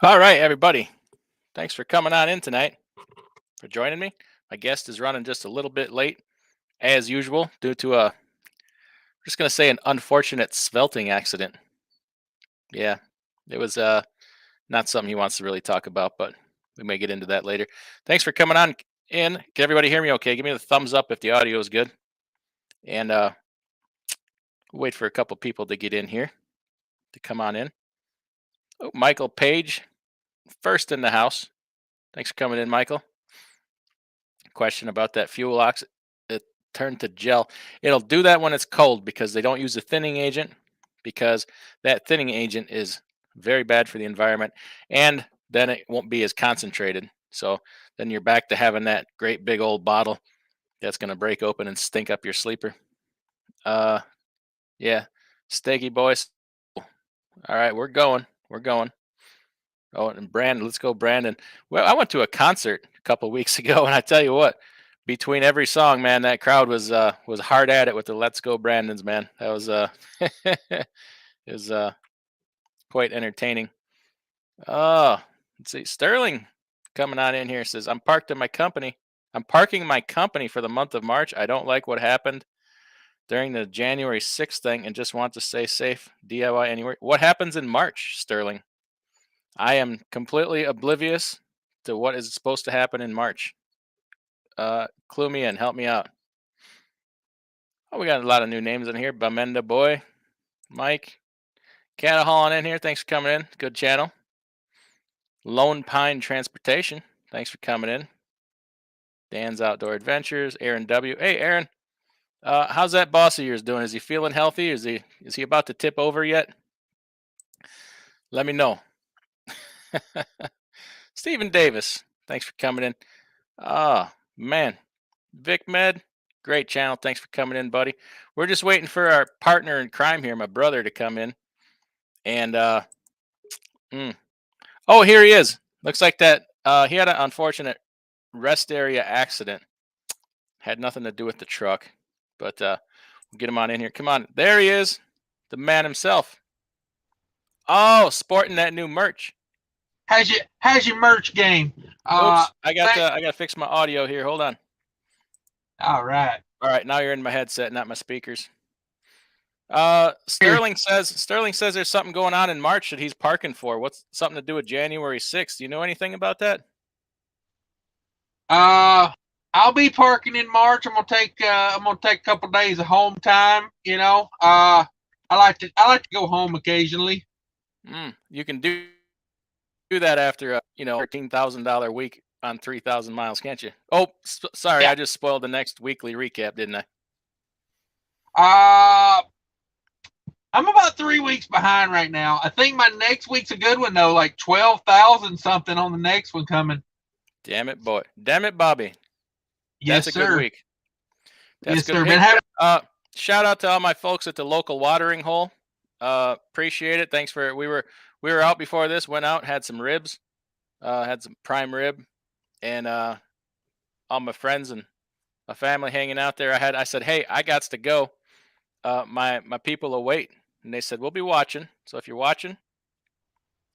All right, everybody. Thanks for coming on in tonight, for joining me. My guest is running just a little bit late, as usual, due to just going to say, an unfortunate svelting accident. Yeah, it was not something he wants to really talk about, but we may get into that later. Thanks for coming on in. Can everybody hear me okay? Give me the thumbs up if the audio is good. And wait for a couple people to get in here, to come on in. Oh, Michael Page, first in the house. Thanks for coming in, Michael. Question about that fuel oxide. It turned to gel. It'll do that when it's cold because they don't use a thinning agent, because that thinning agent is very bad for the environment, and then it won't be as concentrated. So then you're back to having that great big old bottle that's going to break open and stink up your sleeper. Uh, yeah, Steaky boys. All right, we're going. We're going. Oh, and Brandon, let's go, Brandon. Well, I went to a concert a couple weeks ago, and I tell you what, between every song, man, that crowd was hard at it with the "Let's Go, Brandons," man. That was it was quite entertaining. Oh, let's see, Sterling coming on in here says, "I'm parked in my company. I'm parking my company for the month of March. I don't like what happened during the January 6th thing, and just want to stay safe. DIY anywhere. What happens in March, Sterling? I am completely oblivious to what is supposed to happen in March. Clue me in, help me out." Oh, we got a lot of new names in here. Bamenda Boy, Mike, Catahauling in here. Thanks for coming in. Good channel. Lone Pine Transportation. Thanks for coming in. Dan's Outdoor Adventures. Aaron W. Hey, Aaron. How's that boss of yours doing? Is he feeling healthy? Is he about to tip over yet? Let me know. Stephen Davis. Thanks for coming in. Oh, man. Vic Med, great channel. Thanks for coming in, buddy. We're just waiting for our partner in crime here, my brother, to come in. And oh, here he is. Looks like that he had an unfortunate rest area accident. Had nothing to do with the truck, but we'll get him on in here. Come on, there he is, the man himself. Oh, sporting that new merch. How's your merch game? Oops, I gotta fix my audio here. Hold on. All right. All right, now you're in my headset, not my speakers. Sterling says there's something going on in March that he's parking for. What's something to do with January 6th? Do you know anything about that? I'll be parking in March. I'm gonna take a couple days of home time. I like to go home occasionally. You can do that after $13,000 week on 3,000 miles, can't you? Oh, sorry, Yeah. I just spoiled the next weekly recap, didn't I? I'm about 3 weeks behind right now. I think my next week's a good one though, like 12,000 something on the next one coming. Damn it, boy. Damn it, Bobby. Yes, That's a sir. good week. That's Yes, good. sir. Hey, shout out to all my folks at the local watering hole. Appreciate it. Thanks for we were out before this. Went out, had some ribs, had some prime rib, and all my friends and my family hanging out there. I said, hey, I got to go. My people will wait, and they said we'll be watching. So if you're watching,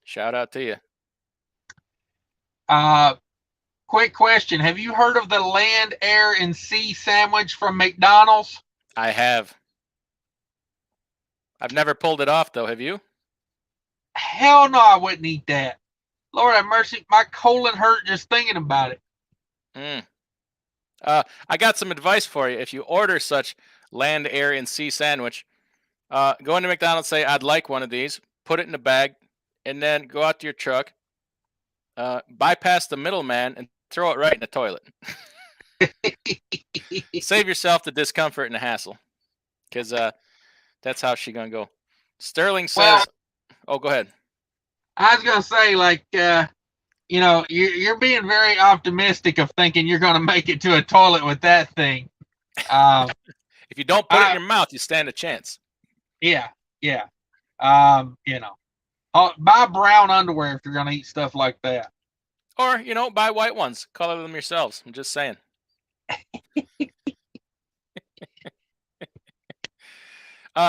shout out to you. Quick question: have you heard of the land, air, and sea sandwich from McDonald's? I have. I've never pulled it off though. Have you? Hell no, I wouldn't eat that. Lord have mercy, my colon hurt just thinking about it. I got some advice for you. If you order such land, air, and sea sandwich, go into McDonald's, say I'd like one of these, put it in a bag, and then go out to your truck, bypass the middleman, and throw it right in the toilet. Save yourself the discomfort and the hassle, because that's how she gonna go. Sterling says, "Oh, go ahead." I was gonna say, like, you're being very optimistic of thinking you're gonna make it to a toilet with that thing. If you don't put it in your mouth, you stand a chance. Yeah. Buy brown underwear if you're gonna eat stuff like that. Or buy white ones, color them yourselves. I'm just saying.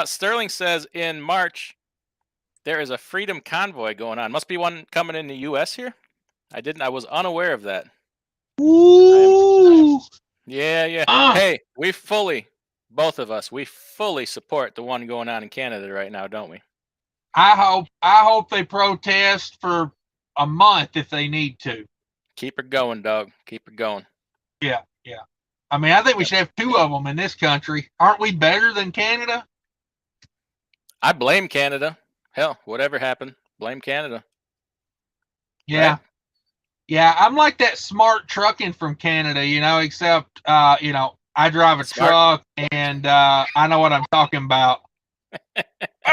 Sterling says in March, There is a freedom convoy going on. Must be one coming in the U.S. here. I was unaware of that. Ooh. Yeah, yeah. Uh, Hey, both of us, we fully support the one going on in Canada right now, don't we? I hope they protest for a month if they need to. Keep her going, dog. Keep her going. Yeah, yeah. I mean, I think we should have two of them in this country. Aren't we better than Canada? I blame Canada. Hell, whatever happened, blame Canada. Yeah. Right? Yeah, I'm like that smart trucking from Canada, except I drive a Smart. truck and I know what I'm talking about.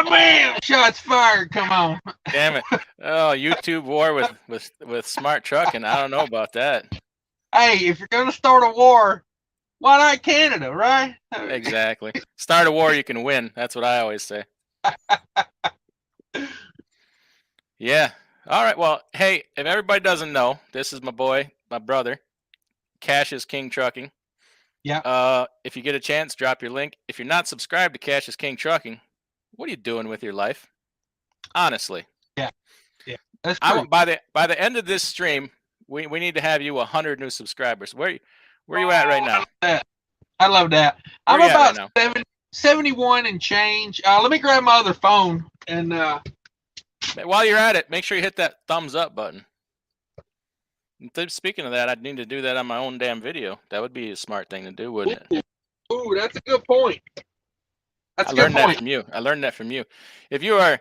Man, shots fired. Come on. Damn it. Oh, YouTube war with smart trucking. I don't know about that. Hey, if you're gonna start a war, why not Canada, right? Exactly. Start a war you can win. That's what I always say. Yeah. All right. Well, hey, if everybody doesn't know, this is my boy, my brother, Cash is King Trucking. Yeah. If you get a chance, drop your link. If you're not subscribed to Cash is King Trucking, what are you doing with your life? Honestly. Yeah. Yeah. That's true. By the end of this stream, we need to have you 100 new subscribers. Where you at right now? I love that. Where I'm you at about right 71 and change. Let me grab my other phone and while you're at it, make sure you hit that thumbs up button. Speaking of that, I'd need to do that on my own damn video. That would be a smart thing to do, wouldn't it? Ooh, that's a good point. I learned that from you. I learned that from you. If you are,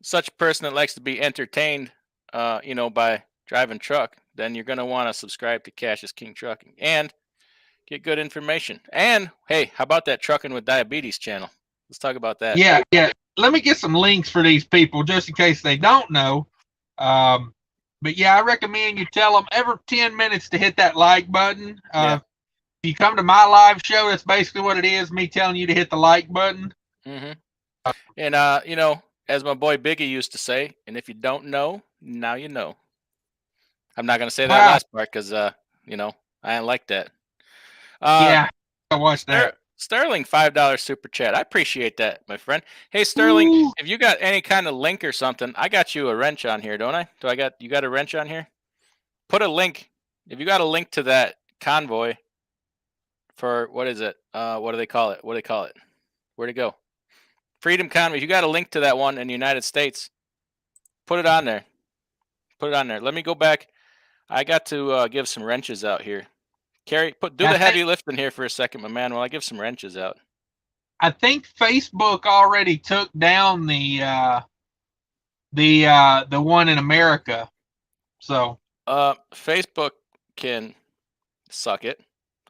such a person that likes to be entertained, by driving truck, then you're gonna want to subscribe to Cash is King Trucking and get good information. And hey, how about that Trucking with Diabetes channel? Let's talk about that. Yeah, yeah. Let me get some links for these people just in case they don't know. But yeah, I recommend you tell them every 10 minutes to hit that like button. Yeah. If you come to my live show, that's basically what it is, me telling you to hit the like button. Mm-hmm. And as my boy Biggie used to say, and if you don't know, now you know. I'm not gonna say that last part because I ain't like that. Yeah, I watched that. Sterling, $5 super chat. I appreciate that, my friend. Hey Sterling, Ooh. if you got any kind of link or something, I got you a wrench on here, don't I? You got a wrench on here? Put a link. If you got a link to that convoy for what is it? What do they call it? Where'd it go? Freedom Convoy. If you got a link to that one in the United States, put it on there. Put it on there. Let me go back. I got to give some wrenches out here. Carrie, do the heavy lifting here for a second, my man, while I give some wrenches out. I think Facebook already took down the one in America. So Facebook can suck it.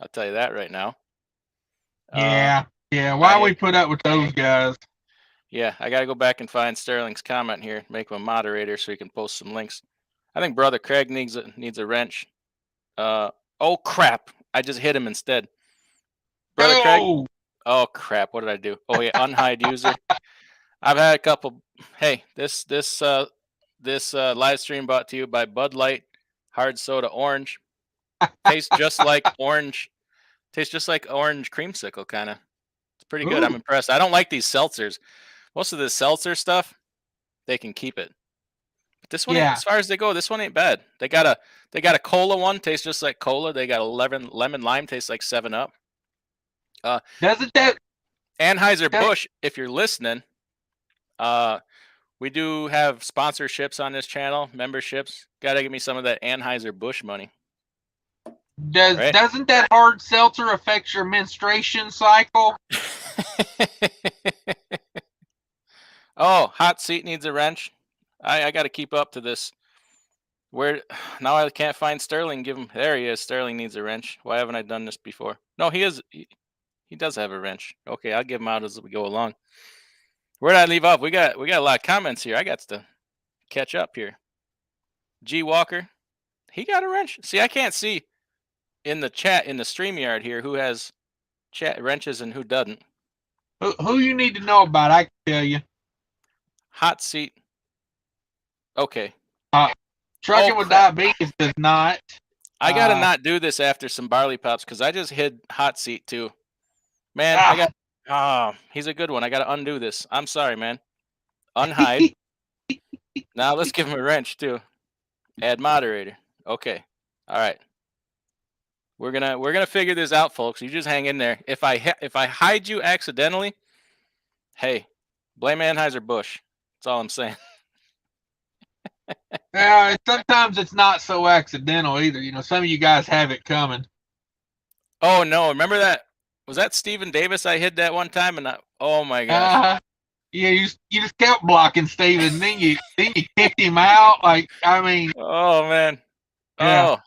I'll tell you that right now. Yeah. Why we put up with those guys? Yeah, I gotta go back and find Sterling's comment here, make him a moderator so he can post some links. I think Brother Craig needs a wrench. Oh crap! I just hit him instead. Brother Craig. Oh crap! What did I do? Oh yeah, unhide user. I've had a couple. Hey, this live stream brought to you by Bud Light Hard Soda Orange. Tastes just like orange. Tastes just like orange creamsicle, kind of. It's pretty good. I'm impressed. I don't like these seltzers. Most of the seltzer stuff, they can keep it. But this one, as far as they go, this one ain't bad. They got a cola one, tastes just like cola. They got a lemon lime, tastes like 7-Up. Doesn't that Anheuser-Busch, if you're listening, we do have sponsorships on this channel, memberships. Gotta give me some of that Anheuser-Busch money. Doesn't that hard seltzer affect your menstruation cycle? Oh, hot seat needs a wrench. I got to keep up to this. Where now I can't find Sterling. There he is. Sterling needs a wrench. Why haven't I done this before? No, he does have a wrench. Okay, I'll give him out as we go along. Where did I leave off? We got a lot of comments here. I got to catch up here. G Walker, he got a wrench. See, I can't see in the chat in the StreamYard here who has wrenches and who doesn't. Who you need to know about? I can tell you. Hot seat. Okay. Trucking with Diabetes does not. I gotta not do this after some barley pops because I just hid hot seat too. Man, I got. He's a good one. I gotta undo this. I'm sorry, man. Unhide. Now let's give him a wrench too. Add moderator. Okay. All right. We're gonna figure this out, folks. You just hang in there. If I hide you accidentally, hey, blame Anheuser-Busch. That's all I'm saying. Sometimes it's not so accidental either. You know, some of you guys have it coming. Oh no! Remember that? Was that Stephen Davis? I hid that one time, and oh my gosh! Yeah, you just kept blocking Steven, and then you kicked him out. Like, I mean, oh man! Yeah.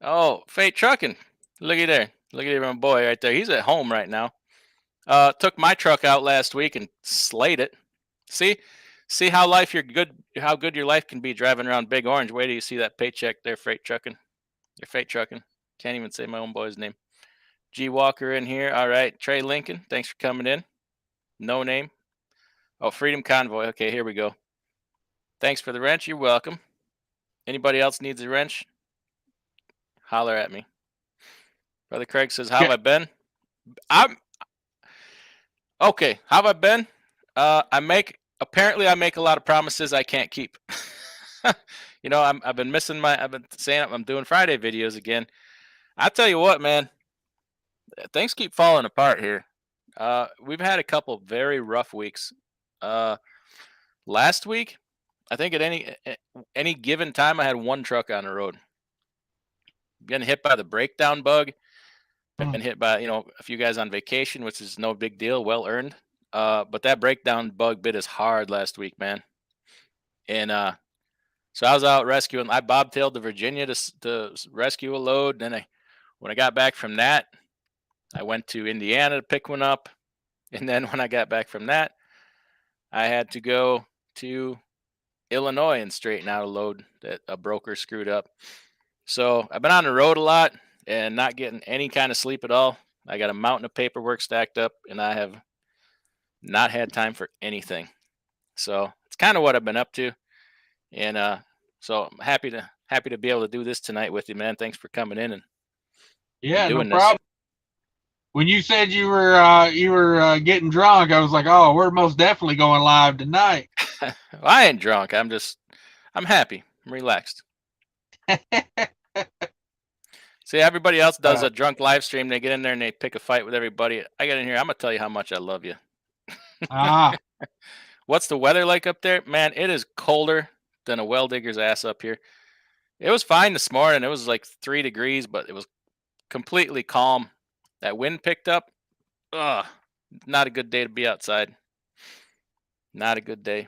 Oh, Fate Trucking. Looky there. Look at my boy right there. He's at home right now. Took my truck out last week and slayed it. See how how good your life can be driving around Big Orange. Wait till you see that paycheck there, Freight Trucking. You're Freight Trucking. Can't even say my own boy's name. G Walker in here. All right. Trey Lincoln, thanks for coming in. No name. Oh, Freedom Convoy. Okay, here we go. Thanks for the wrench. You're welcome. Anybody else needs a wrench? Holler at me. Brother Craig says, how have I been? I'm okay. How have I been? Apparently I make a lot of promises I can't keep. You know, I've been saying I'm doing Friday videos again. I tell you what, man, things keep falling apart here. We've had a couple very rough weeks. Last week, I think at any given time, I had one truck on the road. Getting hit by the breakdown bug. Been hit by, a few guys on vacation, which is no big deal, well earned. But that breakdown bug bit us hard last week, man. And so I was out rescuing. I bobtailed to Virginia to rescue a load. Then when I got back from that, I went to Indiana to pick one up. And then when I got back from that, I had to go to Illinois and straighten out a load that a broker screwed up. So I've been on the road a lot and not getting any kind of sleep at all. I got a mountain of paperwork stacked up, and I have not had time for anything. So it's kind of what I've been up to. And so I'm happy to be able to do this tonight with you, man. Thanks for coming in and doing no problem. This. When you said you were getting drunk, I was like, oh, we're most definitely going live tonight. Well, I ain't drunk. I'm happy. I'm relaxed. See, everybody else does a drunk live stream. They get in there and they pick a fight with everybody. I get in here. I'm gonna tell you how much I love you. What's the weather like up there, man? It is colder than a well digger's ass up here. It was fine this morning. It was like 3 degrees, but it was completely calm. That wind picked up. Ugh, not a good day to be outside. Not a good day.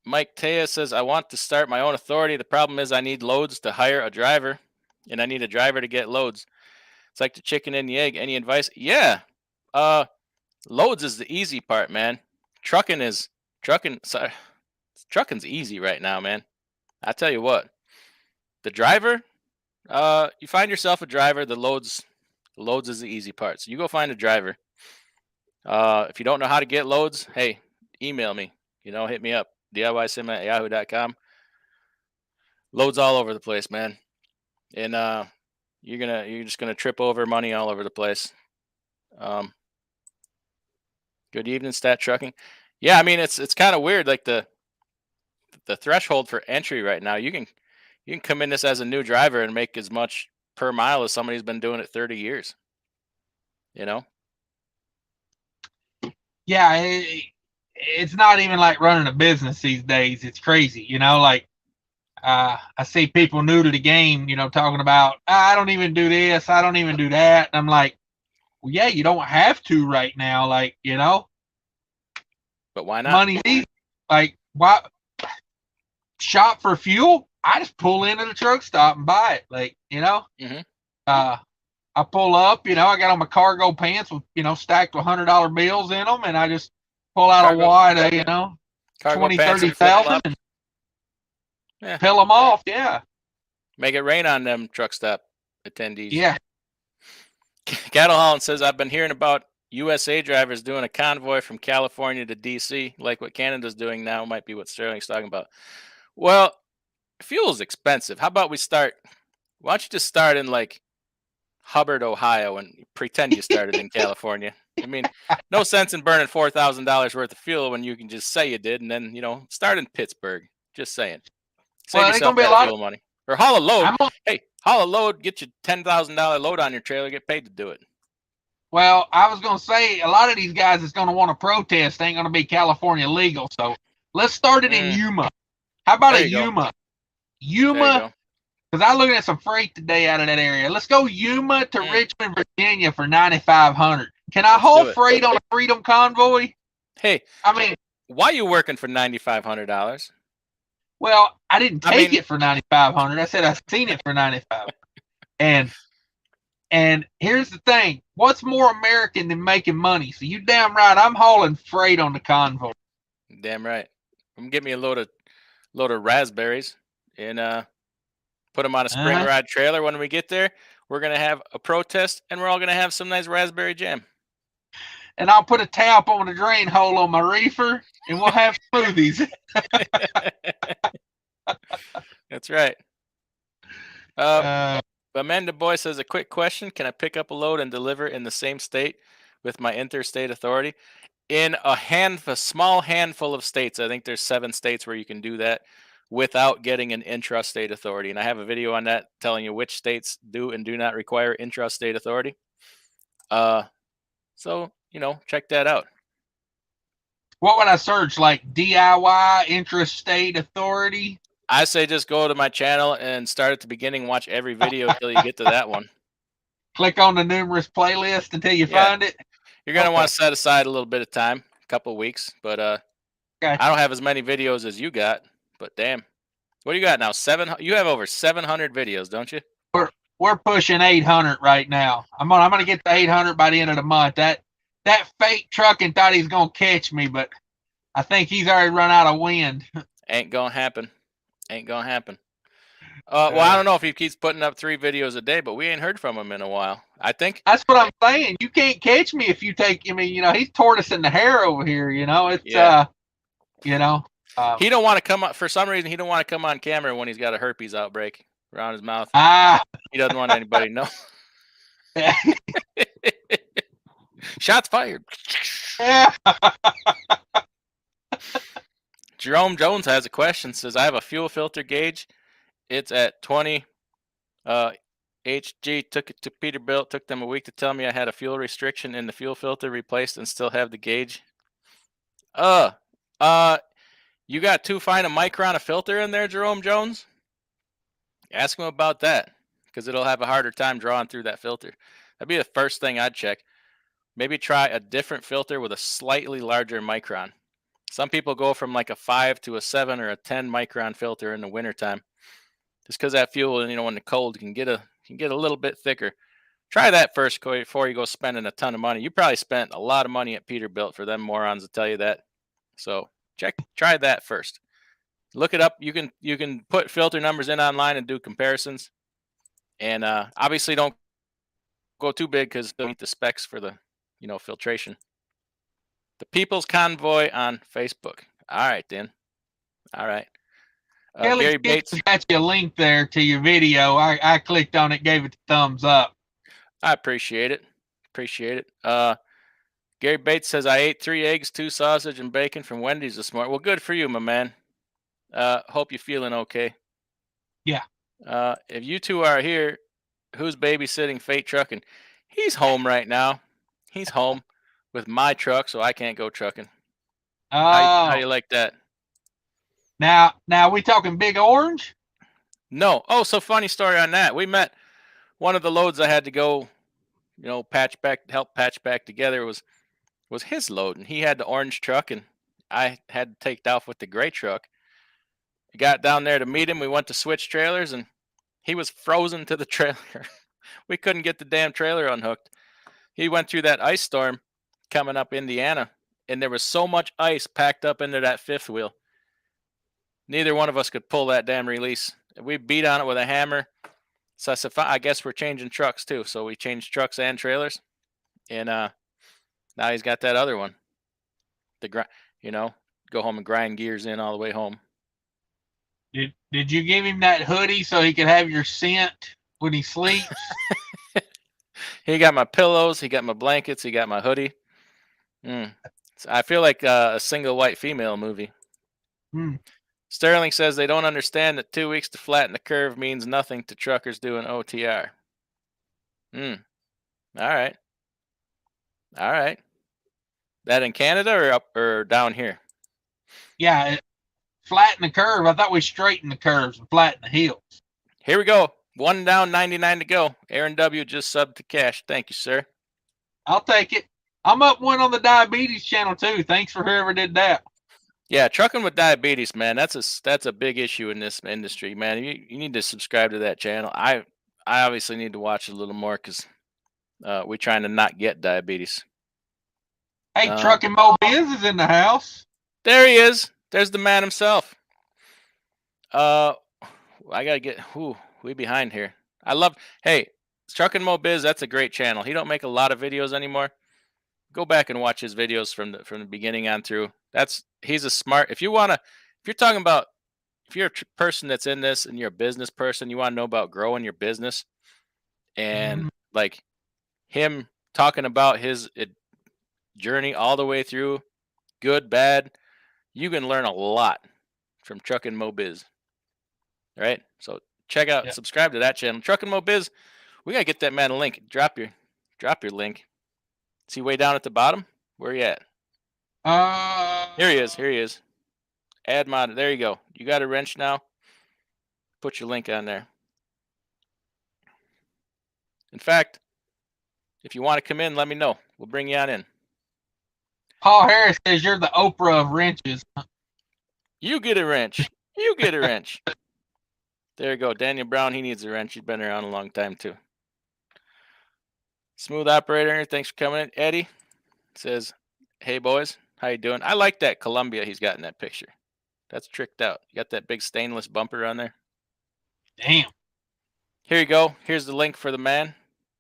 Mike Taya says, I want to start my own authority. The problem is I need loads to hire a driver, and I need a driver to get loads. It's like the chicken and the egg. Any advice? Yeah. Loads is the easy part, man. Trucking's easy right now, man. I tell you what. The driver, you find yourself a driver, the loads is the easy part. So you go find a driver. If you don't know how to get loads, hey, email me. Hit me up. DIYsim@yahoo.com. Loads all over the place, man. And you're just gonna trip over money all over the place. Good evening, Stat Trucking. Yeah, I mean it's kind of weird. Like the threshold for entry right now, you can come in this as a new driver and make as much per mile as somebody who's been doing it 30 years. Yeah, it's not even like running a business these days. It's crazy, like I see people new to the game, talking about, I don't even do this, I don't even do that. And I'm like, well, yeah, you don't have to right now, like, But why not? Money's easy. Like, why shop for fuel? I just pull into the truck stop and buy it. Like, Mm-hmm. I pull up, I got on my cargo pants with, stacked with $100 bills in them, and I just pull out a wad of, 20, 30,000 and peel them off. Yeah. Make it rain on them truck stop attendees. Yeah. Cattle Holland says, I've been hearing about USA drivers doing a convoy from California to DC, like what Canada's doing now. Might be what Sterling's talking about. Well, fuel is expensive. How about why don't you just start in like Hubbard, Ohio, and pretend you started in California? I mean, no sense in burning $4,000 worth of fuel when you can just say you did, and then start in Pittsburgh. Just saying, save Well, there's yourself gonna be a that lot of. fuel money, or haul a load. I'm gonna, Hey, haul a load, get your $10,000 load on your trailer, get paid to do it. well, I was gonna say a lot of these guys that's gonna want to protest ain't gonna be California legal. So let's start it in Yuma. How about There a you go. Yuma? There you Yuma, go. because I looking at some freight today out of that area. Let's go Yuma to Richmond, Virginia for 9,500. Can I Let's haul do it. freight on a Freedom Convoy? Hey, I mean, why you working for $9,500? well, I didn't take it for 9,500. I said I seen it for 95. And here's the thing: what's more American than making money? So you damn right, I'm hauling freight on the convoy. Damn right. I'm gonna get me a load of raspberries and put them on a spring ride trailer. When we get there, we're gonna have a protest, and we're all gonna have some nice raspberry jam. And I'll put a tap on the drain hole on my reefer, and we'll have smoothies. That's right. Amanda Boy says, a quick question: can I pick up a load and deliver in the same state with my interstate authority? In a small handful of states, I think there's 7 states where you can do that without getting an intrastate authority. And I have a video on that telling you which states do and do not require intrastate authority. So, check that out. What would I search? Like DIY intrastate authority? I say just go to my channel and start at the beginning, watch every video until you get to that one. Click on the numerous playlist until you find it. You're going to want to set aside a little bit of time, a couple of weeks, but I don't have as many videos as you got, but damn. What do you got now? You have over 700 videos, don't you? We're pushing 800 right now. I'm gonna get to 800 by the end of the month. That fake trucking thought he's gonna catch me, but I think he's already run out of wind. Ain't gonna happen. Well, I don't know if he keeps putting up 3 videos a day, but we ain't heard from him in a while. I think that's what I'm saying. You can't catch me if you take. I mean, he's tortoising the hair over here. It's he don't want to come up for some reason. He don't want to come on camera when he's got a herpes outbreak around his mouth. He doesn't want anybody to know. Shots fired. Jerome Jones has a question. Says, I have a fuel filter gauge. It's at 20 HG. Took it to Peterbilt. Took them a week to tell me I had a fuel restriction in the fuel filter, replaced, and still have the gauge. You got too fine a micron of filter in there, Jerome Jones? Ask him about that, because it'll have a harder time drawing through that filter. That'd be the first thing I'd check. Maybe try a different filter with a slightly larger micron. Some people go from like a 5 to a 7 or a 10 micron filter in the wintertime. Just because that fuel, when the cold can get a little bit thicker. Try that first before you go spending a ton of money. You probably spent a lot of money at Peterbilt for them morons to tell you that. So try that first. Look it up. You can put filter numbers in online and do comparisons. And obviously don't go too big because they'll meet the specs for the filtration. The People's Convoy on Facebook. All right, then. All right. Gary Bates got you a link there to your video. I clicked on it, gave it the thumbs up. I appreciate it. Gary Bates says, I ate 3 eggs, 2 sausage, and bacon from Wendy's this morning. Well, good for you, my man. Hope you're feeling okay. Yeah. If you two are here, who's babysitting Fate Trucking? He's home right now. He's home with my truck, so I can't go trucking. How do you like that? Now we talking Big Orange? No. Oh, so funny story on that. We met one of the loads I had to go, help patch back together was his load, and he had the orange truck, and I had to take off with the gray truck. I got down there to meet him. We went to switch trailers, and he was frozen to the trailer. We couldn't get the damn trailer unhooked. He went through that ice storm coming up Indiana, and there was so much ice packed up into that fifth wheel. Neither one of us could pull that damn release. We beat on it with a hammer. So I said, I guess we're changing trucks too. So we changed trucks and trailers. And now he's got that other one. Go home and grind gears in all the way home. Did you give him that hoodie so he could have your scent when he sleeps? He got my pillows. He got my blankets. He got my hoodie. I feel like a single white female movie. Hmm. Sterling says they don't understand that 2 weeks to flatten the curve means nothing to truckers doing OTR. All right. All right. That in Canada or up or down here? Yeah, flatten the curve. I thought we straightened the curves and flatten the hills. Here we go. 1 down, 99 to go. Aaron W. just subbed to cash. Thank you, sir. I'll take it. I'm up one on the diabetes channel too. Thanks for whoever did that. Yeah, trucking with diabetes, man. That's a big issue in this industry, man. You need to subscribe to that channel. I obviously need to watch a little more because we're trying to not get diabetes. Hey, Trucking Mo Biz is in the house. There he is. There's the man himself. I gotta get we behind here. Hey, Truckin' Mo Biz, that's a great channel. He don't make a lot of videos anymore. Go back and watch his videos from the beginning on through. He's a smart. If you're talking about, if you're a person that's in this and you're a business person, you want to know about growing your business, and like him talking about his journey all the way through, good, bad, you can learn a lot from Truckin' Mo Biz. Right? So check out, subscribe to that channel. Truckin' Mo Biz. We gotta get that man a link. Drop your link. See way down at the bottom? Where you at? Here he is. Here he is. Add mod. There you go. You got a wrench now. Put your link on there. In fact, if you want to come in, let me know. We'll bring you on in. Paul Harris says you're the Oprah of wrenches. You get a wrench. You get a wrench. There you go. Daniel Brown, he needs a wrench. He's been around a long time too. Smooth operator, thanks for coming in. Eddie says, hey boys, how you doing? I like that Columbia he's got in that picture. That's tricked out. You got that big stainless bumper on there. Damn. Here you go. Here's the link for the man.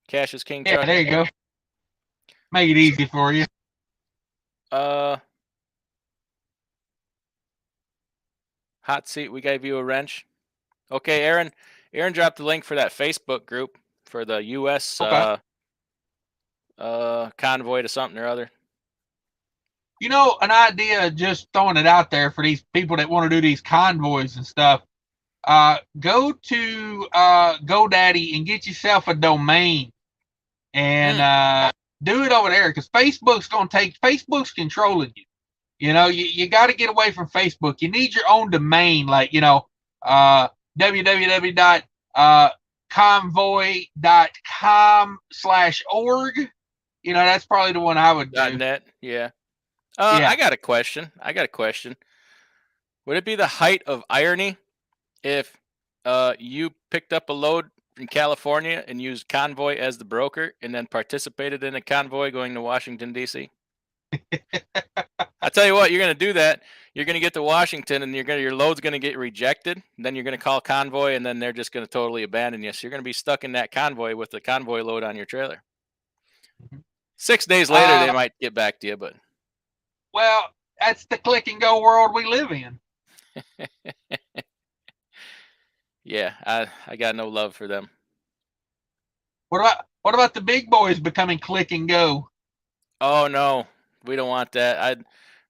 Cash is King. Yeah, there you go. Make it easy for you. Hot seat. We gave you a wrench. Okay, Aaron. Aaron dropped the link for that Facebook group for the U.S. Convoy to something or other. You know, an idea, just throwing it out there for these people that want to do these convoys and stuff. Go to GoDaddy and get yourself a domain and do it over there, because Facebook's controlling you. You know, you got to get away from Facebook. You need your own domain, like, www.convoy.com/org. That's probably the one I would do. .net, yeah. I got a question. Would it be the height of irony if you picked up a load in California and used Convoy as the broker and then participated in a convoy going to Washington, D.C.? I tell you what, you're going to do that. You're going to get to Washington and your load's going to get rejected. And then you're going to call Convoy and then they're just going to totally abandon you. So you're going to be stuck in that convoy with the convoy load on your trailer. 6 days later, they might get back to you, but. Well, that's the click and go world we live in. Yeah, I got no love for them. What about the big boys becoming click and go? Oh no, we don't want that. I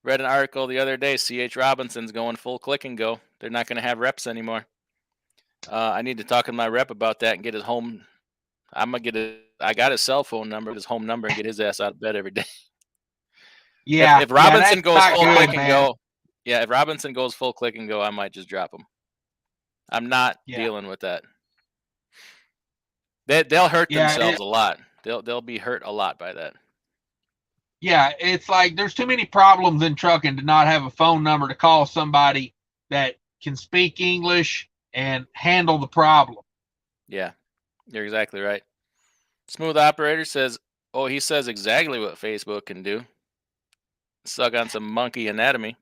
read an article the other day. C.H. Robinson's going full click and go. They're not going to have reps anymore. I need to talk to my rep about that and get his home. I got his cell phone number, his home number, and get his ass out of bed every day. Yeah. If Robinson goes full click and go, if Robinson goes full click and go, I might just drop him. I'm not dealing with that. They'll hurt themselves a lot. They'll be hurt a lot by that. Yeah, it's like there's too many problems in trucking to not have a phone number to call somebody that can speak English and handle the problem. Yeah, you're exactly right. Smooth operator says, he says exactly what Facebook can do. Suck on some monkey anatomy.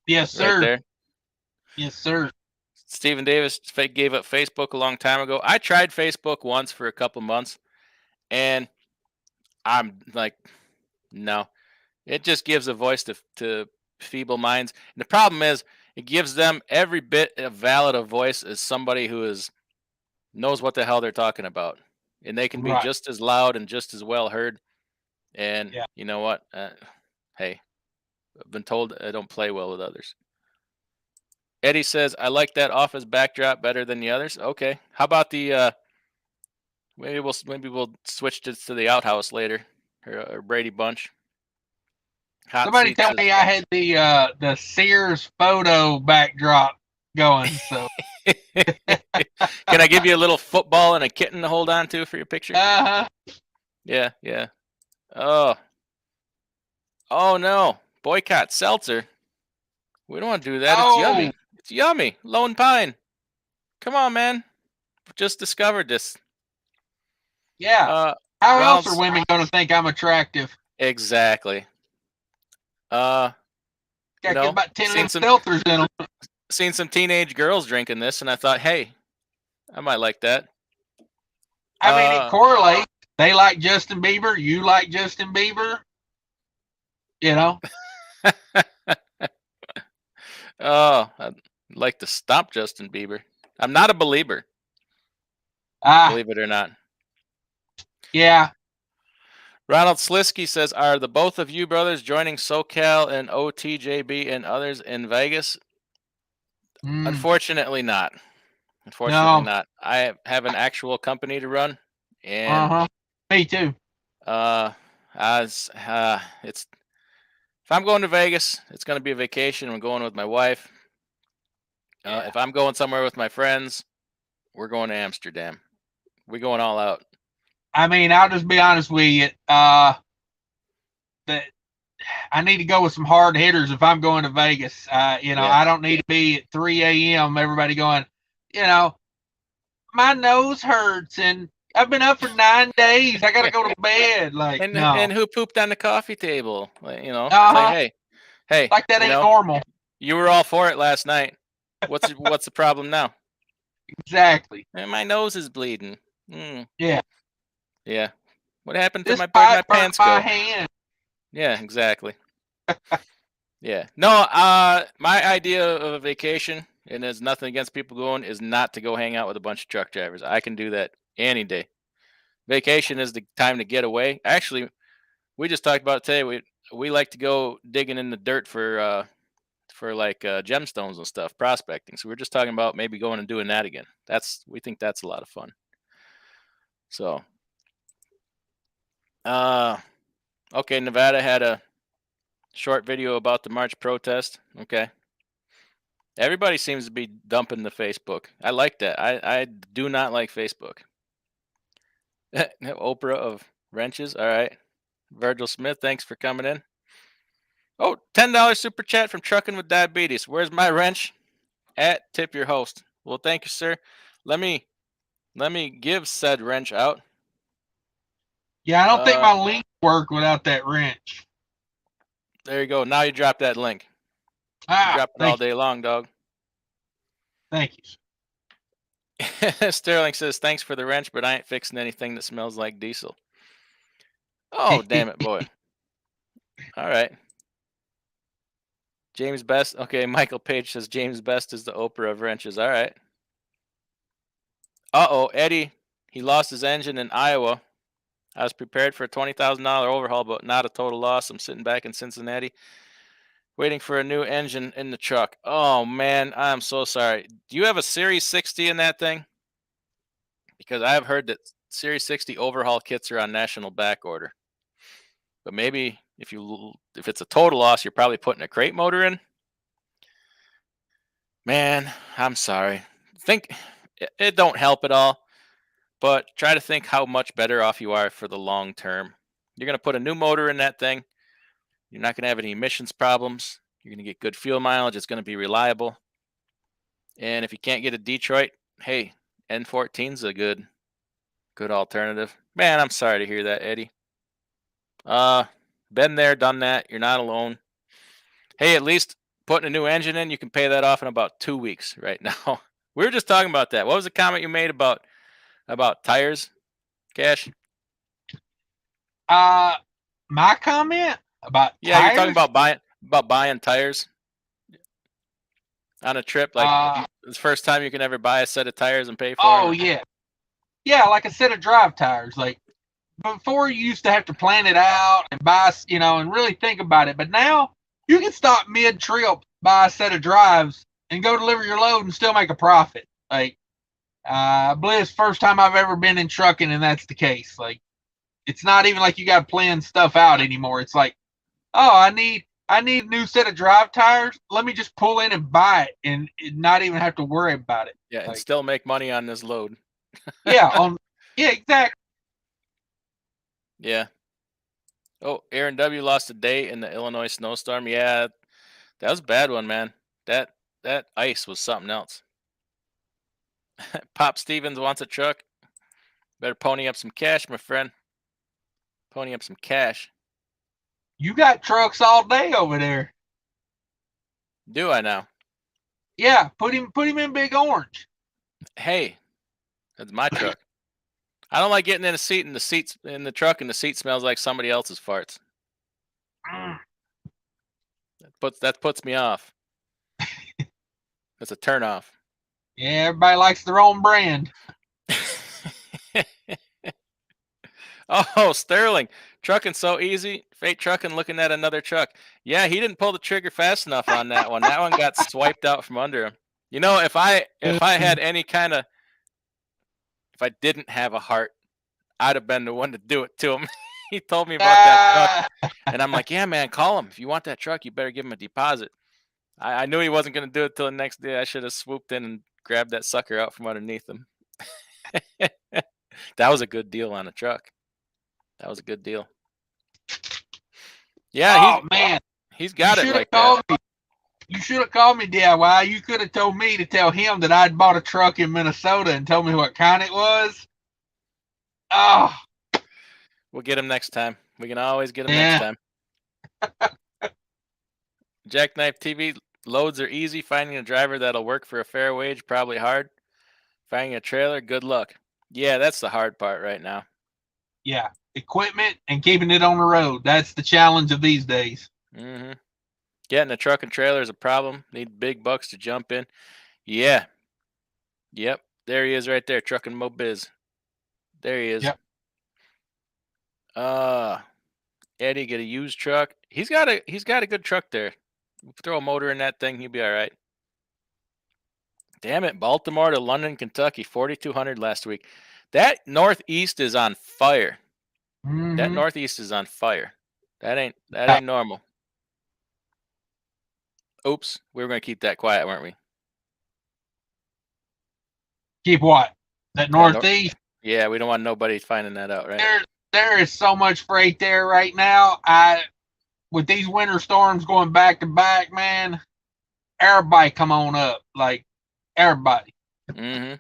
Yes, sir. Right there. Yes, sir. Stephen Davis gave up Facebook a long time ago. I tried Facebook once for a couple months, and I'm like, no. It just gives a voice to feeble minds. And the problem is, it gives them every bit as valid a voice as somebody who knows what the hell they're talking about. And they can be just as loud and just as well heard. And you know what? hey, I've been told I don't play well with others. Eddie says, I like that office backdrop better than the others. Okay. How about the maybe we'll switch this to the outhouse later, or Brady Bunch. Hot Somebody seats tell me I had the Sears photo backdrop going. So Can I give you a little football and a kitten to hold on to for your picture? Yeah, yeah. Oh no. Boycott seltzer. We don't want to do that. It's yummy. It's yummy. Lone Pine. Come on, man. Just discovered this. Yeah. How else are women going to think I'm attractive? Exactly. Got about 10 of them seltzers in them. Seen some teenage girls drinking this, and I thought, hey, I might like that. I mean, it correlates. They like Justin Bieber. You like Justin Bieber. You know? Oh, I'd like to stop Justin Bieber. I'm not a believer. Believe it or not. Yeah. Ronald Slisky says, are the both of you brothers joining SoCal and OTJB and others in Vegas? Unfortunately not. Unfortunately not. I have an actual company to run, and me too. it's if I'm going to Vegas, it's going to be a vacation. I'm going with my wife. If I'm going somewhere with my friends, we're going to Amsterdam. We're going all out. I mean, I'll just be honest with you. That I need to go with some hard hitters if I'm going to Vegas. I don't need to be at 3 a.m. Everybody going, my nose hurts and I've been up for 9 days. I got to go to bed. And who pooped on the coffee table? Say, hey, like that ain't normal. You were all for it last night. What's the problem now? Exactly. And my nose is bleeding. Yeah. Yeah. What happened to my pants go? Hand. Yeah, exactly. Yeah. No, my idea of a vacation, and there's nothing against people going, is not to go hang out with a bunch of truck drivers. I can do that any day. Vacation is the time to get away. Actually, we just talked about it today. We like to go digging in the dirt for like gemstones and stuff, prospecting. So we're just talking about maybe going and doing that again. We think that's a lot of fun. So, okay, Nevada had a short video about the March protest. Okay. Everybody seems to be dumping the Facebook. I like that. I do not like Facebook. Oprah of wrenches. All right. Virgil Smith, thanks for coming in. Oh, $10 super chat from Trucking with Diabetes. Where's my wrench? At tip your host. Well, thank you, sir. Let me give said wrench out. Yeah, I don't think my link work without that wrench. There you go. Now you drop that link. You drop it all day long, dog. Thank you. Sterling says, thanks for the wrench, but I ain't fixing anything that smells like diesel. Oh, damn it, boy. All right. James Best. Okay, Michael Page says James Best is the Oprah of wrenches. All right. Uh-oh, Eddie. He lost his engine in Iowa. I was prepared for a $20,000 overhaul, but not a total loss. I'm sitting back in Cincinnati waiting for a new engine in the truck. Oh, man, I'm so sorry. Do you have a Series 60 in that thing? Because I have heard that Series 60 overhaul kits are on national back order. But maybe if it's a total loss, you're probably putting a crate motor in. Man, I'm sorry. Think it don't help at all. But try to think how much better off you are for the long term. You're going to put a new motor in that thing. You're not going to have any emissions problems. You're going to get good fuel mileage. It's going to be reliable. And if you can't get a Detroit, hey, N14's a good alternative. Man, I'm sorry to hear that, Eddie. Been there, done that. You're not alone. Hey, at least putting a new engine in, you can pay that off in about 2 weeks right now. We were just talking about that. What was the comment you made about tires, Cash? My comment about tires? You're talking about buying tires on a trip, like it's the first time you can ever buy a set of tires and pay for them. Oh yeah, like a set of drive tires. Like before you used to have to plan it out and buy, and really think about it. But now you can stop mid-trip, buy a set of drives, and go deliver your load and still make a profit. Like, I believe it's the first time I've ever been in trucking, and that's the case. Like, it's not even like you got to plan stuff out anymore. It's like, oh, I need a new set of drive tires. Let me just pull in and buy it and not even have to worry about it. Yeah, and still make money on this load. Yeah, exactly. Yeah. Oh, Aaron W. lost a day in the Illinois snowstorm. Yeah, that was a bad one, man. That ice was something else. Pop Stevens wants a truck. Better pony up some cash, my friend. Pony up some cash. You got trucks all day over there. Do I now? Yeah, put him in Big Orange. Hey, that's my truck. I don't like getting in a seat and the seats in the truck and the seat smells like somebody else's farts. That puts me off. That's a turn off. Yeah, everybody likes their own brand. Oh, Sterling, trucking so easy. Fate trucking looking at another truck. Yeah, he didn't pull the trigger fast enough on that one. That one got swiped out from under him. You know, if I had any kind of, if I didn't have a heart, I'd have been the one to do it to him. He told me about that truck, and I'm like, yeah, man, call him. If you want that truck, you better give him a deposit. I knew he wasn't going to do it till the next day. I should have swooped in and grabbed that sucker out from underneath him. That was a good deal on a truck. That was a good deal. Yeah, man, he's got it like that. You should have called me, DIY. You could have told me to tell him that I'd bought a truck in Minnesota and told me what kind it was. Oh. We'll get him next time. We can always get him next time. Jackknife TV, loads are easy. Finding a driver that'll work for a fair wage, probably hard. Finding a trailer, good luck. Yeah, that's the hard part right now. Yeah, equipment and keeping it on the road. That's the challenge of these days. Mm-hmm. Getting a truck and trailer is a problem. Need big bucks to jump in. Yeah. Yep. There he is right there, Trucking Mobiz. There he is. Yep. Eddie, get a used truck. He's got a good truck there. Throw a motor in that thing, he'll be all right. Damn it, Baltimore to London, Kentucky, 4,200 last week. That Northeast is on fire. Mm-hmm. That Northeast is on fire. That ain't normal. Oops, we were going to keep that quiet, weren't we? Keep what? That Northeast? Yeah, we don't want nobody finding that out, right? There is so much freight there right now. With these winter storms going back to back, man, everybody come on up. Like, everybody. Mm-hmm.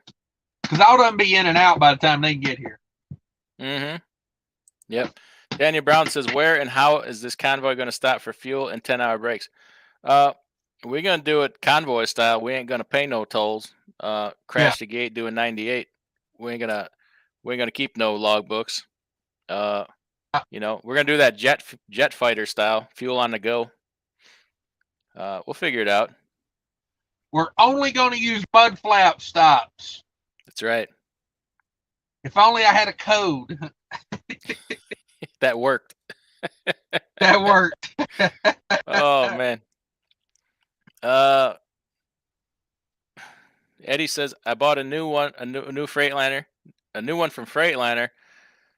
Because all of them be in and out by the time they get here. Mm-hmm. Yep. Daniel Brown says, where and how is this convoy going to stop for fuel and 10-hour breaks? We're going to do it convoy style. We ain't going to pay no tolls. Crash the gate doing 98. We ain't going to keep no logbooks. We're going to do that jet fighter style, fuel on the go. We'll figure it out. We're only going to use mud flap stops. That's right. If only I had a code. That worked. That worked. Oh, man. Eddie says, I bought a new one, a new Freightliner, a new one from Freightliner.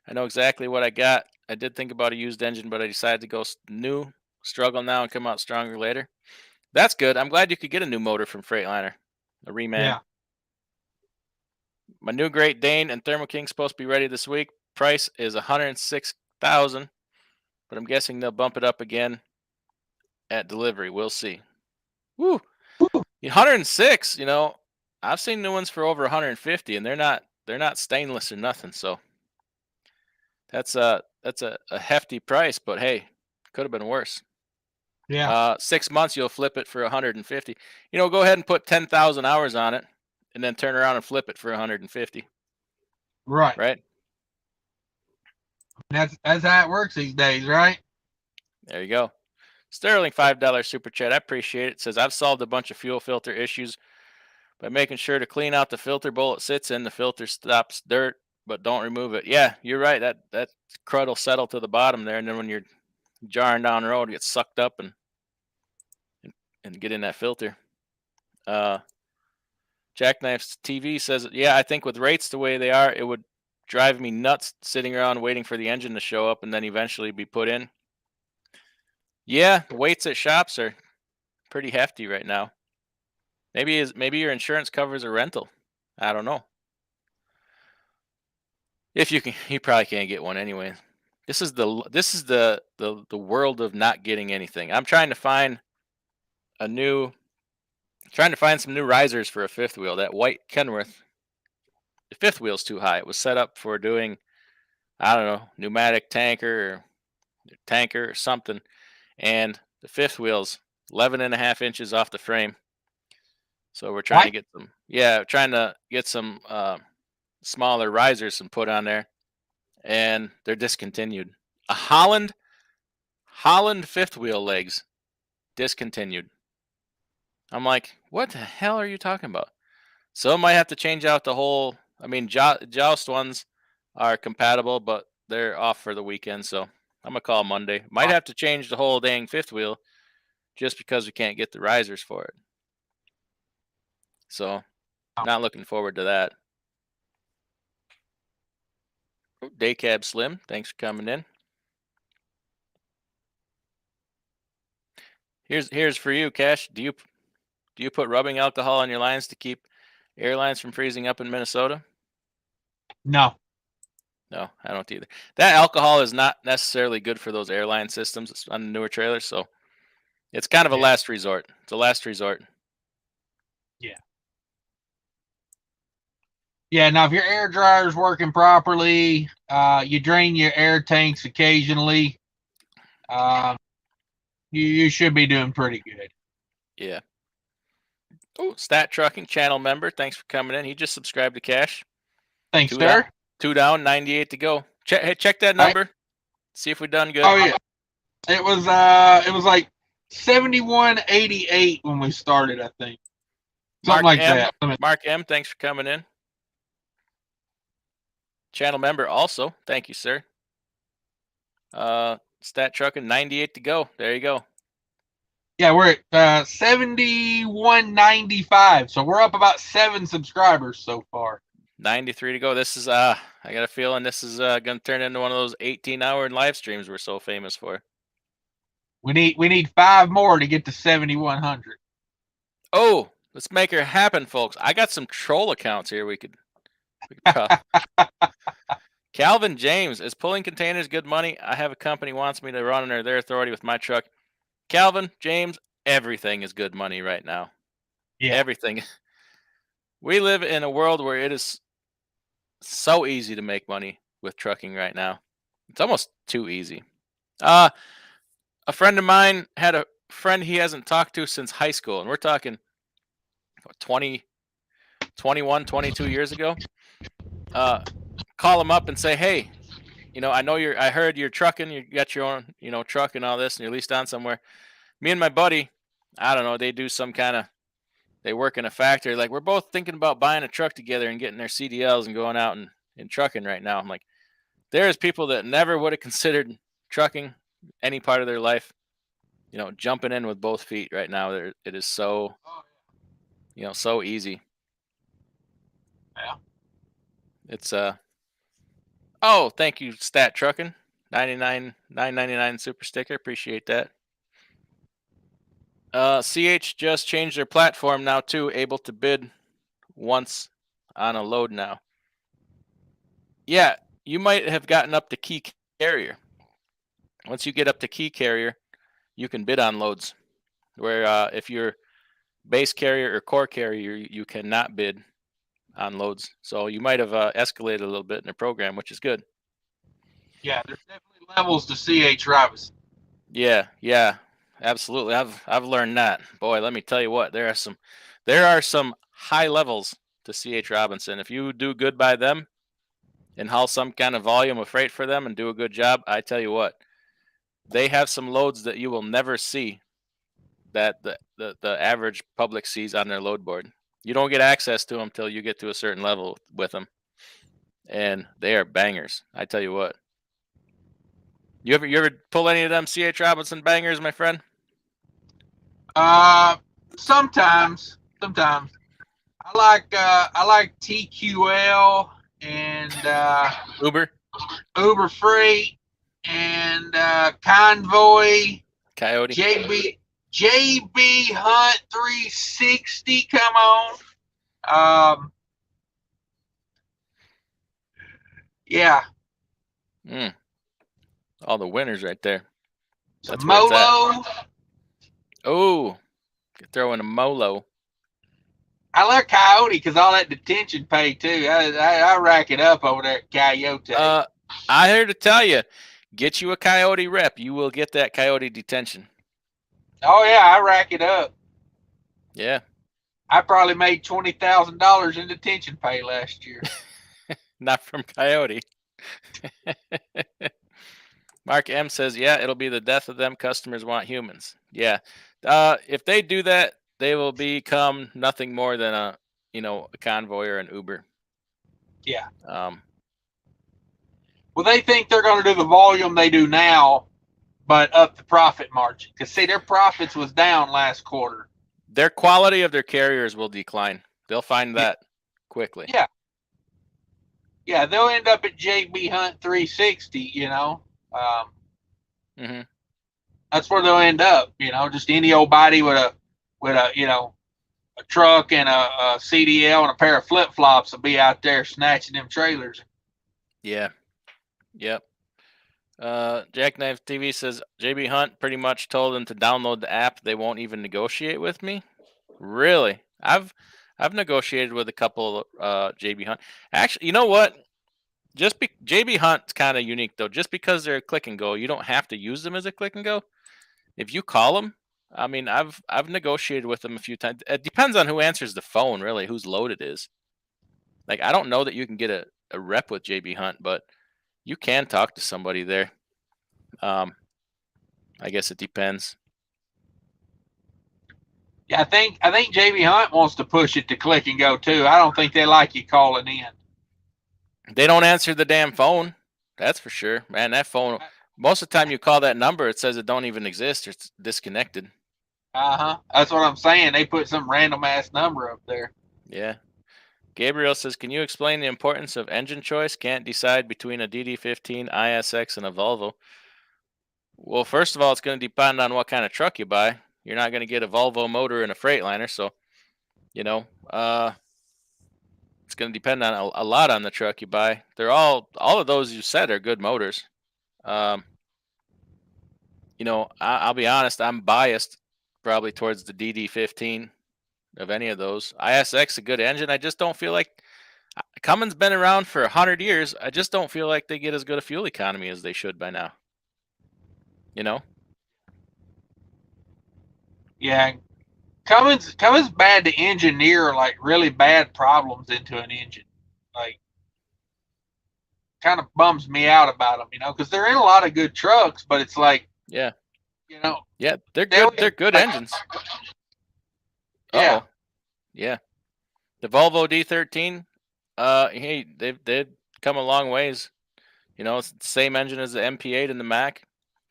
I know exactly what I got. I did think about a used engine, but I decided to go new, struggle now, and come out stronger later. That's good. I'm glad you could get a new motor from Freightliner, a reman. Yeah. My new Great Dane and Thermo King supposed to be ready this week. Price is $106,000, but I'm guessing they'll bump it up again at delivery. We'll see. Woo! 106. I've seen new ones for over 150, and they're not stainless or nothing. So that's a hefty price, but hey, could have been worse. Yeah. 6 months you'll flip it for 150. Go ahead and put 10,000 hours on it, and then turn around and flip it for 150. Right. Right. That's how it works these days, right? There you go. Sterling, $5 super chat. I appreciate it. Says, I've solved a bunch of fuel filter issues by making sure to clean out the filter bowl it sits in. The filter stops dirt but don't remove it. Yeah, you're right. That crud will settle to the bottom there, and then when you're jarring down the road, it gets sucked up and get in that filter. Uh, Jackknife's TV says, yeah, I think with rates the way they are, it would drive me nuts sitting around waiting for the engine to show up and then eventually be put in. Yeah, weights at shops are pretty hefty right now. Maybe your insurance covers a rental. I don't know. If you can, you probably can't get one anyway. This is the world of not getting anything. I'm trying to find some new risers for a fifth wheel. That white Kenworth, the fifth wheel's too high. It was set up for doing, I don't know, pneumatic tanker or something, and the fifth wheel's 11.5 inches off the frame. So we're trying What? to get some smaller risers and put on there, and they're discontinued. A Holland fifth wheel legs discontinued. I'm like, what the hell are you talking about? So I might have to change out the whole. I mean, Joust ones are compatible, but they're off for the weekend, so I'm gonna call Monday. Might have to change the whole dang fifth wheel just because we can't get the risers for it. So, not looking forward to that. Daycab Slim, thanks for coming in. Here's for you, Cash. Do you put rubbing alcohol on your lines to keep airlines from freezing up in Minnesota? No. No, I don't either. That alcohol is not necessarily good for those airline systems on the newer trailers, so it's kind of a last resort. It's a last resort. Yeah. Yeah. Now, if your air dryer is working properly, you drain your air tanks occasionally, you should be doing pretty good. Yeah. Oh, Stat Trucking channel member, thanks for coming in. He just subscribed to Cash. Thanks, sir. 2 down, 98 to go. Check that number. Right. See if we done good. Oh yeah. It was like 7188 when we started, I think. Something like that. Mark M, thanks for coming in. Channel member also. Thank you, sir. Stat Trucking, 98 to go. There you go. Yeah, we're at 7195. So we're up about 7 subscribers so far. 93 to go. This is I got a feeling this is gonna turn into one of those 18-hour live streams we're so famous for. We need 5 more to get to 7100. Oh, let's make it happen, folks. I got some troll accounts here we could Calvin James, is pulling containers good money? I have a company wants me to run under their authority with my truck. Calvin James, everything is good money right now. Yeah. Everything. We live in a world where it is so easy to make money with trucking right now. It's almost too easy. A friend of mine had a friend he hasn't talked to since high school, and we're talking 20, 21, 22 years ago. Call him up and say, hey, I heard you're trucking, you got your own, truck and all this, and you're leased on somewhere. Me and my buddy, I don't know, they work in a factory. Like, we're both thinking about buying a truck together and getting their CDLs and going out and trucking right now. I'm like, there's people that never would have considered trucking any part of their life, jumping in with both feet right now. It is so, so easy. Yeah. It's oh, thank you, Stat Trucking. 999 super sticker. Appreciate that. CH just changed their platform now too, able to bid once on a load now. Yeah, you might have gotten up to key carrier. Once you get up to key carrier, you can bid on loads. Where if you're base carrier or core carrier, you cannot bid on loads. So you might have escalated a little bit in the program, which is good. Yeah, there's definitely levels to CH Robinson. Yeah, absolutely. I've learned that. Boy, let me tell you what, there are some high levels to CH Robinson. If you do good by them and haul some kind of volume of freight for them and do a good job, I tell you what, they have some loads that you will never see that the average public sees on their load board. You don't get access to them until you get to a certain level with them. and they are bangers. I tell you what. You ever pull any of them C.H. Robinson bangers, my friend? Sometimes. I like TQL and Uber, Uber Freight and Convoy, Coyote. JB Hunt 360. Come on. Yeah. All the winners right there. That's where it's at. Oh, throw in a Molo. I like Coyote because all that detention pay too. I rack it up over there at Coyote. I heard to tell you, get you a Coyote rep, you will get that Coyote detention. Oh yeah, I rack it up. Yeah. I probably made $20,000 in detention pay last year. Not from Coyote. Mark M says, yeah, it'll be the death of them. Customers want humans. Yeah. If they do that, they will become nothing more than a convoy or an Uber. Yeah. Well, they think they're going to do the volume they do now, but up the profit margin. Because, see, their profits was down last quarter. Their quality of their carriers will decline. They'll find that quickly. Yeah. Yeah, they'll end up at JB Hunt 360, That's where they'll end up, just any old body with a truck and a CDL and a pair of flip-flops will be out there snatching them trailers. Yeah. Yep. Jackknife TV says JB Hunt pretty much told them to download the app. They won't even negotiate with me. Really? I've negotiated with a couple of JB Hunt. Actually, you know what? JB Hunt's kind of unique though. Just because they're a click and go, you don't have to use them as a click and go. If you call them, I mean, I've negotiated with them a few times. It depends on who answers the phone, really, whose load it is. Like, I don't know that you can get a rep with JB Hunt, but you can talk to somebody there. I guess it depends. Yeah, I think JB Hunt wants to push it to click and go too. I don't think they like you calling in. They don't answer the damn phone. That's for sure, man. That phone. Most of the time you call that number, it says it don't even exist. It's disconnected. That's what I'm saying. They put some random ass number up there. Yeah. Gabriel says, can you explain the importance of engine choice? Can't decide between a DD15, ISX, and a Volvo. Well, first of all, it's going to depend on what kind of truck you buy. You're not going to get a Volvo motor in a Freightliner, so, it's going to depend on a lot on the truck you buy. They're all of those you said are good motors. I'll be honest, I'm biased probably towards the DD15 of any of those. ISX, a good engine. I just don't feel like Cummins been around for 100 years. I just don't feel like they get as good a fuel economy as they should by now. Yeah. Cummins bad to engineer like really bad problems into an engine. Like, kind of bums me out about them, because they're in a lot of good trucks, but it's like, yeah, they're good. They're good engines. Yeah. Yeah. The Volvo D13, hey, they've come a long ways. It's the same engine as the MP8 and the Mac.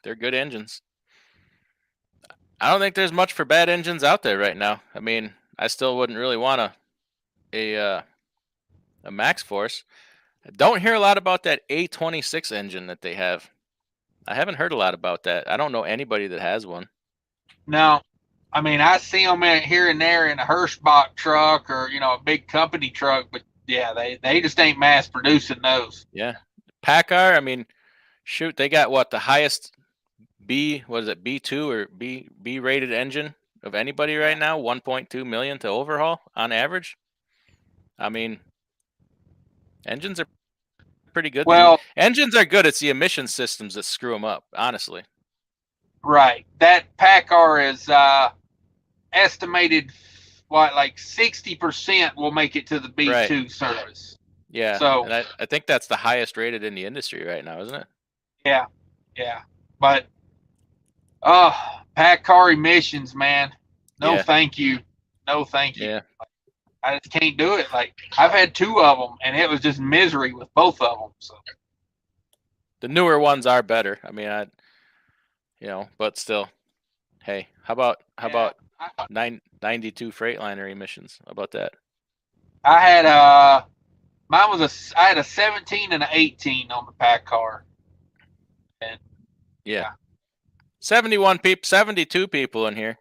They're good engines. I don't think there's much for bad engines out there right now. I mean, I still wouldn't really want a Max Force. I don't hear a lot about that A26 engine that they have. I haven't heard a lot about that. I don't know anybody that has one. No. I mean, I see them here and there in a Hirschbach truck or, a big company truck, but yeah, they just ain't mass producing those. Yeah. PACCAR, I mean, shoot, they got what, the highest B2 or B rated engine of anybody right now, 1.2 million to overhaul on average. I mean, engines are pretty good. Well, engines are good. It's the emission systems that screw them up, honestly. Right. That PACCAR is estimated like 60% will make it to the B2 service. Yeah. So, and I think that's the highest rated in the industry right now, isn't it? Yeah. Yeah. But PACCAR emissions, man. No, thank you. No, thank you. Yeah. I just can't do it. Like I've had 2 of them, and it was just misery with both of them. So The newer ones are better. I mean, but still, hey, how about I, 92 Freightliner emissions? How about that? I had mine was I had a 17 and an 18 on the pack car. And Yeah. 71 people, 72 people in here.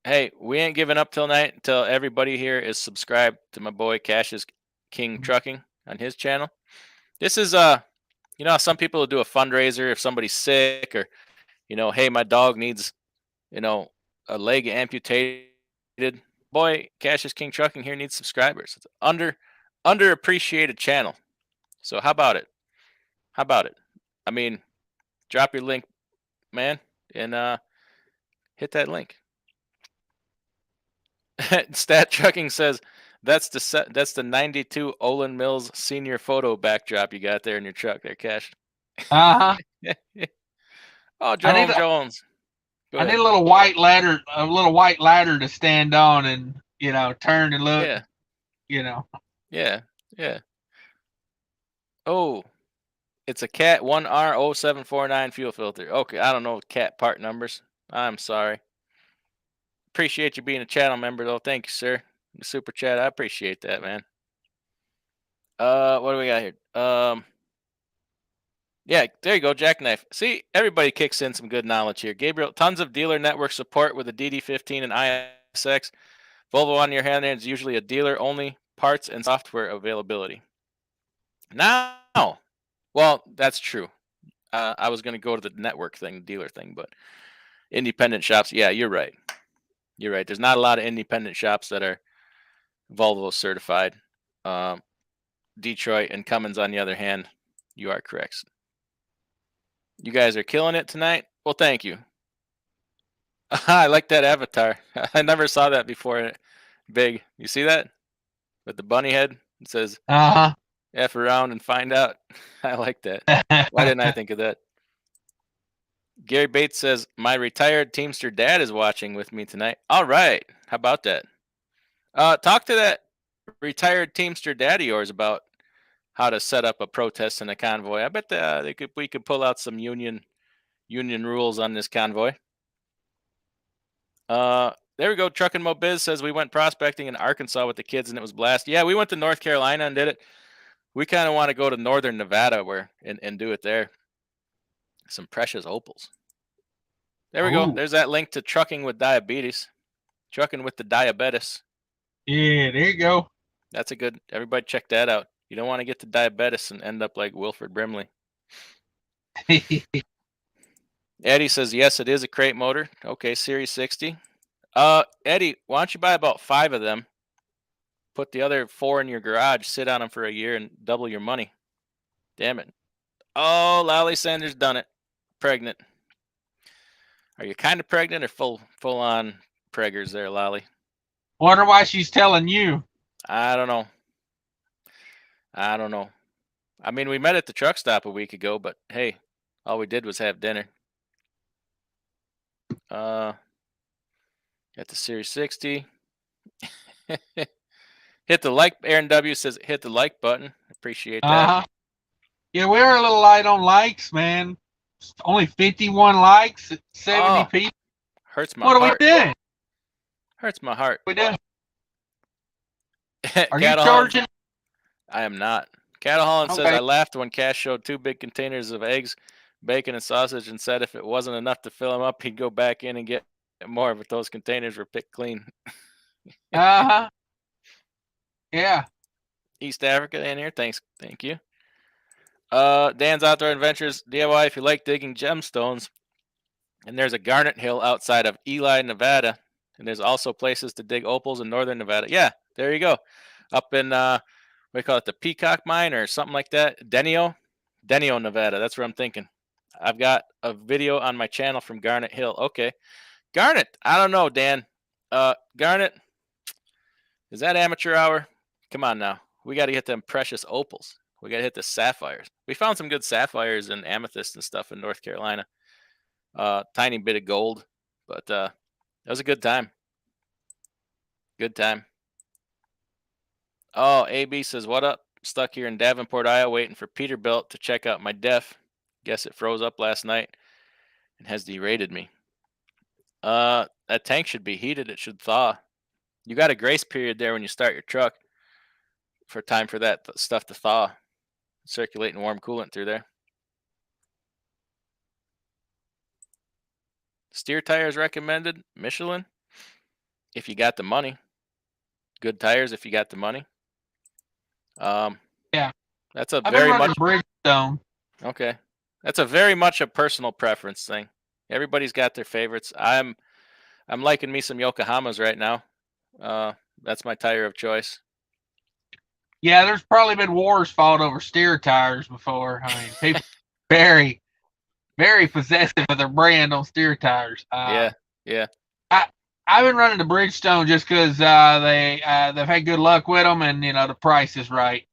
Hey, we ain't giving up till night until everybody here is subscribed to my boy Cash's King Trucking on his channel. This is how some people will do a fundraiser if somebody's sick, or hey, my dog needs a leg amputated. Boy, Cash's King Trucking here needs subscribers. It's underappreciated channel. So how about it? How about it? I mean, drop your link, man, and hit that link. Stat Trucking says that's the 92 Olin Mills senior photo backdrop you got there in your truck there, Cash. uh-huh. Oh, Jerome Jones. I need a little white ladder to stand on and turn and look. Yeah. Yeah. Oh, it's a Cat 1R0749 fuel filter. Okay, I don't know Cat part numbers. I'm sorry. Appreciate you being a channel member, though. Thank you, sir. The super chat, I appreciate that, man. What do we got here? Yeah, there you go, Jackknife. See, everybody kicks in some good knowledge here. Gabriel, tons of dealer network support with the DD15 and ISX. Volvo on your hand is usually a dealer-only parts and software availability. Now, well, that's true. I was going to go to the network thing, dealer thing, but independent shops, yeah, you're right. You're right. There's not a lot of independent shops that are Volvo certified. Detroit and Cummins, on the other hand, you are correct. You guys are killing it tonight. Well, thank you. I like that avatar. I never saw that before. Big. You see that? With the bunny head? It says, F around and find out. I like that. Why didn't I think of that? Gary Bates says, my retired Teamster dad is watching with me tonight. All right. How about that? Talk to that retired Teamster dad of yours about how to set up a protest and a convoy. I bet we could pull out some union rules on this convoy. There we go. Truckin' Mobiz says we went prospecting in Arkansas with the kids and it was blast. Yeah, we went to North Carolina and did it. We kind of want to go to northern Nevada and do it there. Some precious opals. There we go. There's that link to Trucking with Diabetes. Trucking with the Diabetes. Yeah, there you go. That's a good. Everybody check that out. You don't want to get to diabetes and end up like Wilford Brimley. Eddie says, yes, it is a crate motor. Okay, Series 60. Eddie, why don't you buy about 5 of them? Put the other 4 in your garage, sit on them for a year, and double your money. Damn it. Oh, Lally Sanders done it. Pregnant. Are you kind of pregnant or full on preggers there, Lolly? Wonder why she's telling you. I don't know. I mean, we met at the truck stop a week ago, but hey, all we did was have dinner. Got the Series 60. Hit the like. Aaron W says hit the like button. Appreciate that. Yeah, we were a little light on likes, man. Only 51 likes, 70 people. Hurts my heart. What are we doing? Hurts my heart. We doing? Are you charging? I am not. Cattle Holland says I laughed when Cash showed 2 big containers of eggs, bacon, and sausage, and said if it wasn't enough to fill them up, he'd go back in and get more. But those containers were picked clean. Yeah. East Africa in here. Thank you. Dan's Outdoor Adventures DIY. If you like digging gemstones, and there's a garnet hill outside of Ely, Nevada, and there's also places to dig opals in northern Nevada. Yeah, there you go. Up in we call it the Peacock Mine or something like that. Denio, Nevada. That's where I'm thinking. I've got a video on my channel from Garnet Hill. Okay, Garnet. I don't know, Dan. Garnet, is that amateur hour? Come on now. We got to get them precious opals. We got to hit the sapphires. We found some good sapphires and amethyst and stuff in North Carolina. Tiny bit of gold, but that was a good time. Good time. Oh, AB says, "What up? Stuck here in Davenport, Iowa, waiting for Peterbilt to check out my def. Guess it froze up last night and has derated me. That tank should be heated. It should thaw. You got a grace period there when you start your truck for time for that stuff to thaw, circulating warm coolant through there. Steer tires recommended. Michelin, if you got the money. Good tires if you got the money. Yeah. That's a I've been very running much Bridgestone. okay. That's a very much a personal preference thing. Everybody's got their favorites. I'm liking me some Yokohamas right now. That's my tire of choice. Yeah, there's probably been wars fought over steer tires before. I mean, people very, very possessive of their brand on steer tires. Yeah. I've been running the Bridgestone just because they've had good luck with them, and the price is right.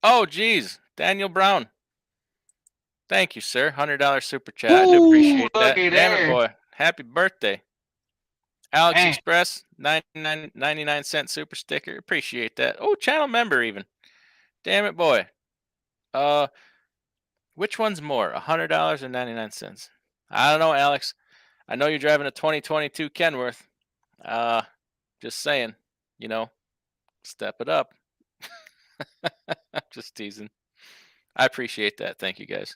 Oh, geez, Daniel Brown. Thank you, sir. $100 super chat. I do appreciate that. Looky Damn it, there. boy. Happy birthday. Alex Man. Express, 99-cent super sticker. Appreciate that. Oh, channel member even. Damn it, boy. Which one's more, $100 or 99 cents? I don't know, Alex. I know you're driving a 2022 Kenworth. Just saying, step it up. Just teasing. I appreciate that. Thank you, guys.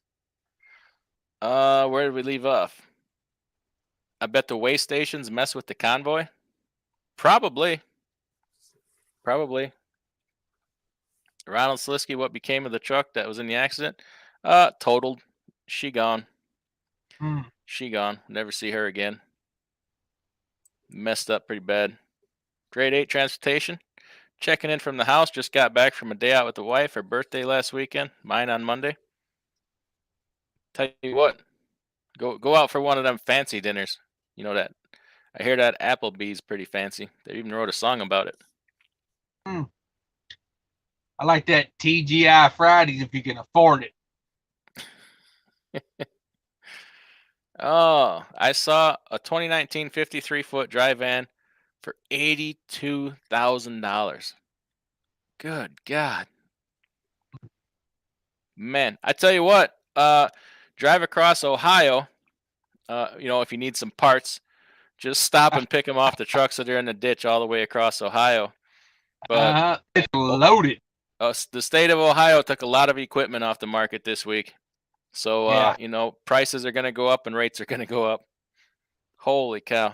Where did we leave off? I bet the way stations mess with the convoy. Probably. Ronald Slisky, what became of the truck that was in the accident? Totaled. She gone. She gone. Never see her again. Messed up pretty bad. Grade 8 transportation. Checking in from the house. Just got back from a day out with the wife. Her birthday last weekend. Mine on Monday. Tell you what. Go out for one of them fancy dinners. You know that. I hear that Applebee's pretty fancy. They even wrote a song about it. I like that TGI Fridays if you can afford it. Oh, I saw a 2019 53-foot dry van for $82,000. Good God. Man, I tell you what, drive across Ohio, if you need some parts, just stop and pick them off the trucks that are in the ditch all the way across Ohio. But it's loaded. The state of Ohio took a lot of equipment off the market this week. So, prices are going to go up and rates are going to go up. Holy cow.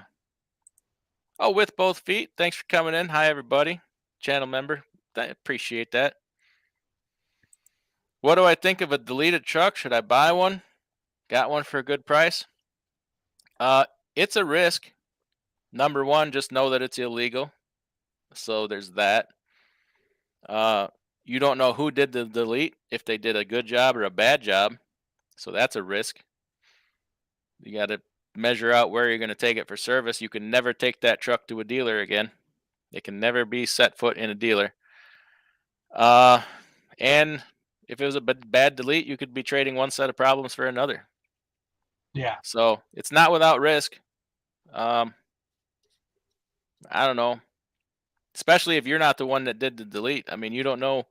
Oh, with both feet. Thanks for coming in. Hi, everybody. Channel member. I appreciate that. What do I think of a deleted truck? Should I buy one? Got one for a good price? It's a risk. Number one, just know that it's illegal. So there's that. You don't know who did the delete, if they did a good job or a bad job. So that's a risk. You got to measure out where you're going to take it for service. You can never take that truck to a dealer again. It can never be set foot in a dealer. And if it was a bad delete, you could be trading one set of problems for another. Yeah. So it's not without risk. I don't know. Especially if you're not the one that did the delete. I mean, you don't know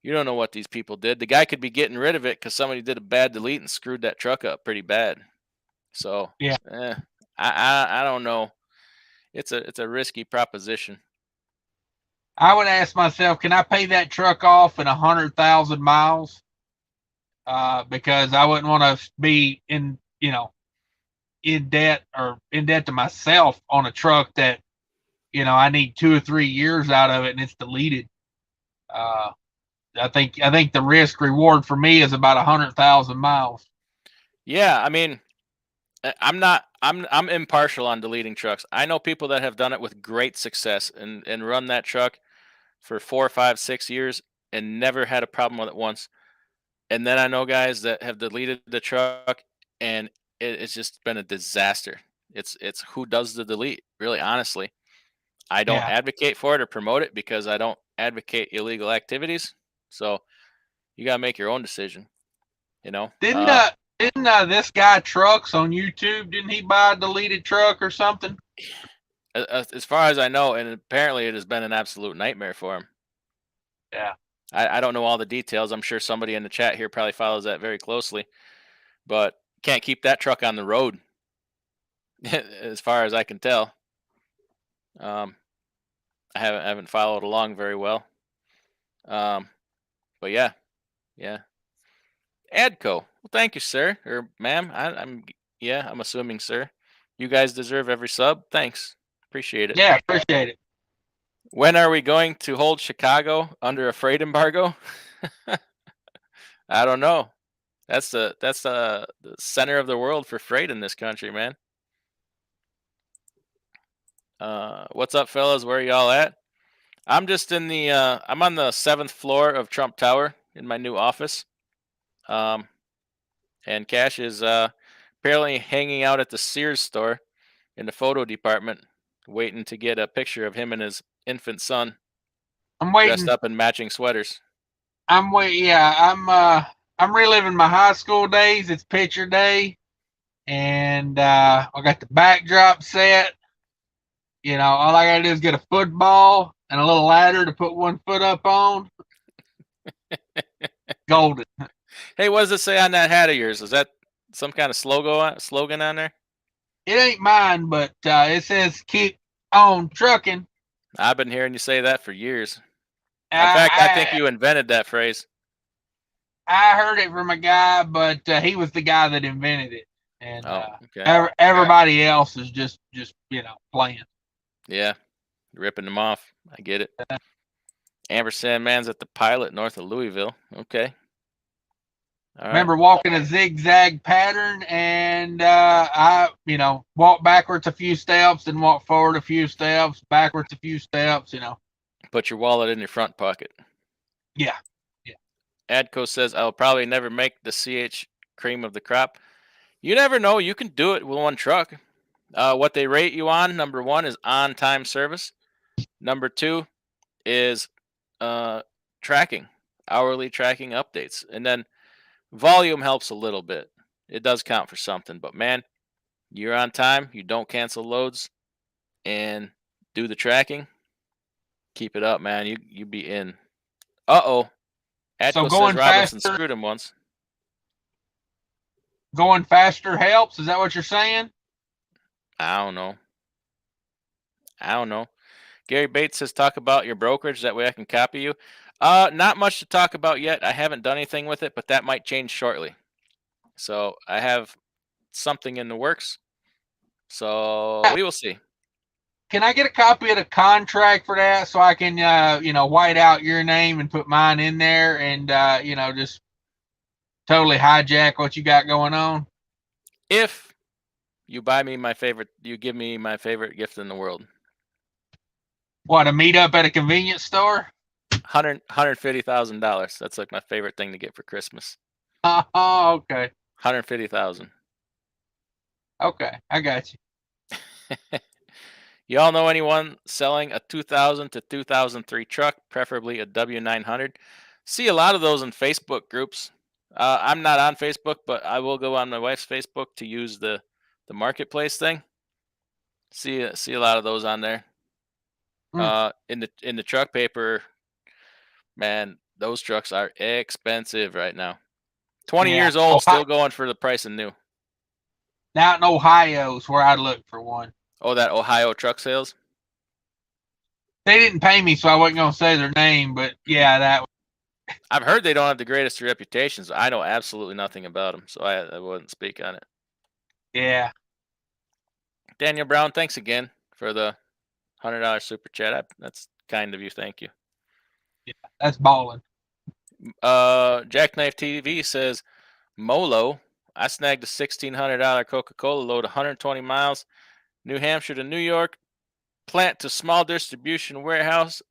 what these people did. The guy could be getting rid of it because somebody did a bad delete and screwed that truck up pretty bad. So yeah, I don't know. It's a risky proposition. I would ask myself, can I pay that truck off in 100,000 miles? Because I wouldn't want to be in debt to myself on a truck that, I need 2 or 3 years out of it and it's deleted. I think the risk reward for me is about 100,000 miles. Yeah, I mean, I'm impartial on deleting trucks. I know people that have done it with great success and run that truck for 4, 5, 6 years and never had a problem with it once. And then I know guys that have deleted the truck and it's just been a disaster. It's who does the delete, really, honestly. I don't advocate for it or promote it because I don't advocate illegal activities. So you got to make your own decision, Didn't this guy Trucks on YouTube, didn't he buy a deleted truck or something? As far as I know, and apparently it has been an absolute nightmare for him. Yeah. I don't know all the details. I'm sure somebody in the chat here probably follows that very closely, but can't keep that truck on the road, as far as I can tell. Um, I haven't followed along very well. Um, but yeah, yeah. Adco. Well, thank you, sir or ma'am. Yeah, I'm assuming sir. You guys deserve every sub. Thanks, appreciate it. Yeah, appreciate it. When are we going to hold Chicago under a freight embargo? I don't know. That's the center of the world for freight in this country, man. What's up, fellas? Where y'all at? I'm just in the I'm on the 7th floor of Trump Tower in my new office. And Cash is apparently hanging out at the Sears store in the photo department, waiting to get a picture of him and his infant son I'm dressed waiting. up in matching sweaters. I'm wait. Yeah, I'm reliving my high school days. It's picture day, and I got the backdrop set. You know, all I gotta do is get a football and a little ladder to put one foot up on. Golden. Hey, what does it say on that hat of yours? Is that some kind of slogan on there? It ain't mine, but it says "Keep on trucking." I've been hearing you say that for years. In fact, I think you invented that phrase. I heard it from a guy, but he was the guy that invented it, and Okay. everybody else is just playing. Yeah, ripping them off. I get it. Ampersand Man's at the Pilot north of Louisville. Okay. All right. Remember walking a zigzag pattern, and I walk backwards a few steps, then walk forward a few steps, backwards a few steps. Put your wallet in your front pocket. Yeah. Adco says I'll probably never make the CH cream of the crop. You never know. You can do it with one truck. What they rate you on, number 1 is on-time service. Number 2 is tracking, hourly tracking updates. And then volume helps a little bit. It does count for something. But man, you're on time. You don't cancel loads and do the tracking. Keep it up, man. You be in. Uh-oh. So Adco going says Robinson faster, screwed him once. going faster helps. Is that what you're saying? I don't know. Gary Bates says talk about your brokerage. That way I can copy you. Not much to talk about yet. I haven't done anything with it, but that might change shortly. So I have something in the works. So we will see. Can I get a copy of the contract for that so I can, white out your name and put mine in there and, just totally hijack what you got going on? If you give me my favorite gift in the world. What, a meetup at a convenience store? $150,000. That's like my favorite thing to get for Christmas. Oh, okay. 150,000. Okay, I got you. Y'all know anyone selling a 2000 to 2003 truck, preferably a W900? See a lot of those in Facebook groups. I'm not on Facebook, but I will go on my wife's Facebook to use the marketplace thing. See a lot of those on there. In the truck paper, man, those trucks are expensive right now. 20 years old, still going for the price of new. Now in Ohio is where I'd look for one. Oh, that Ohio truck sales? They didn't pay me, so I wasn't going to say their name, but yeah, that. I've heard they don't have the greatest reputations. I know absolutely nothing about them, so I wouldn't speak on it. Yeah. Daniel Brown, thanks again for the $100 super chat. That's kind of you. Thank you. Yeah, that's balling. Jackknife TV says, Molo, I snagged a $1,600 Coca-Cola load, 120 miles, New Hampshire to New York, plant to small distribution warehouse.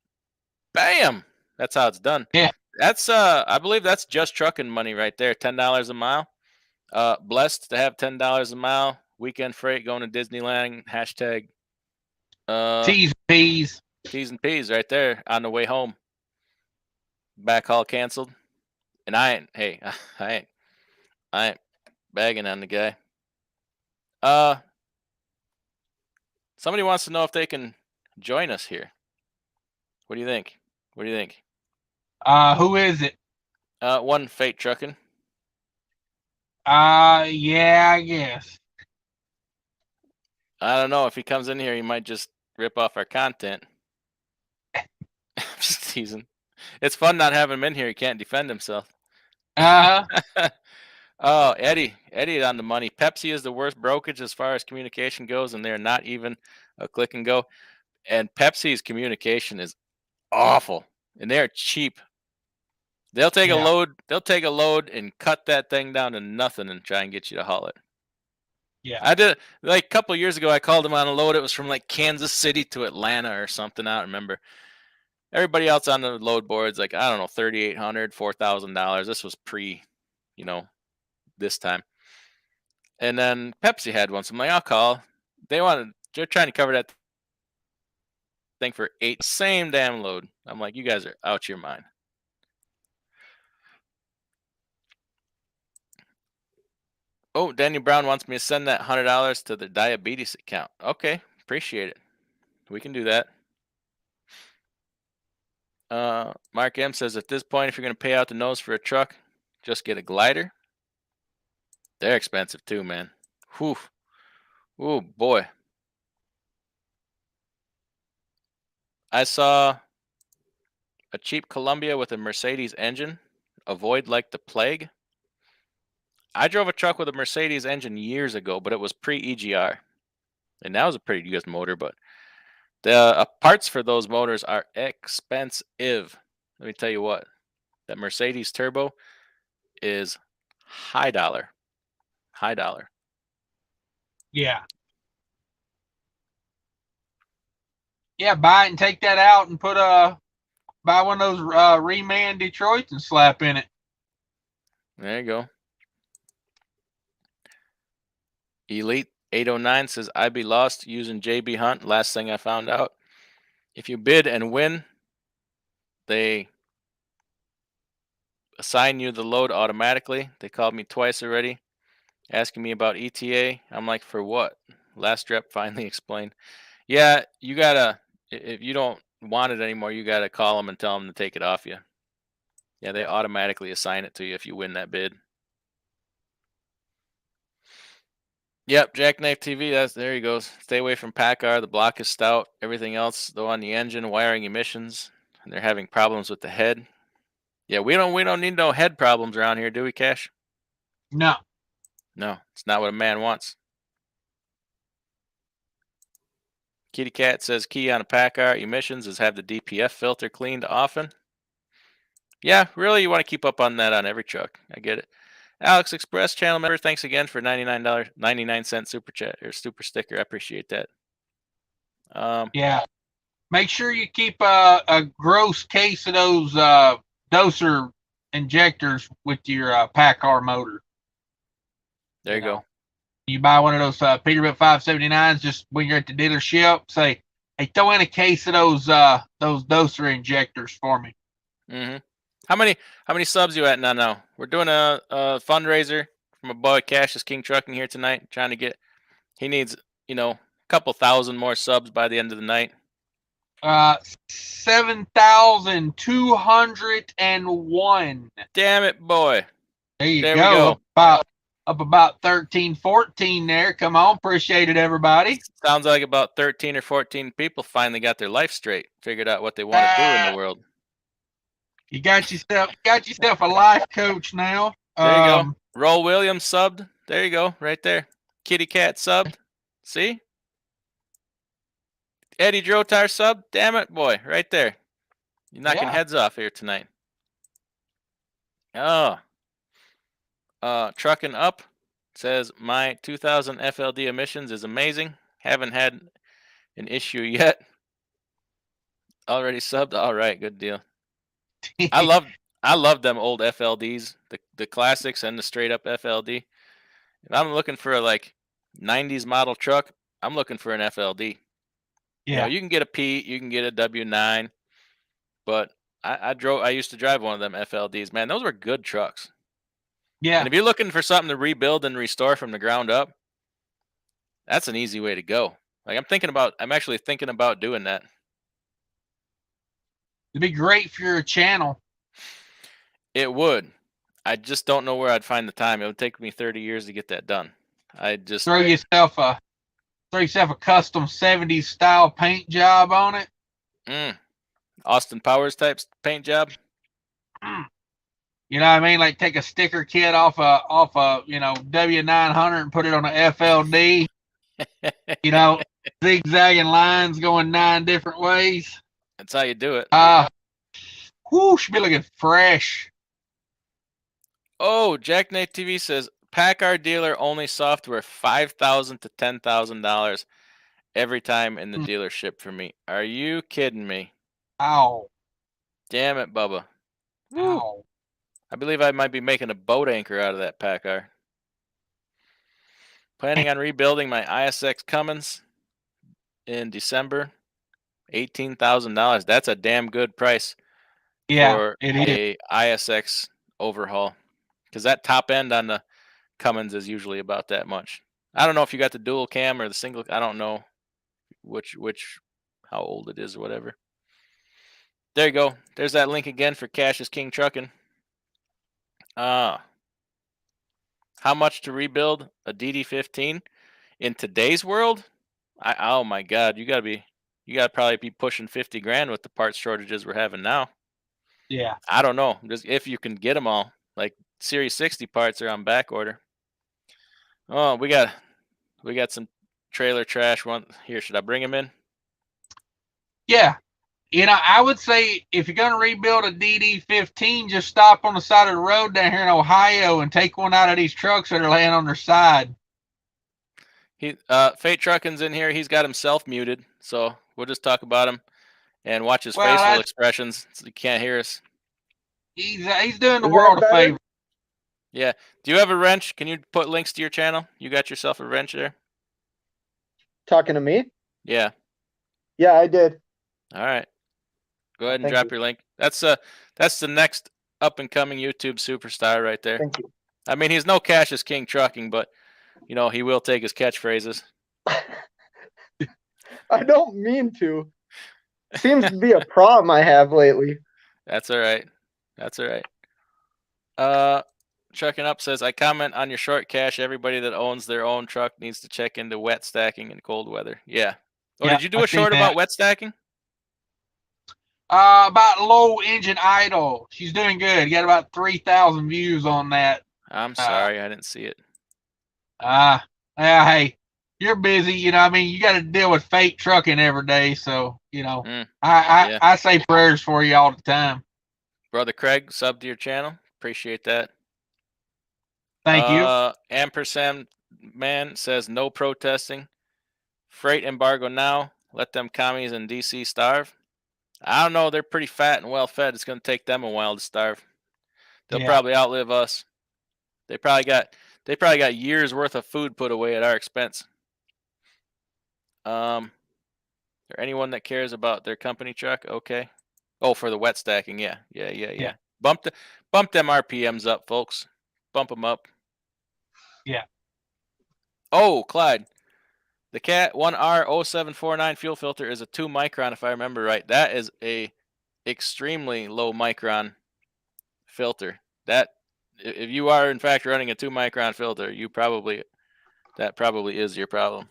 Bam! That's how it's done. Yeah. That's I believe that's just trucking money right there. $10 a mile. Blessed to have $10 a mile. Weekend freight going to Disneyland. Hashtag T's and P's. T's and P's right there on the way home. Backhaul canceled. And I ain't bagging on the guy. Somebody wants to know if they can join us here. What do you think? Who is it? One Fate Trucking. Yeah, I guess. I don't know if he comes in here, he might just rip off our content. I'm just teasing. It's fun not having him in here. He can't defend himself. Uh, Oh, Eddie on the money. Pepsi is the worst brokerage as far as communication goes, and they're not even a click and go. And Pepsi's communication is awful, and they're cheap. They'll take a yeah, load. They'll take a load and cut that thing down to nothing and try and get you to haul it. yeah, I did like a couple years ago. I called them on a load. It was from like Kansas City to Atlanta or something. I don't remember. Everybody else on the load boards, like I don't know, $3,800, $4,000. This was pre, you know, this time. And then Pepsi had one. So I'm like, I'll call. They're trying to cover that thing for eight, same damn load. I'm like, you guys are out your mind. Oh, Daniel Brown wants me to send that $100 to the diabetes account. Okay, appreciate it. We can do that. Mark M says at this point, if you're going to pay out the nose for a truck, just get a glider. They're expensive too, man. Whew. Oh boy. I saw a cheap Columbia with a Mercedes engine avoid like the plague. I drove a truck with a Mercedes engine years ago, but it was pre-EGR. And that was a pretty good motor, but the parts for those motors are expensive. Let me tell you what. That Mercedes turbo is high dollar. High dollar. yeah, yeah. Buy it and take that out and buy one of those reman Detroits and slap in it. There you go. Elite 809 says I'd be lost using JB Hunt. Last thing I found out. If you bid and win, they assign you the load automatically. They called me twice already, asking me about ETA. I'm like, for what? Last rep finally explained. Yeah, you gotta. If you don't want it anymore, you gotta call them and tell them to take it off you. Yeah, they automatically assign it to you if you win that bid. Yep, Jackknife TV. There he goes. Stay away from PACCAR. The block is stout. Everything else, though, on the engine, wiring, emissions, and they're having problems with the head. Yeah, we don't need no head problems around here, do we, Cash? No. No, it's not what a man wants. Kitty Cat says key on a PACCAR emissions is have the DPF filter cleaned often. Yeah, really, you want to keep up on that on every truck. I get it. Alex Express channel member, thanks again for $99.99 super chat or super sticker. I appreciate that. Yeah. Make sure you keep a gross case of those doser injectors with your PACCAR motor. There you go. You buy one of those Peterbilt 579s, just when you're at the dealership, say, hey, throw in a case of those doser injectors for me. Mm-hmm. How many subs you at now? We're doing a fundraiser for my boy Cassius King Trucking here tonight. Trying to get, he needs a couple thousand more subs by the end of the night. 7,201. Damn it, boy. There we go. Up about 13, 14 there. Come on, appreciate it, everybody. Sounds like about 13 or 14 people finally got their life straight, figured out what they want to do in the world. You got yourself a life coach now. There you go. Roll Williams subbed. There you go, right there. Kitty Cat subbed. See? Eddie Drotar subbed. Damn it, boy, right there. You're knocking heads off here tonight. Oh. Trucking Up says my 2000 FLD emissions is amazing. Haven't had an issue yet. Already subbed. All right, good deal. I love them old FLDs, the classics and the straight up FLD. If I'm looking for a like 90s model truck, I'm looking for an FLD. Yeah. You can get a Pete, you can get a W9, but I used to drive one of them FLDs. Man, those were good trucks. Yeah. And if you're looking for something to rebuild and restore from the ground up, that's an easy way to go. Like I'm actually thinking about doing that. It'd be great for your channel. It would. I just don't know where I'd find the time. It would take me 30 years to get that done. I just Throw yourself a custom 70s style paint job on it. Austin Powers type paint job. You know what I mean? Like take a sticker kit off a W900 and put it on a FLD. You know, zigzagging lines going 9 different ways. That's how you do it. Should be looking fresh. Oh, Jack Knight TV says Packard dealer only software $5,000 to $10,000 every time in the dealership for me. Are you kidding me? Ow. Damn it, Bubba. Woo. Ow. I believe I might be making a boat anchor out of that Packard. Planning on rebuilding my ISX Cummins in December. $18,000. That's a damn good price for a ISX overhaul. Because that top end on the Cummins is usually about that much. I don't know if you got the dual cam or the single. I don't know which how old it is or whatever. There you go. There's that link again for Cash is King Trucking. How much to rebuild a DD15 in today's world? Oh my God, you gotta probably be pushing 50 grand with the parts shortages we're having now. Yeah. I don't know. Just if you can get them all. Like Series 60 parts are on back order. Oh, we got some trailer trash. One here. Should I bring them in? Yeah. You know, I would say if you're going to rebuild a DD15, just stop on the side of the road down here in Ohio and take one out of these trucks that are laying on their side. Fate Trucking's in here. He's got himself muted, so we'll just talk about him and watch his facial expressions so he can't hear us. He's doing the world a favor. Yeah. Do you have a wrench? Can you put links to your channel? You got yourself a wrench there? Talking to me? Yeah. Yeah, I did. All right. Go ahead and drop your link. That's the next up and coming YouTube superstar right there. Thank you. I mean, he's no Cash is King Trucking, but you know, he will take his catchphrases. I don't mean to. Seems to be a problem I have lately. That's all right. That's all right. Trucking Up says, I comment on your short cash. Everybody that owns their own truck needs to check into wet stacking in cold weather. Yeah. Oh, yeah, did you do a short about wet stacking? About low engine idle. She's doing good. You got about 3,000 views on that. I'm sorry, I didn't see it. Hey, you're busy. You know, I mean, you got to deal with fake trucking every day. So, you know, I say prayers for you all the time. Brother Craig, sub to your channel. Appreciate that. Thank you. Ampersand Man says, no protesting. Freight embargo now. Let them commies in DC starve. I don't know. They're pretty fat and well fed. It's going to take them a while to starve. They'll probably outlive us. They probably got years worth of food put away at our expense. There anyone that cares about their company truck? Okay. Oh, for the wet stacking, yeah. Bump them RPMs up, folks. Bump them up. Yeah. Oh, Clyde. The Cat 1R0749 fuel filter is a 2 micron, if I remember right. That is a extremely low micron filter. That, if you are in fact running a 2 micron filter, that probably is your problem.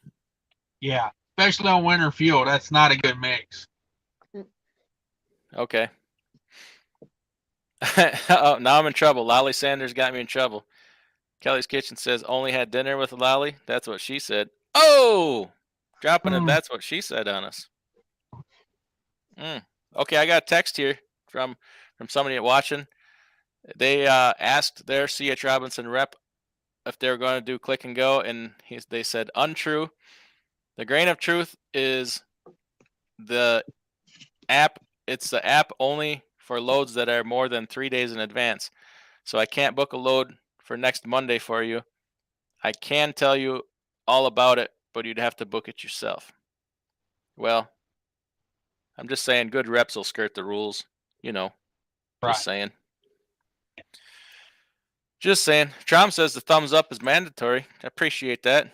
Yeah, especially on winter fuel. That's not a good mix. Okay. Oh, now I'm in trouble. Lolly Sanders got me in trouble. Kelly's Kitchen says, only had dinner with Lolly. That's what she said. Oh! Dropping it. That's what she said on us. Okay, I got a text here from somebody watching. They asked their C.H. Robinson rep if they were going to do click and go, and they said untrue. The grain of truth is the app. It's the app only for loads that are more than 3 days in advance. So I can't book a load for next Monday for you. I can tell you all about it, but you'd have to book it yourself. Well, I'm just saying good reps will skirt the rules, you know. Just saying. Just saying. Trom says the thumbs up is mandatory. I appreciate that.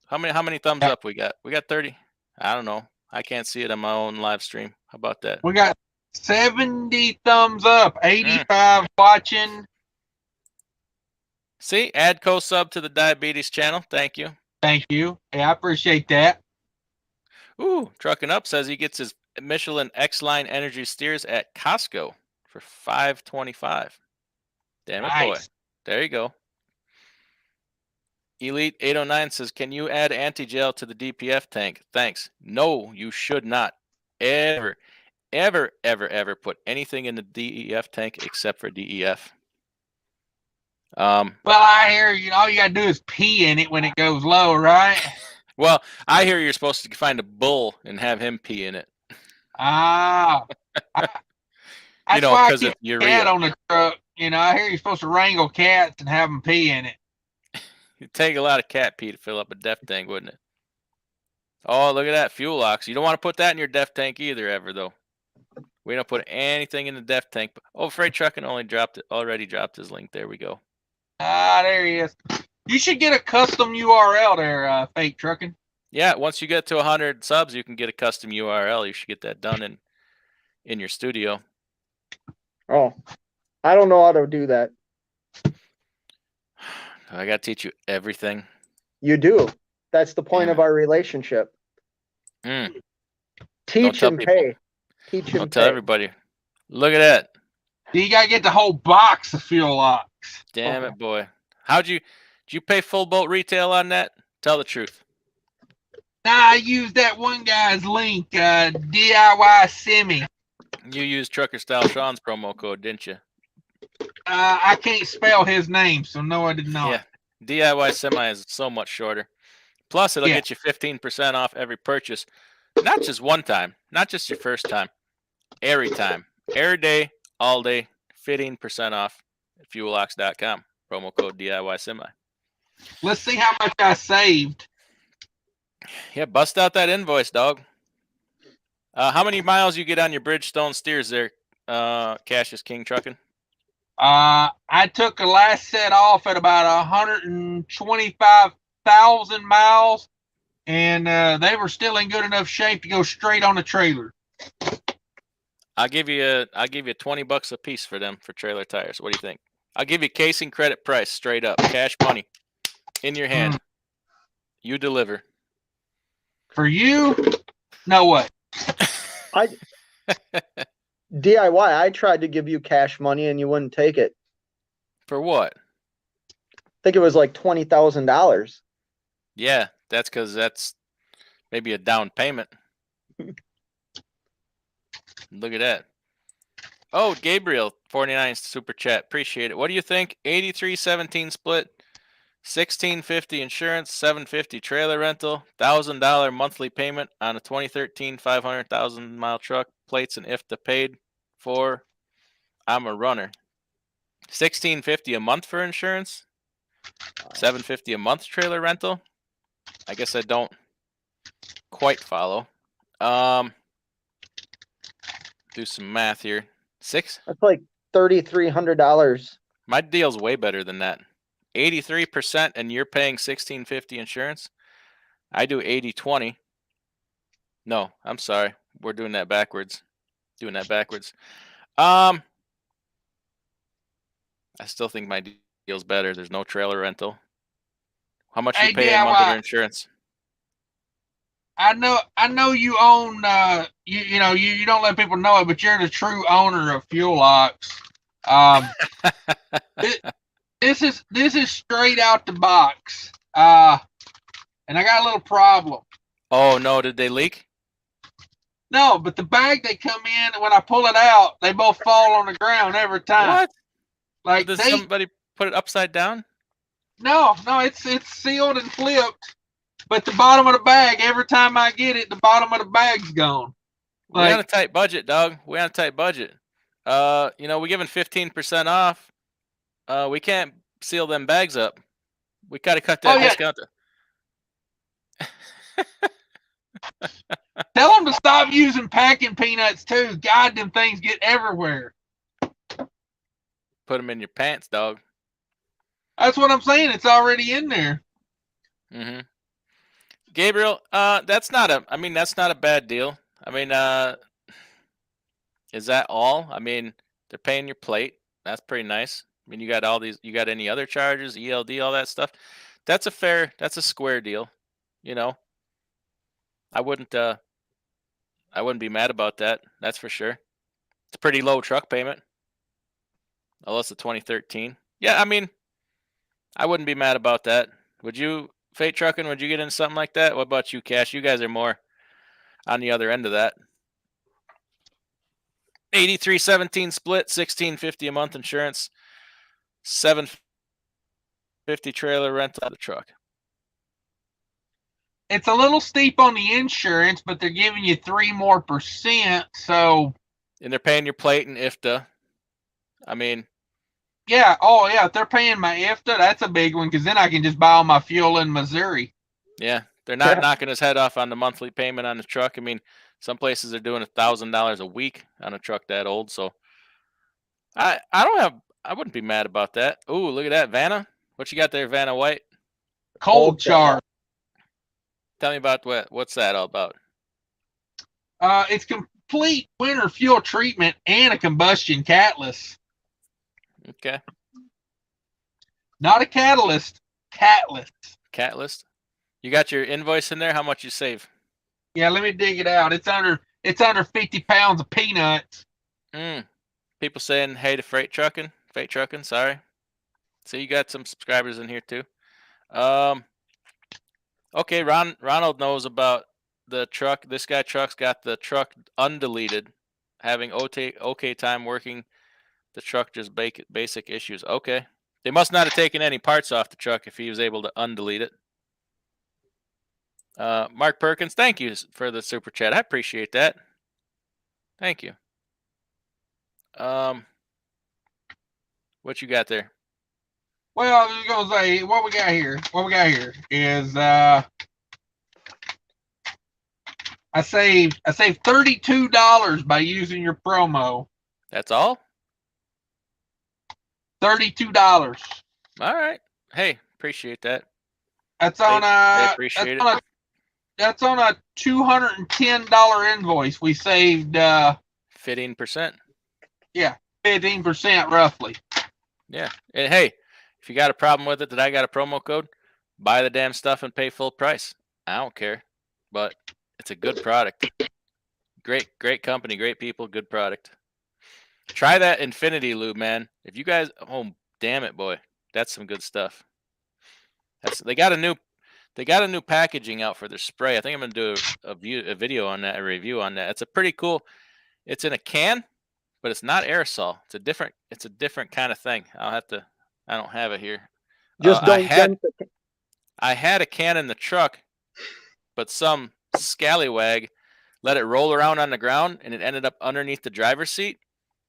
How many thumbs up we got? We got 30. I don't know. I can't see it on my own live stream. How about that? We got 70 thumbs up, 85 watching. See, add co-sub to the diabetes channel. Thank you. Thank you. Yeah, I appreciate that. Ooh, Trucking Up says he gets his Michelin X-Line Energy steers at Costco for $5.25. Damn it, boy. Nice. There you go. Elite 809 says, can you add anti-gel to the DPF tank? Thanks. No, you should not ever put anything in the DEF tank except for DEF. Well, I hear all you gotta do is pee in it when it goes low, right? Well, I hear you're supposed to find a bull and have him pee in it. Ah, that's You know, why I because keep of a urea. cat on the truck. I hear you're supposed to wrangle cats and have them pee in it. It'd take a lot of cat pee to fill up a DEF tank, wouldn't it? Oh, look at that fuel ox. You don't want to put that in your DEF tank either, ever though. We don't put anything in the DEF tank. Oh, Freight Trucking already dropped his link. There we go. Ah, there he is. You should get a custom URL there, Fake Trucking. Yeah, once you get to 100 subs, you can get a custom URL. You should get that done in your studio. Oh, I don't know how to do that. I got to teach you everything. You do. That's the point Damn of it. our relationship. Mm. Teach tell and people. pay. Teach and Don't tell pay. everybody. Look at that. You gotta get the whole box of fuel ox. Damn it, boy. Did you pay full boat retail on that? Tell the truth. Nah, I used that one guy's link, DIY Semi. You used Trucker Style Sean's promo code, didn't you? I can't spell his name, so no, I did not. Yeah. DIY Semi is so much shorter. Plus, it'll get you 15% off every purchase. Not just one time. Not just your first time. Every time. Every day, all day. 15% off at fuelox.com. Promo code DIY Semi. Let's see how much I saved. Yeah, bust out that invoice, dog. How many miles you get on your Bridgestone steers there, Cassius King Trucking? I took the last set off at about 125,000 miles, and they were still in good enough shape to go straight on the trailer. I'll give you $20 a piece for them for trailer tires. What do you think? I'll give you casing credit price straight up, cash money in your hand. You deliver. For you, no way. DIY, I tried to give you cash money and you wouldn't take it. For what? I think it was like $20,000. Yeah, that's because that's maybe a down payment. Look at that. Oh, Gabriel, 49 super chat. Appreciate it. What do you think? 83-17 split, 1650 insurance, 750 trailer rental, $1,000 monthly payment on a 2013 500,000 mile truck, plates and IFTA paid for. I'm a runner. 1650 a month for insurance, 750 a month trailer rental. I guess I don't quite follow. Do some math here. That's like $3,300. My deal's way better than that. 83% and you're paying $1,650 insurance. I do 80-20. No, I'm sorry. We're doing that backwards. I still think my deal's better. There's no trailer rental. How much you pay a month for insurance? I know you own you don't let people know it, but you're the true owner of Fuel Ox. This is straight out the box. And I got a little problem. Oh no, did they leak? No, but the bag they come in, and when I pull it out, they both fall on the ground every time. What? Like Did somebody put it upside down? No, it's sealed and flipped. But the bottom of the bag, every time I get it, the bottom of the bag's gone. We're on a tight budget, dog. We're on a tight budget. We're giving 15% off. We can't seal them bags up. We got to cut that discount. Tell them to stop using packing peanuts too. God, them things get everywhere. Put them in your pants, dog. That's what I'm saying. It's already in there. Mm-hmm. Gabriel, that's not a bad deal. I mean, Is that all? I mean, they're paying your plate. That's pretty nice. I mean, you got all these. You got any other charges, ELD, all that stuff? That's a square deal. You know, I wouldn't. I wouldn't be mad about that. That's for sure. It's a pretty low truck payment, unless it's 2013. Yeah, I mean, I wouldn't be mad about that. Would you, Fate Trucking? Would you get into something like that? What about you, Cash? You guys are more on the other end of that. 8317 split, 1650 a month insurance, 750 trailer rental of the truck. It's a little steep on the insurance, but they're giving you 3% more. So, And they're paying your plate and IFTA. I mean, yeah. Oh, yeah. If they're paying my IFTA, that's a big one because then I can just buy all my fuel in Missouri. yeah, they're not knocking his head off on the monthly payment on the truck. I mean, some places are doing $1,000 a week on a truck that old. So I wouldn't be mad about that. Ooh, look at that, Vanna. What you got there, Vanna White? Cold charge. Tell me about what's that all about? It's complete winter fuel treatment and a combustion catalyst. Okay. Not a catalyst, Catalyst. You got your invoice in there? How much you save? Yeah, let me dig it out. It's under 50 pounds of peanuts. People saying hey to Fate Trucking. Sorry. So you got some subscribers in here too. Okay, Ronald knows about the truck. This guy Truck's got the truck undeleted, having okay time working the truck, just basic issues. Okay. They must not have taken any parts off the truck if he was able to undelete it. Mark Perkins, thank you for the super chat. I appreciate that. Thank you. What you got there? Well, I was gonna say what we got here is I saved $32 by using your promo. That's all? $32. All right. Hey, appreciate that. That's on They appreciate it. That's on a $210 invoice. We saved 15%. Yeah, 15% roughly. Yeah. And hey, if you got a problem with it that I got a promo code, buy the damn stuff and pay full price. I don't care. But it's a good product. Great company, great people, good product. Try that Infinity Lube, man. If you guys, oh damn it, boy, that's some good stuff. They got a new packaging out for their spray. I think I'm gonna do a video on that, a review on that. It's a pretty cool. It's in a can, but it's not aerosol. It's a different kind of thing. I don't have it here. Just don't I had a can in the truck, but some scallywag let it roll around on the ground and it ended up underneath the driver's seat.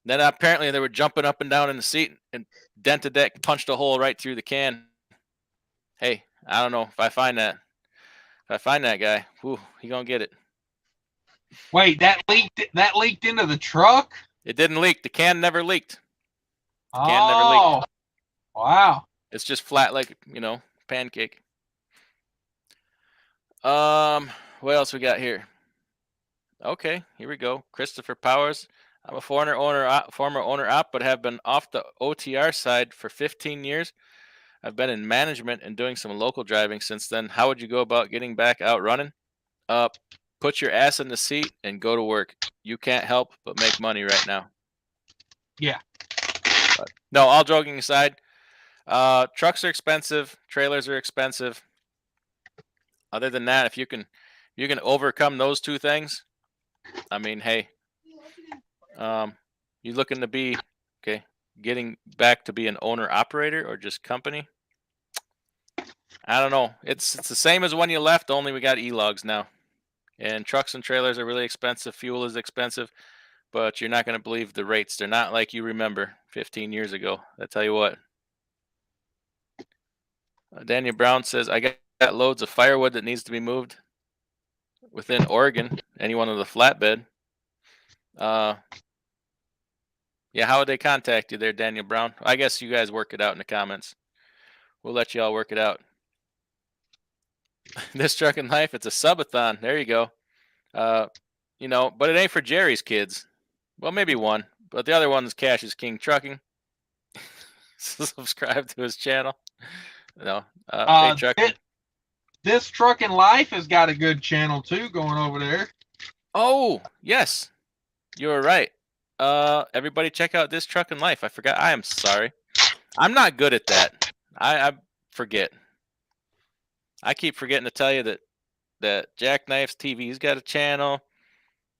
Then apparently they were jumping up and down in the seat and dented that, punched a hole right through the can. Hey, I don't know if I find that guy, whew, he gonna get it. Wait, that leaked into the truck? It didn't leak. The can never leaked. The can never leaked. Wow. It's just flat like, pancake. What else we got here? Okay, here we go. Christopher Powers. I'm a former owner op, but have been off the OTR side for 15 years. I've been in management and doing some local driving since then. How would you go about getting back out running? Put your ass in the seat and go to work. You can't help but make money right now. Yeah. But, no, all joking aside, trucks are expensive. Trailers are expensive. Other than that, if you can overcome those two things, I mean, hey, you looking to be getting back to be an owner operator or just company? I don't know. It's the same as when you left, only we got e-logs now. And trucks and trailers are really expensive. Fuel is expensive, but you're not going to believe the rates. They're not like you remember 15 years ago. I tell you what. Daniel Brown says, I got loads of firewood that needs to be moved within Oregon. Anyone with a flatbed. Yeah, how would they contact you there, Daniel Brown? I guess you guys work it out in the comments. We'll let you all work it out. This Truck and Life, it's a subathon. There you go. But it ain't for Jerry's kids. Well, maybe one, but the other one is Cash is King Trucking. Subscribe to his channel. No, Fate Trucking. This Trucking Life has got a good channel too going over there. Oh, yes. You were right. Everybody check out This Trucking Life. I forgot. I am sorry. I'm not good at that. I forget. I keep forgetting to tell you that Jackknife's TV's got a channel.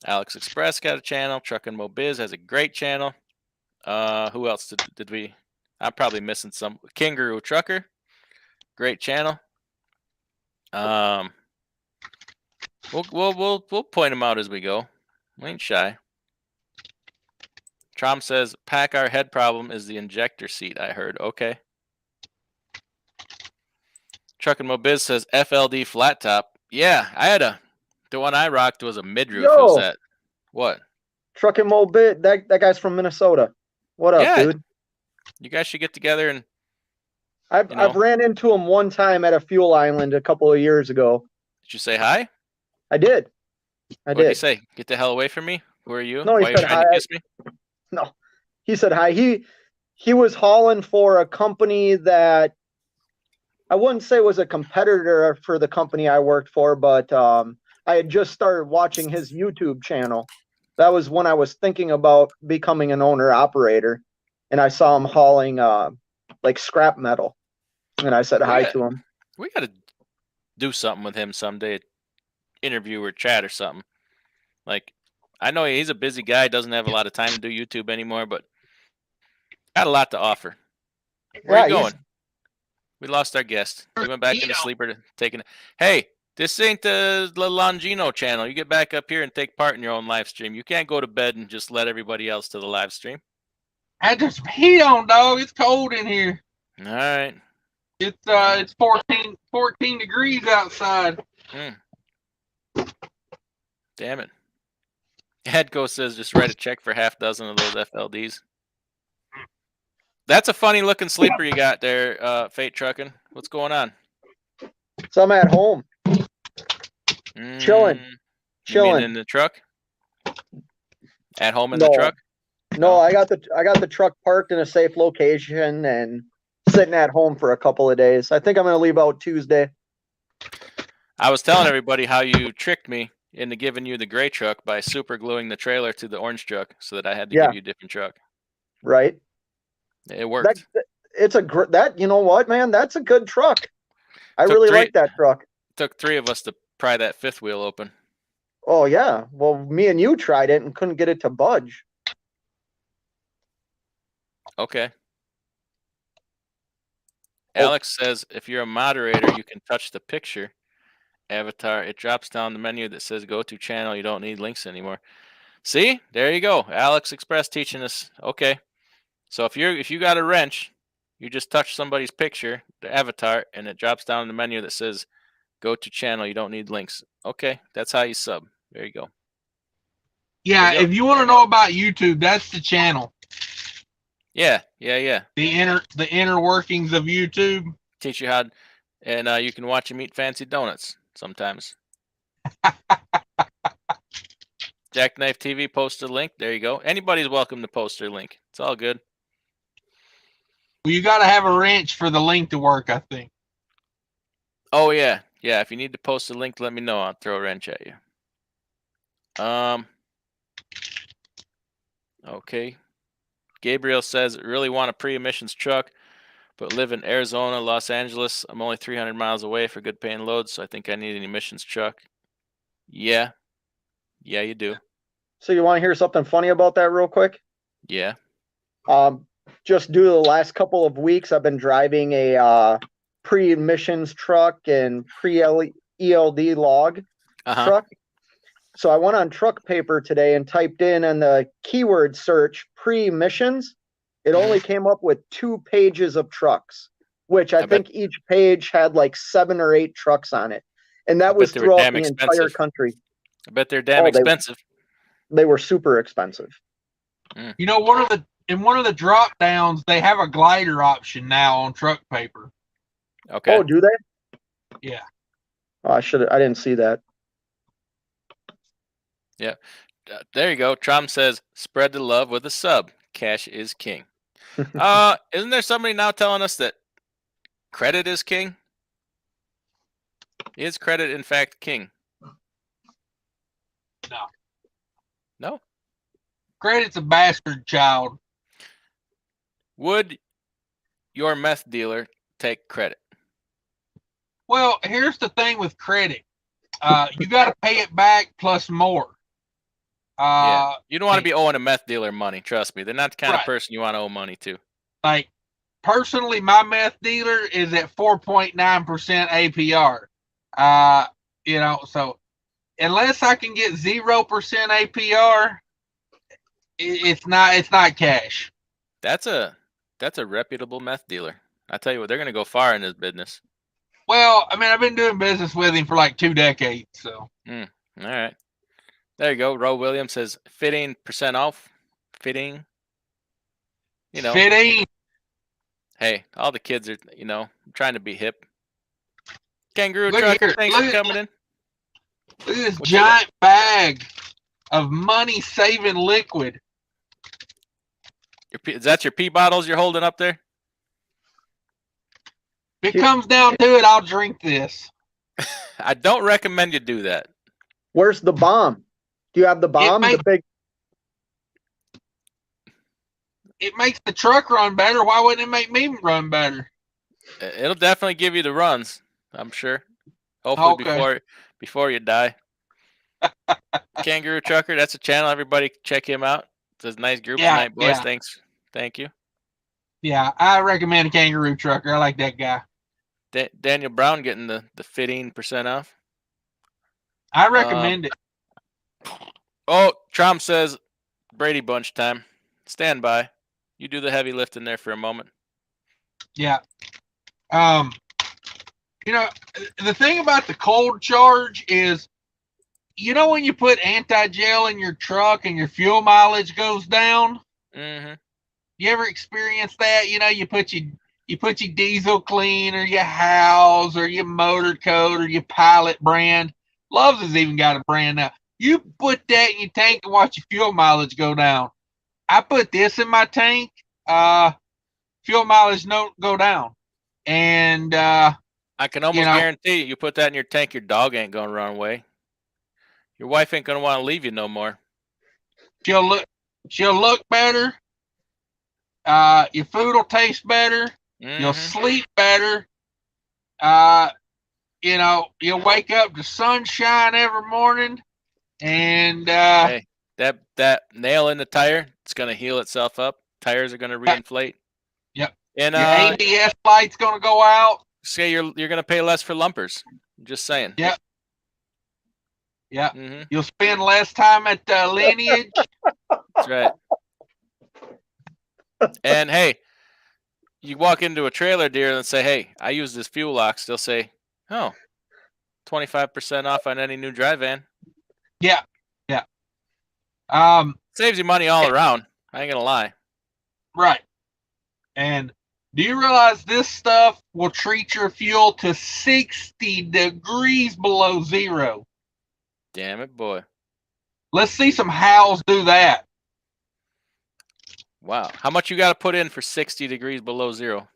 Alex Express got a channel. Truckin' Mobiz has a great channel. Who else did we? I'm probably missing some. Kangaroo Trucker, great channel. We'll point them out as we go. We ain't shy. Trom says PACCAR head problem is the injector seat. I heard. Okay. Truckin' Mobiz says FLD flat top. Yeah, I had the one I rocked was a mid-roof. It was that. What? Truckin' Mobit. That guy's from Minnesota. What up, dude? You guys should get together and. I've ran into him one time at a fuel island a couple of years ago. Did you say hi? I did. What did he say? Get the hell away from me. Who are you? No, he said hi. To kiss me? No, he said hi. He was hauling for a company that I wouldn't say was a competitor for the company I worked for, but I had just started watching his YouTube channel. That was when I was thinking about becoming an owner-operator, and I saw him hauling like scrap metal, and I said hi to him. We got to do something with him someday, interview or chat or something. Like, I know he's a busy guy, doesn't have a lot of time to do YouTube anymore, but got a lot to offer. Where are you going? We lost our guest. We went back into sleeper to taking. Hey, this ain't the Longino channel. You get back up here and take part in your own live stream. You can't go to bed and just let everybody else to the live stream. I just heat on, dog. It's cold in here. All right. It's 14 degrees outside. Damn it. Headco says just write a check for half dozen of those FLDs. That's a funny looking sleeper you got there, Fate Trucking. What's going on? So I'm at home. Chilling. You mean in the truck? At home in the truck? No, I got the truck parked in a safe location and sitting at home for a couple of days. I think I'm going to leave out Tuesday. I was telling everybody how you tricked me into giving you the gray truck by super gluing the trailer to the orange truck so that I had to give you a different truck. Right. It worked. You know what, man? That's a good truck. I really like that truck. It took 3 of us to pry that fifth wheel open. Oh yeah. Well, me and you tried it and couldn't get it to budge. Okay. Alex says if you're a moderator, you can touch the picture avatar. It drops down the menu that says go to channel. You don't need links anymore. See? There you go. Alex Express teaching us. Okay. So if you got a wrench, you just touch somebody's picture, the avatar, and it drops down the menu that says go to channel. You don't need links. Okay. That's how you sub. There you go. Yeah, if you want to know about YouTube, that's the channel. Yeah. The inner workings of YouTube. Teach you how, and you can watch him eat fancy donuts sometimes. Jackknife TV posted a link. There you go. Anybody's welcome to post their link. It's all good. Well, you got to have a wrench for the link to work, I think. Oh yeah. If you need to post a link, let me know. I'll throw a wrench at you. Okay. Gabriel says, really want a pre-emissions truck, but live in Arizona, Los Angeles. I'm only 300 miles away for good paying loads, so I think I need an emissions truck. Yeah, you do. So you want to hear something funny about that real quick? Yeah. Just due to the last couple of weeks, I've been driving a pre-emissions truck and pre-ELD log truck. So I went on Truck Paper today and typed in the keyword search pre-emissions. It only came up with 2 pages of trucks, which I think each page had like 7 or 8 trucks on it. And that was throughout the entire country. I bet they're damn expensive. They were super expensive. You know, in one of the drop downs, they have a glider option now on Truck Paper. Okay. Oh, do they? Yeah. Oh, I didn't see that. Yeah. There you go. Trom says, "Spread the love with a sub. Cash is king." Isn't there somebody now telling us that credit is king? Is credit in fact king? No. No. Credit's a bastard child. Would your meth dealer take credit? Well, here's the thing with credit. You got to pay it back plus more. Yeah. You don't want to be owing a meth dealer money. Trust me. They're not the kind of person you want to owe money to. Like, personally, my meth dealer is at 4.9% APR. You know, so unless I can get 0% APR, it's not cash. That's a reputable meth dealer. I tell you what, they're going to go far in this business. Well, I mean, I've been doing business with him for like 2 decades, so. All right. There you go. Ro Williams says 15% off. Fitting. You know. Fitting. Hey, all the kids are, trying to be hip. Kangaroo Trucker, thanks for coming in. Look at this giant bag of money-saving liquid. Is that your pee bottles you're holding up there? If it comes down to it, I'll drink this. I don't recommend you do that. Where's the bomb? Do you have the bomb? It makes the truck run better. Why wouldn't it make me run better? It'll definitely give you the runs, I'm sure. Hopefully before you die. Kangaroo Trucker, that's a channel. Everybody check him out. It's a nice group tonight, boys. Yeah. Thanks. Thank you. Yeah, I recommend a Kangaroo Trucker. I like that guy. Daniel Brown getting the 15% off. I recommend it. Oh, Trom says Brady Bunch time. Stand by. You do the heavy lifting there for a moment. Yeah. The thing about the cold charge is, when you put anti-gel in your truck and your fuel mileage goes down? Mm-hmm. You ever experience that? You put your diesel clean or your Howes or your Motor Code or your Pilot brand. Love's has even got a brand now. You put that in your tank and watch your fuel mileage go down. I put this in my tank, fuel mileage don't go down. And I can almost guarantee you put that in your tank, your dog ain't gonna run away. Your wife ain't gonna want to leave you no more. She'll look better. Your food will taste better. Mm-hmm. You'll sleep better. You'll wake up to sunshine every morning. And hey, that nail in the tire, it's gonna heal itself up. Tires are gonna reinflate. Yep. And your ABS light's gonna go out. Say you're gonna pay less for lumpers. I'm just saying. Yep. Yeah. Mm-hmm. You'll spend less time at Lineage. That's right. And hey, you walk into a trailer dealer and say, "Hey, I use this fuel ox." They'll say, "Oh, 25% off on any new dry van." Yeah. Saves you money all around. I ain't gonna lie. Right. And do you realize this stuff will treat your fuel to 60 degrees below zero? Damn it, boy. Let's see some Howes do that. Wow. How much you got to put in for 60 degrees below zero?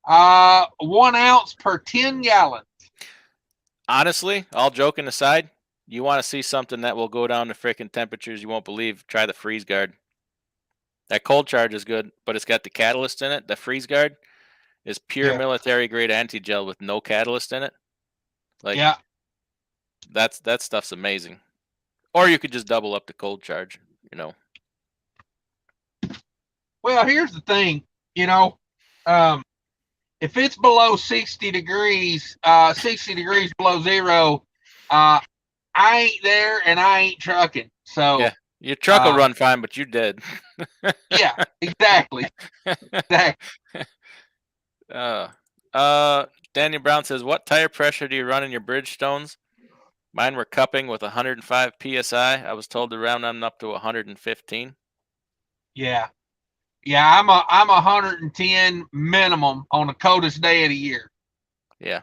1 ounce per 10 gallons. Honestly, all joking aside, you want to see something that will go down to freaking temperatures you won't believe, try the freeze guard. That cold charge is good, but it's got the catalyst in it. The freeze guard is pure military grade anti-gel with no catalyst in it. That stuff's amazing. Or you could just double up the cold charge, Well, here's the thing, if it's below 60 degrees below zero, I ain't there and I ain't trucking. So yeah, your truck will run fine, but you dead. Yeah, exactly. Daniel Brown says, "What tire pressure do you run in your Bridgestones?" Mine were cupping with 105 psi. I was told to round them up to 115. Yeah, I'm 110 minimum on the coldest day of the year. Yeah.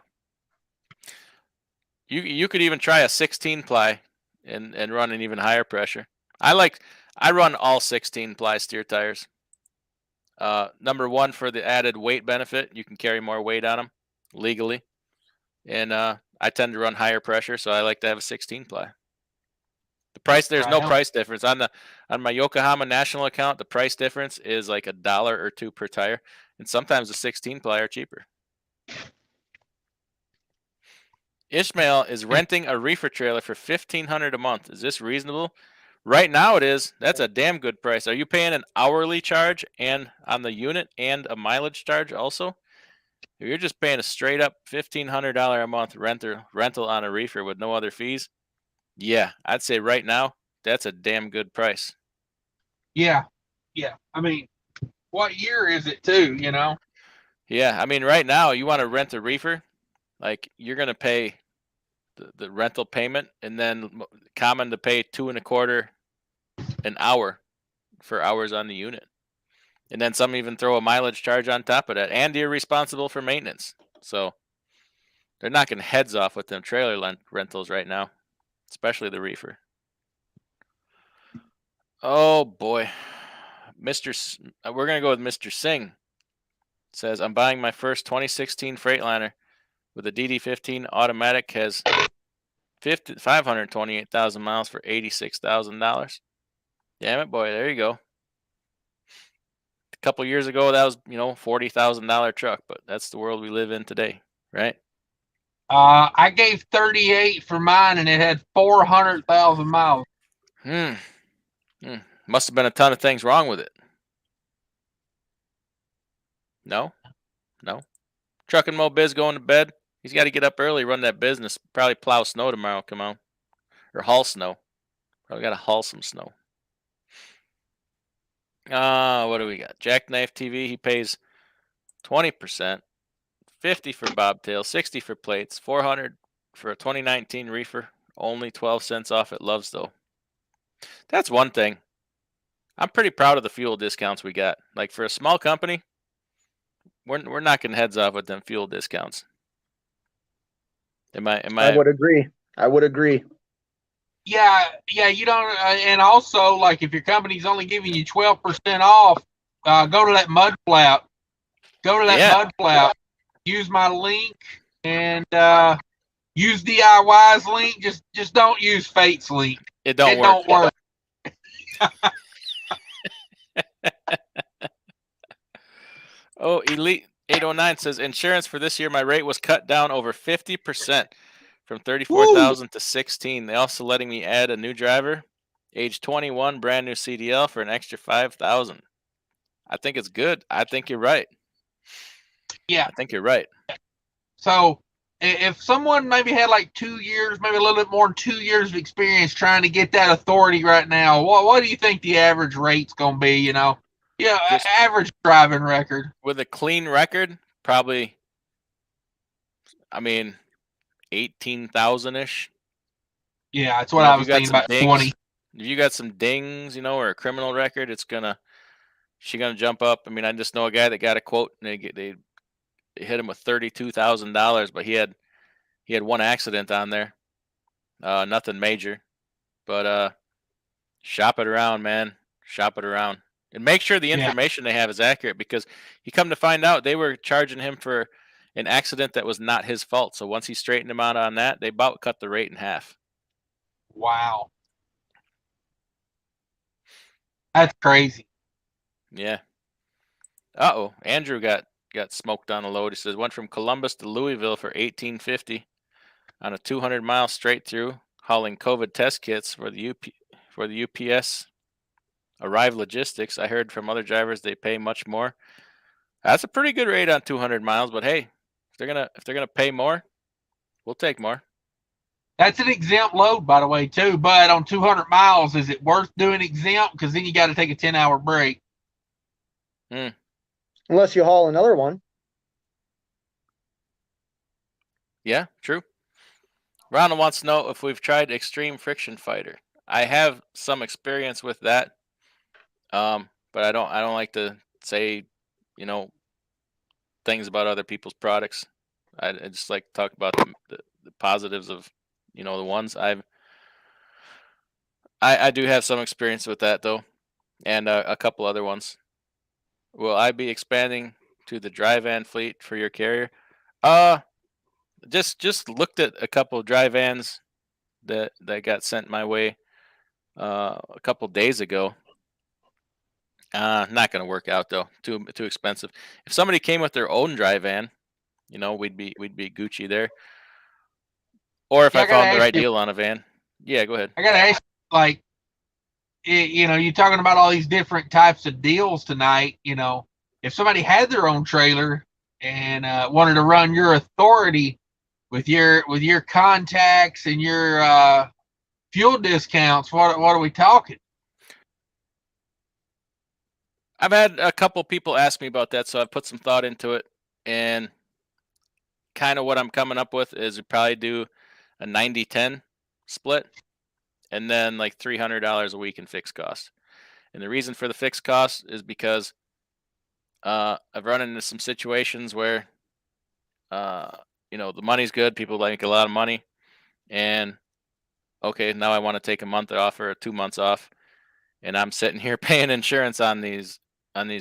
You could even try a 16 ply and run an even higher pressure. I run all 16 ply steer tires. Number one, for the added weight benefit, you can carry more weight on them legally, and I tend to run higher pressure, so I like to have a 16 ply. The price, there's no price difference on my Yokohama National account. The price difference is like $1 or $2 per tire, and sometimes the 16 ply are cheaper. Ishmael is renting a reefer trailer for $1,500 a month. Is this reasonable? Right now it is. That's a damn good price. Are you paying an hourly charge and on the unit and a mileage charge also? If you're just paying a straight up $1,500 a month rental on a reefer with no other fees, yeah, I'd say right now that's a damn good price. Yeah. I mean, what year is it too? You know? Yeah, I mean, right now you want to rent a reefer, like you're gonna pay the rental payment, and then common to pay $2.25 an hour for hours on the unit, and then some even throw a mileage charge on top of that, and you're responsible for maintenance. So they're knocking heads off with them trailer rentals right now, especially the reefer. Oh boy, we're gonna go with Mr. Singh. Says, I'm buying my first 2016 Freightliner with a DD15 automatic, has 528,000 miles for $86,000. Damn it, boy, there you go. A couple years ago, that was, $40,000 truck, but that's the world we live in today, right? I gave 38 for mine, and it had 400,000 miles. Must have been a ton of things wrong with it. No. Trucking Mo Biz going to bed. He's got to get up early, run that business. Probably plow snow tomorrow. Come on, or haul snow. Probably got to haul some snow. What do we got? Jackknife TV. He pays 20%, 50 for bobtail, 60 for plates, 400 for a 2019 reefer. Only 12 cents off at Love's though. That's one thing. I'm pretty proud of the fuel discounts we got. Like for a small company, we're knocking heads off with them fuel discounts. I would agree. Yeah, you don't, and also, like, if your company's only giving you 12% off, go to that mud flap. Mud flap. Use my link and use DIY's link. Just don't use Fate's link. It don't work. Oh, Elite 809 says, insurance for this year, my rate was cut down over 50%. From 34,000 to 16. They also letting me add a new driver, age 21, brand new CDL for an extra 5,000. I think it's good. I think you're right. Yeah, I think you're right. So if someone maybe had like 2 years, maybe a little bit more than 2 years of experience trying to get that authority right now, what do you think the average rate's gonna be? Yeah, average driving record with a clean record, probably. I mean, 18,000-ish. Yeah, that's what I was thinking about. 20. If you got some dings, or a criminal record, she's gonna jump up. I mean, I just know a guy that got a quote and they hit him with $32,000, but he had one accident on there. Nothing major, but shop it around, man. Shop it around, and make sure the information they have is accurate, because you come to find out they were charging him for an accident that was not his fault. So once he straightened him out on that, they about cut the rate in half. Wow. That's crazy. Yeah. Uh-oh. Andrew got smoked on a load. He says, went from Columbus to Louisville for $18.50 on a 200-mile straight through, hauling COVID test kits for the UPS Arrive Logistics. I heard from other drivers they pay much more. That's a pretty good rate on 200 miles, but hey, if they're gonna pay more, we'll take more. That's an exempt load, by the way, too. But on 200 miles, is it worth doing exempt? Because then you got to take a 10-hour break. Unless you haul another one. Yeah, true. Ronald wants to know if we've tried Extreme Friction Fighter. I have some experience with that, but I don't like to say, things about other people's products. I just like to talk about the positives of, the ones I've I do have some experience with that though, and a couple other ones. Will I be expanding to the dry van fleet for your carrier? Uh, just looked at a couple of dry vans that got sent my way a couple days ago. Not gonna work out though. Too expensive. If somebody came with their own dry van, we'd be Gucci there. Or if Yeah, I I gotta found the ask right you. deal on a van. Yeah, go ahead. I gotta ask, like, you're talking about all these different types of deals tonight. If somebody had their own trailer and wanted to run your authority with your contacts and your fuel discounts, what are we talking? I've had a couple people ask me about that, so I've put some thought into it, and kind of what I'm coming up with is we probably do a 90-10 split, and then like $300 a week in fixed cost. And the reason for the fixed cost is because I've run into some situations where the money's good, people make a lot of money, and okay, now I want to take a month off or 2 months off, and I'm sitting here paying insurance on these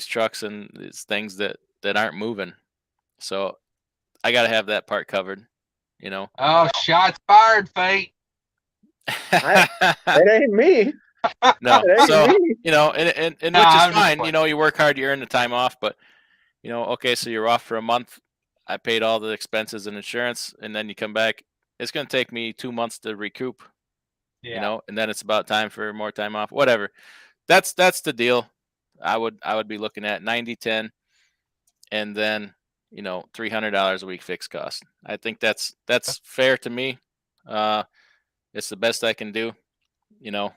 trucks and these things that aren't moving. So I got to have that part covered. Oh, shots fired, Fate. It ain't me. No, It ain't so me. and No, which is I'm just fine. playing. You work hard, you earn the time off, but okay, so you're off for a month. I paid all the expenses and insurance, and then you come back. It's going to take me 2 months to recoup. Yeah. And then it's about time for more time off. Whatever. That's the deal. I would be looking at 90-10, and then $300 a week fixed cost. I think that's fair to me. It's the best I can do. And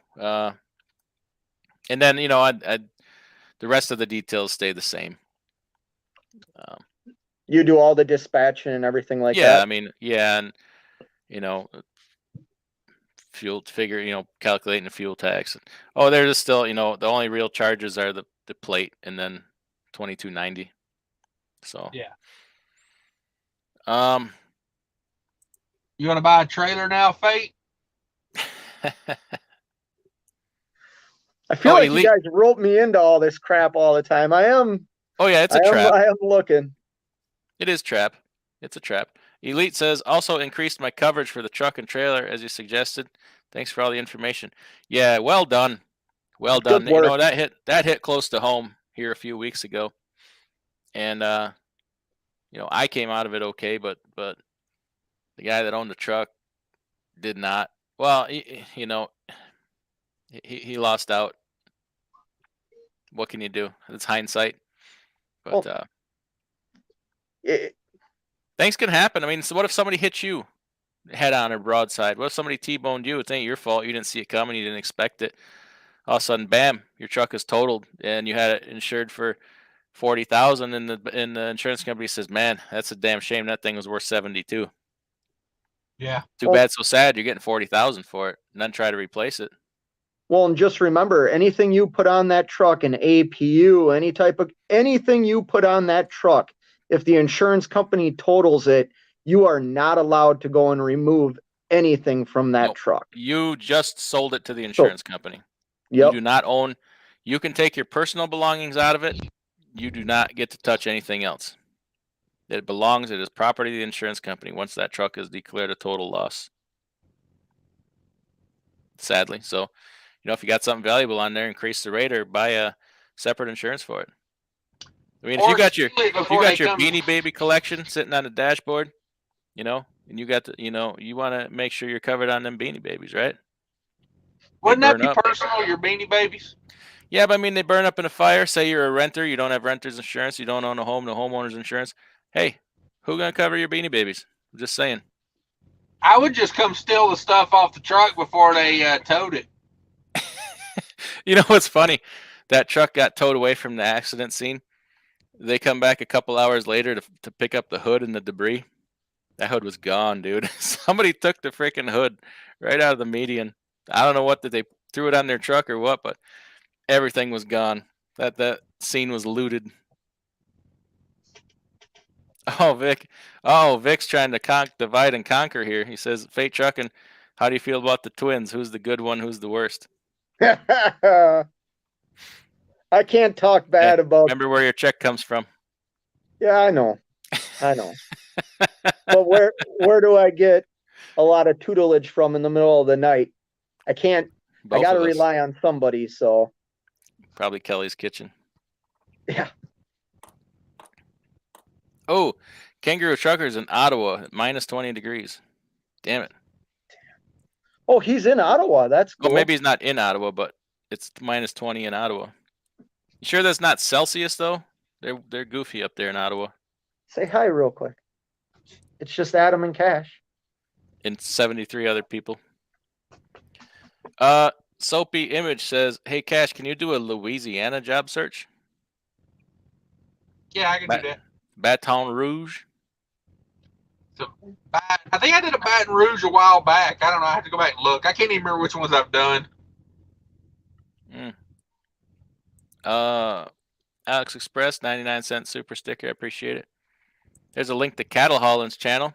then I the rest of the details stay the same. You do all the dispatching and everything like Yeah, that. I mean, yeah, and fuel figure, calculating the fuel tax. Oh, there's still, the only real charges are the plate and then $22.90. So Yeah. um You want to buy a trailer now, Fate? I feel like Elite. you guys rope me into all this crap all the time. Oh yeah, it's a trap. I am looking. It is trap. It's a trap. Elite says also increased my coverage for the truck and trailer as you suggested. Thanks for all the information. Yeah, well done. Well done. Good work. That hit close to home here a few weeks ago. And I came out of it okay, but the guy that owned the truck did not. Well, he lost out. What can you do? It's hindsight. But things can happen. I mean, so what if somebody hits you head on or broadside? What if somebody T-boned you? It ain't your fault. You didn't see it coming. You didn't expect it. All of a sudden, bam, your truck is totaled, and you had it insured for $40,000, and the insurance company says, "Man, that's a damn shame. That thing was worth 72." Yeah. Too bad, so sad. You're getting 40,000 for it, and then try to replace it. Well, and just remember, anything you put on that truck, an APU, anything you put on that truck, if the insurance company totals it, you are not allowed to go and remove anything from that truck. You just sold it to the insurance company. Yep. You do not own. You can take your personal belongings out of it. You do not get to touch anything else. It is property of the insurance company once that truck is declared a total loss. Sadly. So, if you got something valuable on there, increase the rate or buy a separate insurance for it. I mean, if you got your Beanie Baby collection sitting on the dashboard, and you got the, you want to make sure you're covered on them Beanie Babies, right? Wouldn't that be personal, your Beanie Babies? Yeah, but I mean, they burn up in a fire. Say you're a renter, you don't have renter's insurance, you don't own a home, no homeowner's insurance. Hey, who gonna cover your Beanie Babies? I'm just saying. I would just come steal the stuff off the truck before they towed it. You know what's funny? That truck got towed away from the accident scene. They come back a couple hours later to pick up the hood and the debris. That hood was gone, dude. Somebody took the freaking hood right out of the median. I don't know what they threw it on their truck or what, but everything was gone. That scene was looted. Oh, Vic. Oh, Vic's trying to divide and conquer here. He says, Fate Trucking, how do you feel about the twins? Who's the good one? Who's the worst? I can't talk bad about. Remember where your check comes from. Yeah, I know. But where do I get a lot of tutelage from in the middle of the night? I can't. I got to rely on somebody. So probably Kelly's kitchen. Yeah. Oh, Kangaroo Truckers in Ottawa at -20 degrees. Damn it. Oh, he's in Ottawa. That's cool. Well, maybe he's not in Ottawa, but it's -20 in Ottawa. You sure that's not Celsius though? They're goofy up there in Ottawa. Say hi real quick. It's just Adam and Cash. And 73 other people. Soapy Image says, "Hey Cash, can you do a Louisiana job search?" Yeah, I can do that. Baton Rouge. So, I think I did a Baton Rouge a while back. I don't know. I have to go back and look. I can't even remember which ones I've done. Alex Express, 99-cent super sticker. I appreciate it. There's a link to Cattle Hauling's channel.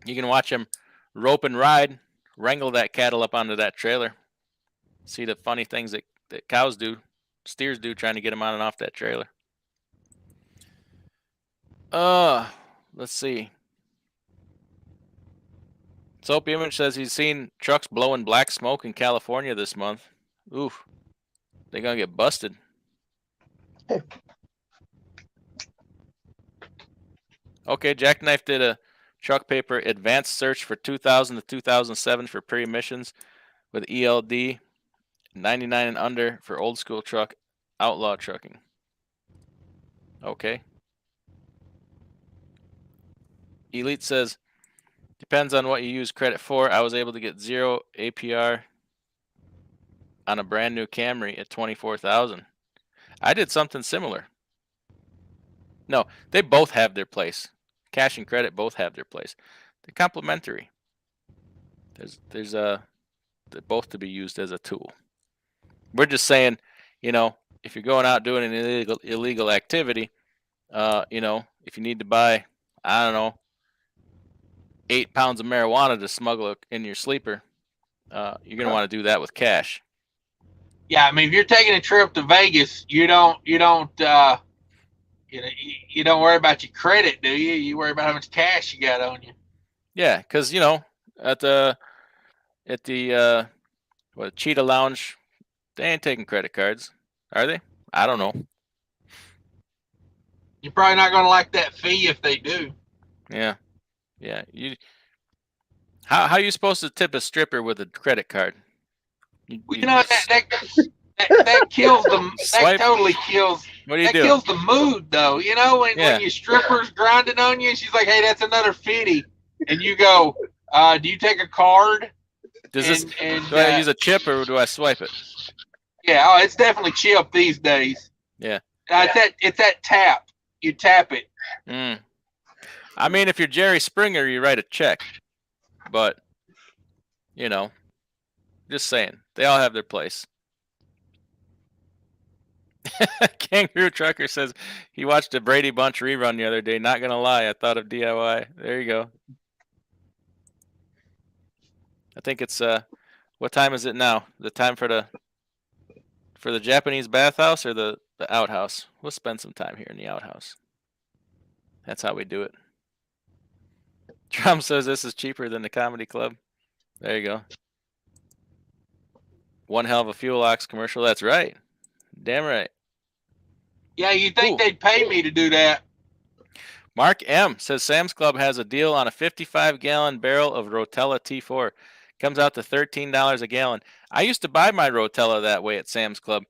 You can watch him rope and ride, wrangle that cattle up onto that trailer. See the funny things that cows do, steers do, trying to get them on and off that trailer. Let's see. Soapy Image says he's seen trucks blowing black smoke in California this month. Oof. They're going to get busted. Okay, Jackknife did a truck paper advanced search for 2000 to 2007 for pre-emissions with ELD, 99 and under for old school truck, outlaw trucking. Okay. Elite says, depends on what you use credit for. I was able to get 0 APR on a brand new Camry at 24,000. I did something similar. No, they both have their place. Cash and credit both have their place. They're complementary. There's they're both to be used as a tool. We're just saying, you know, if you're going out doing an illegal activity, you know, if you need to buy, I don't know, 8 pounds of marijuana to smuggle in your sleeper, you're gonna want to do that with cash. Yeah, I mean, if you're taking a trip to Vegas, you don't worry about your credit, do you? You worry about how much cash you got on you. Yeah, because you know, at the Cheetah Lounge, they ain't taking credit cards, are they? I don't know. You're probably not gonna like that fee if they do. Yeah. How are you supposed to tip a stripper with a credit card? You know that kills them. That totally kills. What do you that do? kills the mood, though. You know, when your stripper's grinding on you, and she's like, "Hey, that's another $50," and you go, "Do you take a card?" Do I use a chip or do I swipe it? Yeah, it's definitely chip these days. Yeah. It's that tap. You tap it. I mean, if you're Jerry Springer, you write a check. But, you know, just saying, they all have their place. Kangaroo Trucker says he watched a Brady Bunch rerun the other day. Not gonna lie, I thought of DIY. There you go. I think it's what time is it now? The time for the Japanese bathhouse or the outhouse? We'll spend some time here in the outhouse. That's how we do it. Trump says this is cheaper than the comedy club. There you go. One hell of a Fuel Ox commercial. That's right. Damn right. Yeah, you'd think they'd pay me to do that. Mark M says Sam's Club has a deal on a 55-gallon barrel of Rotella T4. Comes out to $13 a gallon. I used to buy my Rotella that way at Sam's Club,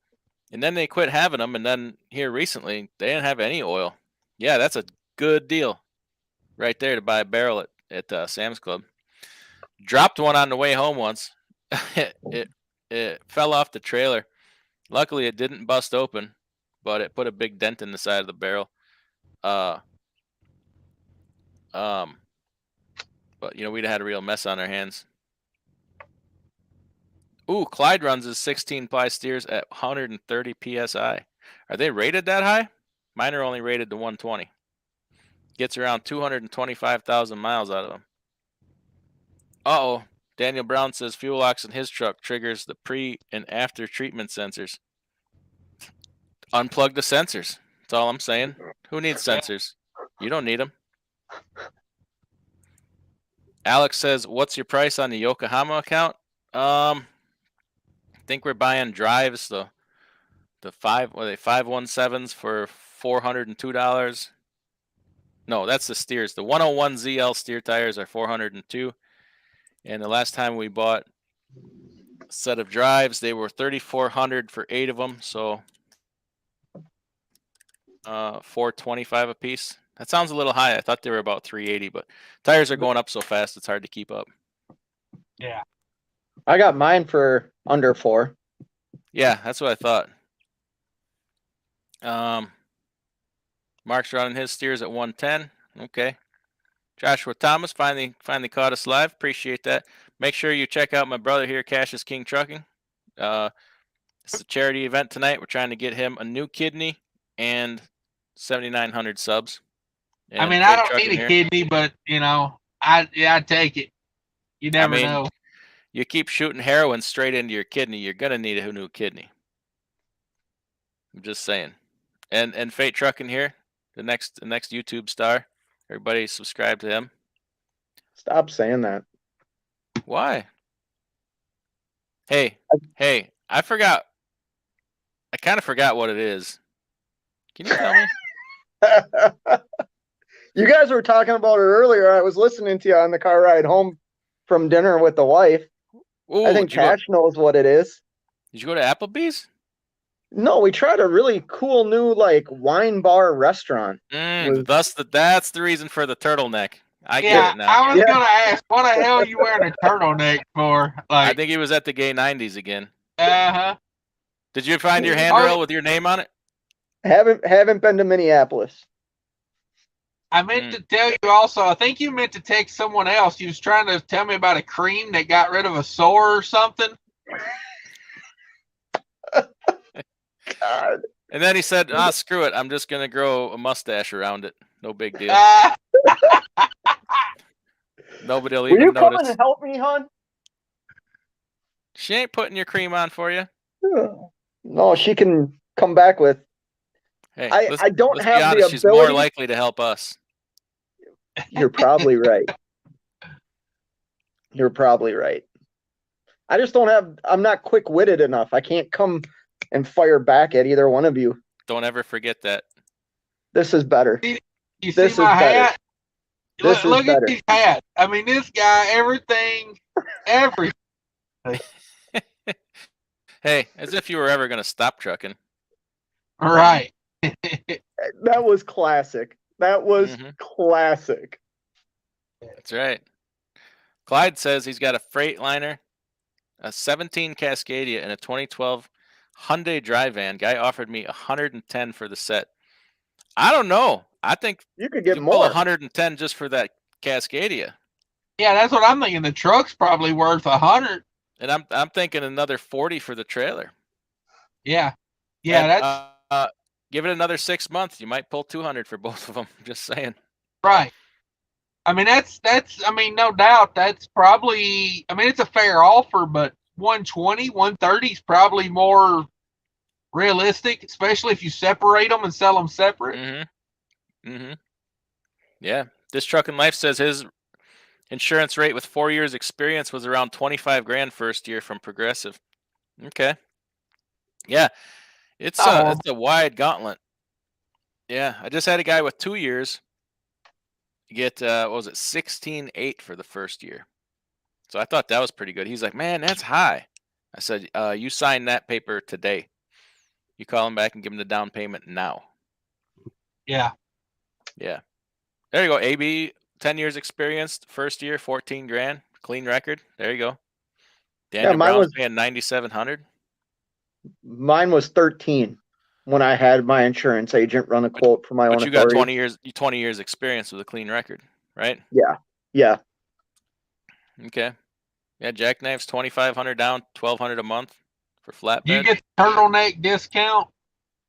and then they quit having them, and then here recently, they didn't have any oil. Yeah, that's a good deal right there to buy a barrel at Sam's Club. Dropped one on the way home once. It fell off the trailer. Luckily, it didn't bust open, but it put a big dent in the side of the barrel. But you know, we'd had a real mess on our hands. Ooh, Clyde runs his 16-ply steers at 130 psi. Are they rated that high? Mine are only rated to 120. Gets around 225,000 miles out of them. Uh-oh. Daniel Brown says fuel locks in his truck triggers the pre and after treatment sensors. Unplug the sensors. That's all I'm saying. Who needs sensors? You don't need them. Alex says, "What's your price on the Yokohama account?" I think we're buying drives, the 517s for $402. No, that's the steers. The 101 ZL steer tires are $402. And the last time we bought a set of drives, they were $3,400 for 8 of them. So $425 a piece. That sounds a little high. I thought they were about $380, but tires are going up so fast it's hard to keep up. Yeah. I got mine for under $4. Yeah, that's what I thought. Mark's running his steers at 110. Okay. Joshua Thomas finally caught us live. Appreciate that. Make sure you check out my brother here, Cash is King Trucking. It's a charity event tonight. We're trying to get him a new kidney and 7,900 subs. I mean, I don't need a kidney, but I'd take it. You never know. You keep shooting heroin straight into your kidney, you're gonna need a new kidney. I'm just saying. And Fate Trucking here, the next YouTube star. Everybody subscribe to him. Stop saying that. Why? Hey, I forgot. I kind of forgot what it is. Can you tell me? You guys were talking about it earlier. I was listening to you on the car ride home from dinner with the wife. Ooh, I think Cash knows what it is. Did you go to Applebee's? No, we tried a really cool new wine bar restaurant. That's the reason for the turtleneck. I get it now. I was gonna ask, what the hell are you wearing a turtleneck for? I think he was at the gay 90s again. Uh-huh. Did you find your handrail with your name on it? Haven't been to Minneapolis. I meant to tell you also, I think you meant to text someone else. You was trying to tell me about a cream that got rid of a sore or something. God. And then he said, screw it. I'm just going to grow a mustache around it. No big deal. Nobody will even notice. Will you come and help me, hon? She ain't putting your cream on for you. No, she can come back with. Hey, I don't have the ability. She's more likely to help us. You're probably right. You're probably right. I just don't have. I'm not quick-witted enough. I can't come and fire back at either one of you. Don't ever forget that. This is better. You see my hat? Look at his hat. I mean, this guy, everything. Hey, as if you were ever going to stop trucking. All right. That was classic. That was classic. That's right. Clyde says he's got a Freightliner, a 17 Cascadia, and a 2012 Hyundai Drive Van. Guy offered me $110 for the set. I don't know. I think you could get more. $110 just for that Cascadia. Yeah, that's what I'm thinking. The truck's probably worth $100. And I'm thinking another $40 for the trailer. Yeah. Yeah, and, give it another 6 months. You might pull $200 for both of them. Just saying. Right. I mean, that's. I mean, no doubt. That's probably. I mean, it's a fair offer, but 120, 130 is probably more realistic, especially if you separate them and sell them separate. Yeah. This Truck and Life says his insurance rate with 4 years experience was around $25,000 first year from Progressive. Okay. Yeah. It's a wide gauntlet. Yeah. I just had a guy with 2 years get, what was it, $16,800 for the first year. So I thought that was pretty good. He's like, man, that's high. I said, you sign that paper today. You call him back and give him the down payment now. Yeah. Yeah. There you go. AB, 10 years experience, first year, $14,000, clean record. There you go. Daniel Brown's paying $9,700. Mine was 13 when I had my insurance agent run a quote for my own authority. But you got 20 years experience with a clean record, right? Yeah. Okay. Yeah, Jackknife's $2,500 down, $1,200 a month for flatbed. You get the turtleneck discount.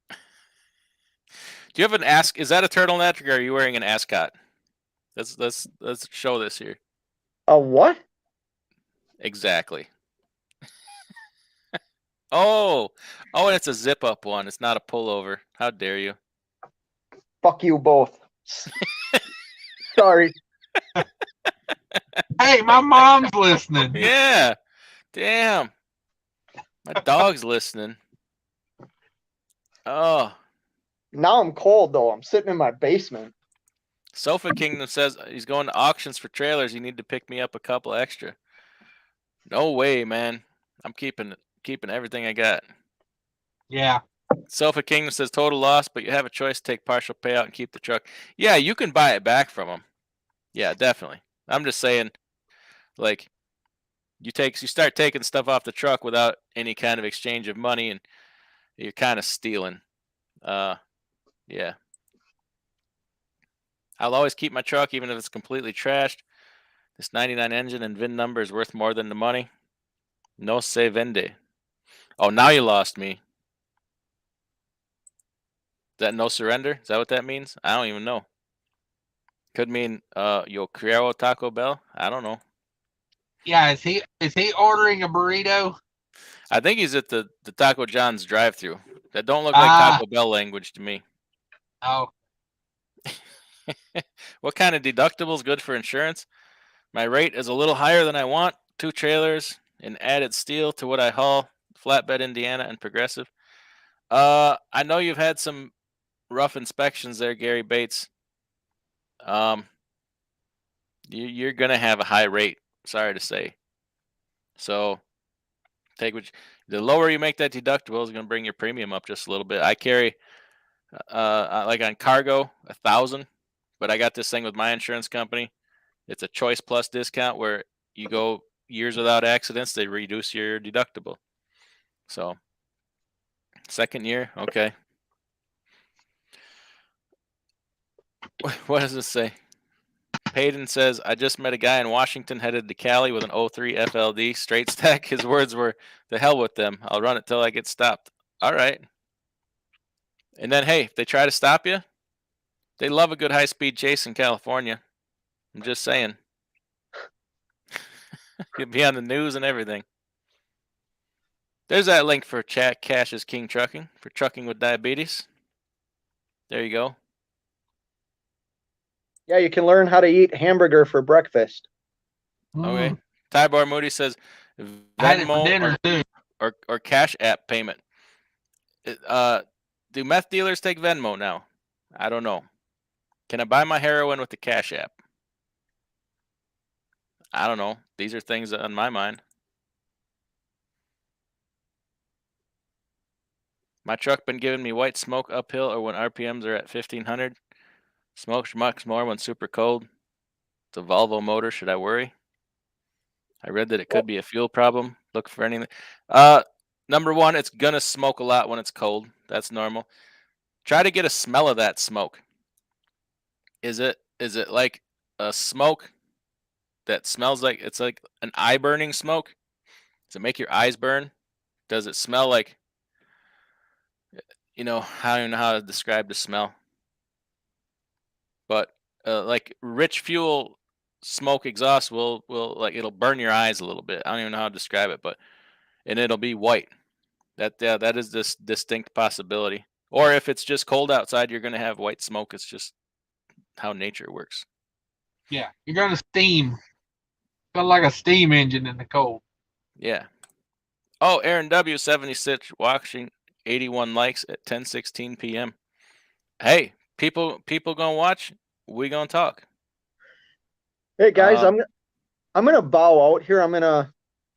Do you have an is that a turtleneck or are you wearing an ascot? Let's show this here. A what? Exactly. Oh, and it's a zip-up one. It's not a pullover. How dare you? Fuck you both. Sorry. Hey, my mom's listening. Yeah. Damn. My dog's listening. Oh. Now I'm cold though. I'm sitting in my basement. Sofa Kingdom says he's going to auctions for trailers. You need to pick me up a couple extra. No way, man. I'm keeping everything I got. Yeah. Sofa Kingdom says total loss, but you have a choice to take partial payout and keep the truck. Yeah, you can buy it back from them. Yeah, definitely. I'm just saying, like, you start taking stuff off the truck without any kind of exchange of money, and you're kind of stealing. Yeah. I'll always keep my truck even if it's completely trashed. This 99 engine and VIN number is worth more than the money. No se vende. Oh, now you lost me. Is that no surrender? Is that what that means? I don't even know. Could mean yo quiero Taco Bell. I don't know. Yeah, is he ordering a burrito? I think he's at the Taco John's drive-thru. That don't look like Taco Bell language to me. Oh. What kind of deductible is good for insurance? My rate is a little higher than I want. 2 trailers and added steel to what I haul. Flatbed, Indiana, and Progressive. I know you've had some rough inspections there, Gary Bates. You're gonna have a high rate. Sorry to say. So take the lower you make that deductible is gonna bring your premium up just a little bit. I carry like on cargo 1,000, but I got this thing with my insurance company. It's a Choice Plus discount where you go years without accidents, they reduce your deductible. So second year, okay. What does this say? Payton says, I just met a guy in Washington headed to Cali with an 03 FLD straight stack. His words were, the hell with them. I'll run it till I get stopped. All right. And then, hey, if they try to stop you, they love a good high-speed chase in California. I'm just saying. You'd be on the news and everything. There's that link for Cash is King Trucking, for trucking with diabetes. There you go. Yeah, you can learn how to eat hamburger for breakfast. Okay. Tybar Moody says Venmo or Cash App payment. Do meth dealers take Venmo now? I don't know. Can I buy my heroin with the Cash App? I don't know. These are things on my mind. My truck been giving me white smoke uphill or when RPMs are at 1,500. Smokes much more when super cold. It's a Volvo motor. Should I worry? I read that it could be a fuel problem. Look for anything. Number one, it's gonna smoke a lot when it's cold. That's normal. Try to get a smell of that smoke. Is it like a smoke that smells like it's like an eye burning smoke? Does it make your eyes burn? Does it smell like, I don't even know how to describe the smell. But like rich fuel smoke exhaust will like it'll burn your eyes a little bit. I don't even know how to describe it, and it'll be white. That is this distinct possibility. Or if it's just cold outside, you're gonna have white smoke. It's just how nature works. Yeah, you're gonna steam. Feel like a steam engine in the cold. Yeah. Oh, Aaron W 76 watching, 81 likes at 10:16 p.m. Hey, people gonna watch. We gonna talk. Hey guys, I'm gonna bow out here. No,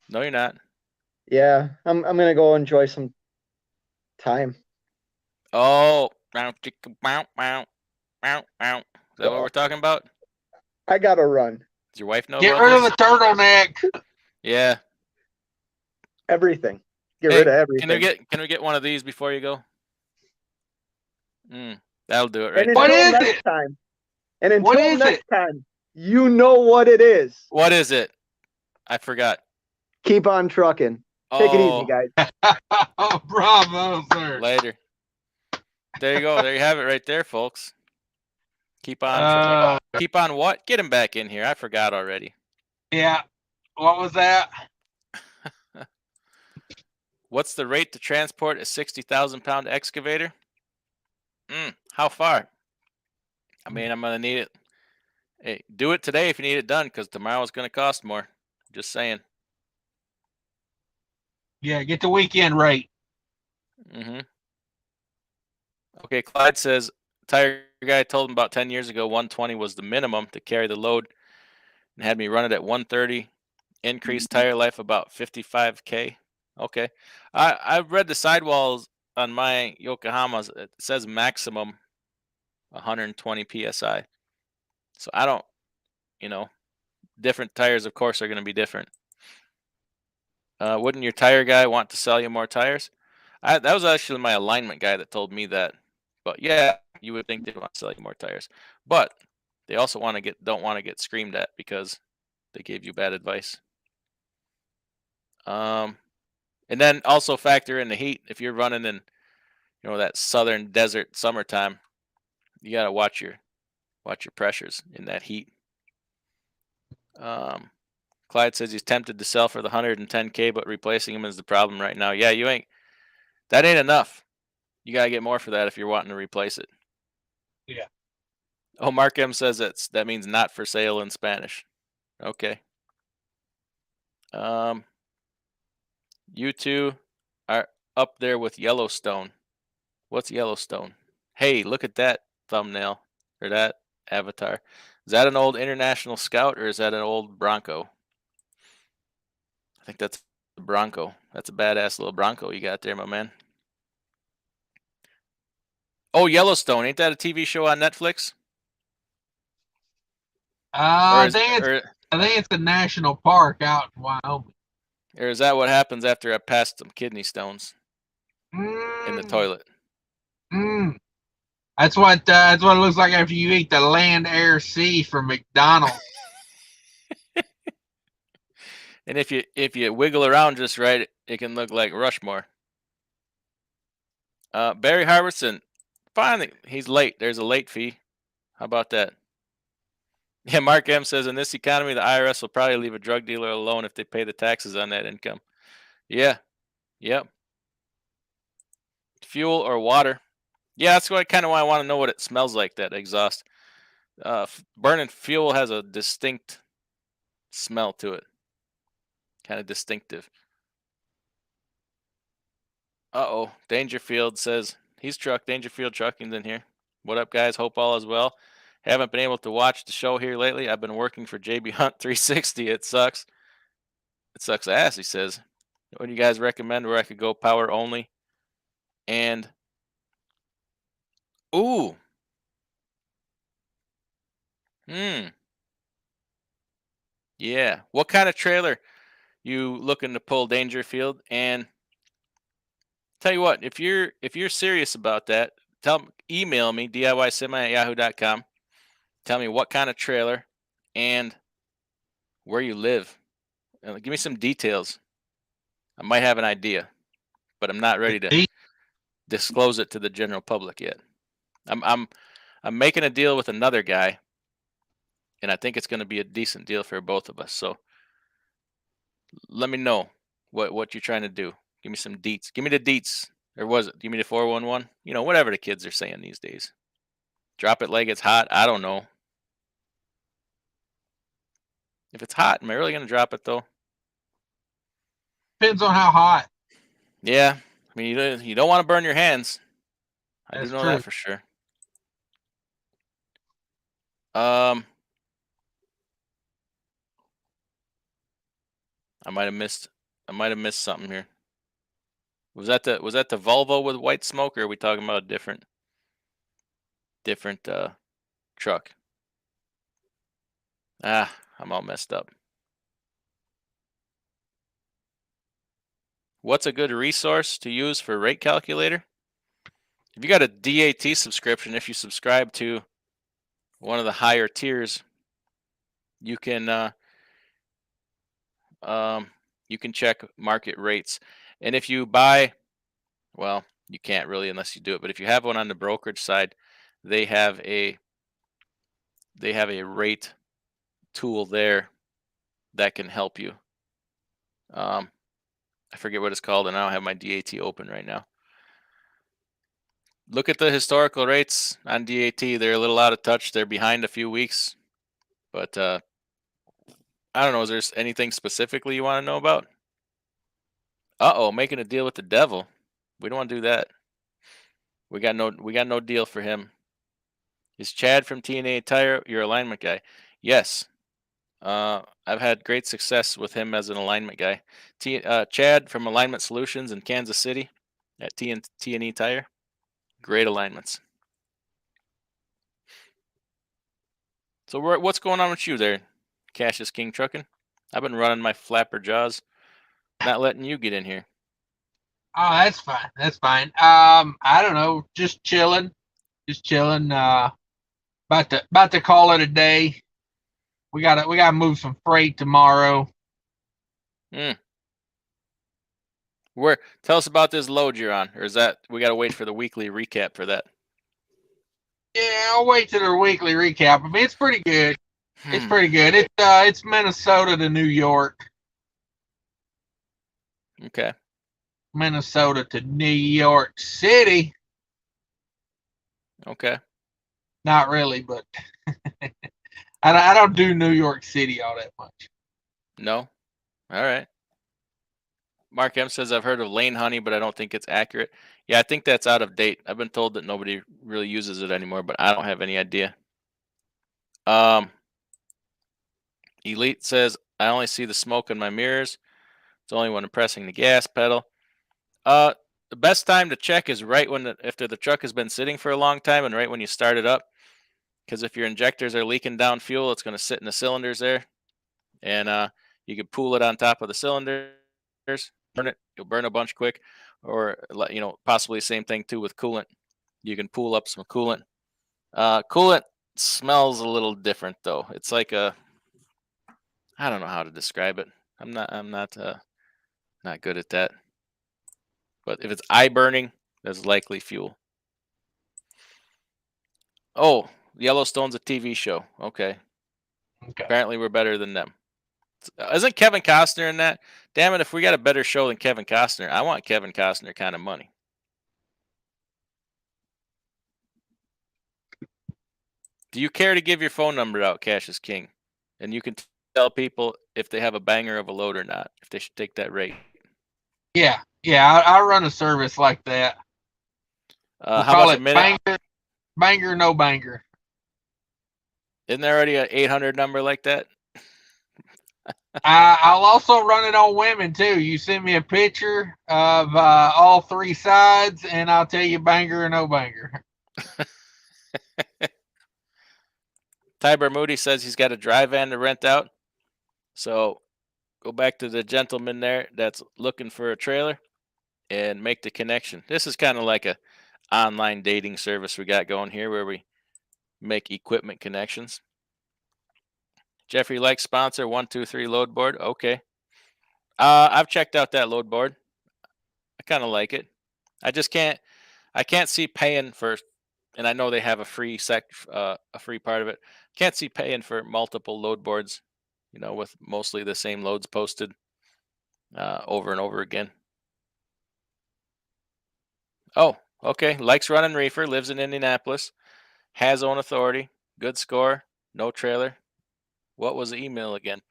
you're not. Yeah, I'm gonna go enjoy some time. Oh, is that what we're talking about? I gotta run. Does your wife know? Get rid of the turtleneck. Yeah. Everything. Get rid of everything. Can we get one of these before you go? That'll do it, right? And What until is next it? time. And until next time, you know what it is. What is it? I forgot. Keep on trucking. Take it easy, guys. Oh, bravo, sir. Later. There you go. There you have it right there, folks. Keep on. Keep on what? Get him back in here. I forgot already. Yeah. What was that? What's the rate to transport a 60,000-pound excavator? How far? I mean, I'm gonna need it. Hey, do it today if you need it done, because tomorrow's gonna cost more. Just saying. Yeah, get the weekend rate. Okay, Clyde says tire guy told him about 10 years ago 120 was the minimum to carry the load, and had me run it at 130. Increased tire life about 55K. Okay, I've read the sidewalls on my Yokohamas. It says maximum 120 psi. So I don't, different tires, of course, are going to be different. Wouldn't your tire guy want to sell you more tires? That was actually my alignment guy that told me that. But yeah, you would think they'd want to sell you more tires. But they also don't want to get screamed at because they gave you bad advice. And then also factor in the heat. If you're running in, that southern desert summertime, you gotta watch your pressures in that heat. Clyde says he's tempted to sell for the 110K, but replacing him is the problem right now. Yeah, that ain't enough. You gotta get more for that if you're wanting to replace it. Yeah. Oh, Mark M says that means not for sale in Spanish. Okay. You two are up there with Yellowstone. What's Yellowstone? Hey, look at that thumbnail or that avatar. Is that an old International Scout or is that an old Bronco? I think that's a Bronco. That's a badass little Bronco you got there, my man. Oh, Yellowstone. Ain't that a TV show on Netflix? I think it's a national park out in Wyoming. Or is that what happens after I passed some kidney stones in the toilet? That's what it looks like after you eat the land, air, sea from McDonald's. And if you wiggle around just right, it can look like Rushmore. Barry Harbison, finally, he's late. There's a late fee. How about that? Yeah, Mark M says, in this economy, the IRS will probably leave a drug dealer alone if they pay the taxes on that income. Yeah. Yep. Fuel or water. Yeah, that's why I want to know what it smells like, that exhaust. Burning fuel has a distinct smell to it. Kind of distinctive. Uh-oh. Dangerfield says, he's Dangerfield Trucking's in here. What up, guys? Hope all is well. Haven't been able to watch the show here lately. I've been working for JB Hunt 360. It sucks. It sucks ass, he says. What do you guys recommend where I could go power only? And ooh. Yeah. What kind of trailer you looking to pull, Dangerfield? And tell you what, if you're serious about that, email me diysemi@yahoo.com. Tell me what kind of trailer and where you live. Give me some details. I might have an idea, but I'm not ready to disclose it to the general public yet. I'm making a deal with another guy, and I think it's going to be a decent deal for both of us. So let me know what you're trying to do. Give me some deets. Give me the deets. Or was it? Give me the 411. Whatever the kids are saying these days. Drop it like it's hot. I don't know. If it's hot, am I really going to drop it though? Depends on how hot. Yeah. I mean, you don't want to burn your hands. I That's do know true. that for sure. I might have missed something here. Was that the Volvo with white smoke, or are we talking about a different truck? I'm all messed up. What's a good resource to use for rate calculator? If you got a DAT subscription, if you subscribe to one of the higher tiers, you can check market rates. And if you buy, well, you can't really unless you do it, but if you have one on the brokerage side, they have a rate tool there that can help you. I forget what it's called, and I don't have my DAT open right now. Look at the historical rates on DAT. They're a little out of touch. They're behind a few weeks. But I don't know. Is there anything specifically you want to know about? Uh-oh, making a deal with the devil. We don't want to do that. We got no deal for him. Is Chad from TNA Tire your alignment guy? Yes. I've had great success with him as an alignment guy. Chad from Alignment Solutions in Kansas City at T&E Tire. Great alignments. So what's going on with you there, Cassius King Trucking? I've been running my flapper jaws, not letting you get in here. Oh, that's fine. That's fine. I don't know, just chilling. About to call it a day. We gotta move some freight tomorrow. Tell us about this load you're on, or is that we gotta wait for the weekly recap for that? Yeah, I'll wait till their weekly recap. I mean, it's pretty good. It's pretty good. It's Minnesota to New York. Okay. Minnesota to New York City. Okay. Not really, but I don't do New York City all that much. No? All right. Mark M says, I've heard of Lane Honey, but I don't think it's accurate. Yeah, I think that's out of date. I've been told that nobody really uses it anymore, but I don't have any idea. Elite says, I only see the smoke in my mirrors. It's only when I'm pressing the gas pedal. The best time to check is right when after the truck has been sitting for a long time and right when you start it up. Because if your injectors are leaking down fuel, it's going to sit in the cylinders there. And you could pool it on top of the cylinders, burn it. You'll burn a bunch quick. Or, possibly the same thing too with coolant. You can pool up some coolant. Coolant smells a little different though. It's like I don't know how to describe it. I'm not good at that. But if it's eye burning, that's likely fuel. Oh, Yellowstone's a TV show. Okay. Apparently we're better than them. Isn't Kevin Costner in that? Damn it, if we got a better show than Kevin Costner, I want Kevin Costner kind of money. Do you care to give your phone number out, Cassius King? And you can tell people if they have a banger of a load or not, if they should take that rate. Yeah, I run a service like that. How much a minute? Banger, no banger. Isn't there already an 800 number like that? I'll also run it on women too. You send me a picture of all three sides, and I'll tell you banger or no banger. Tyber Moody says he's got a dry van to rent out. So go back to the gentleman there that's looking for a trailer and make the connection. This is kind of like a online dating service we got going here where we make equipment connections. Jeffrey likes sponsor 123 load board. Okay. I've checked out that load board. I kind of like it. I can't see paying for, and I know they have a free part of it. Can't see paying for multiple load boards, with mostly the same loads posted over and over again. Oh, okay. Likes running reefer, lives in Indianapolis, has own authority, good score, no trailer. What was the email again?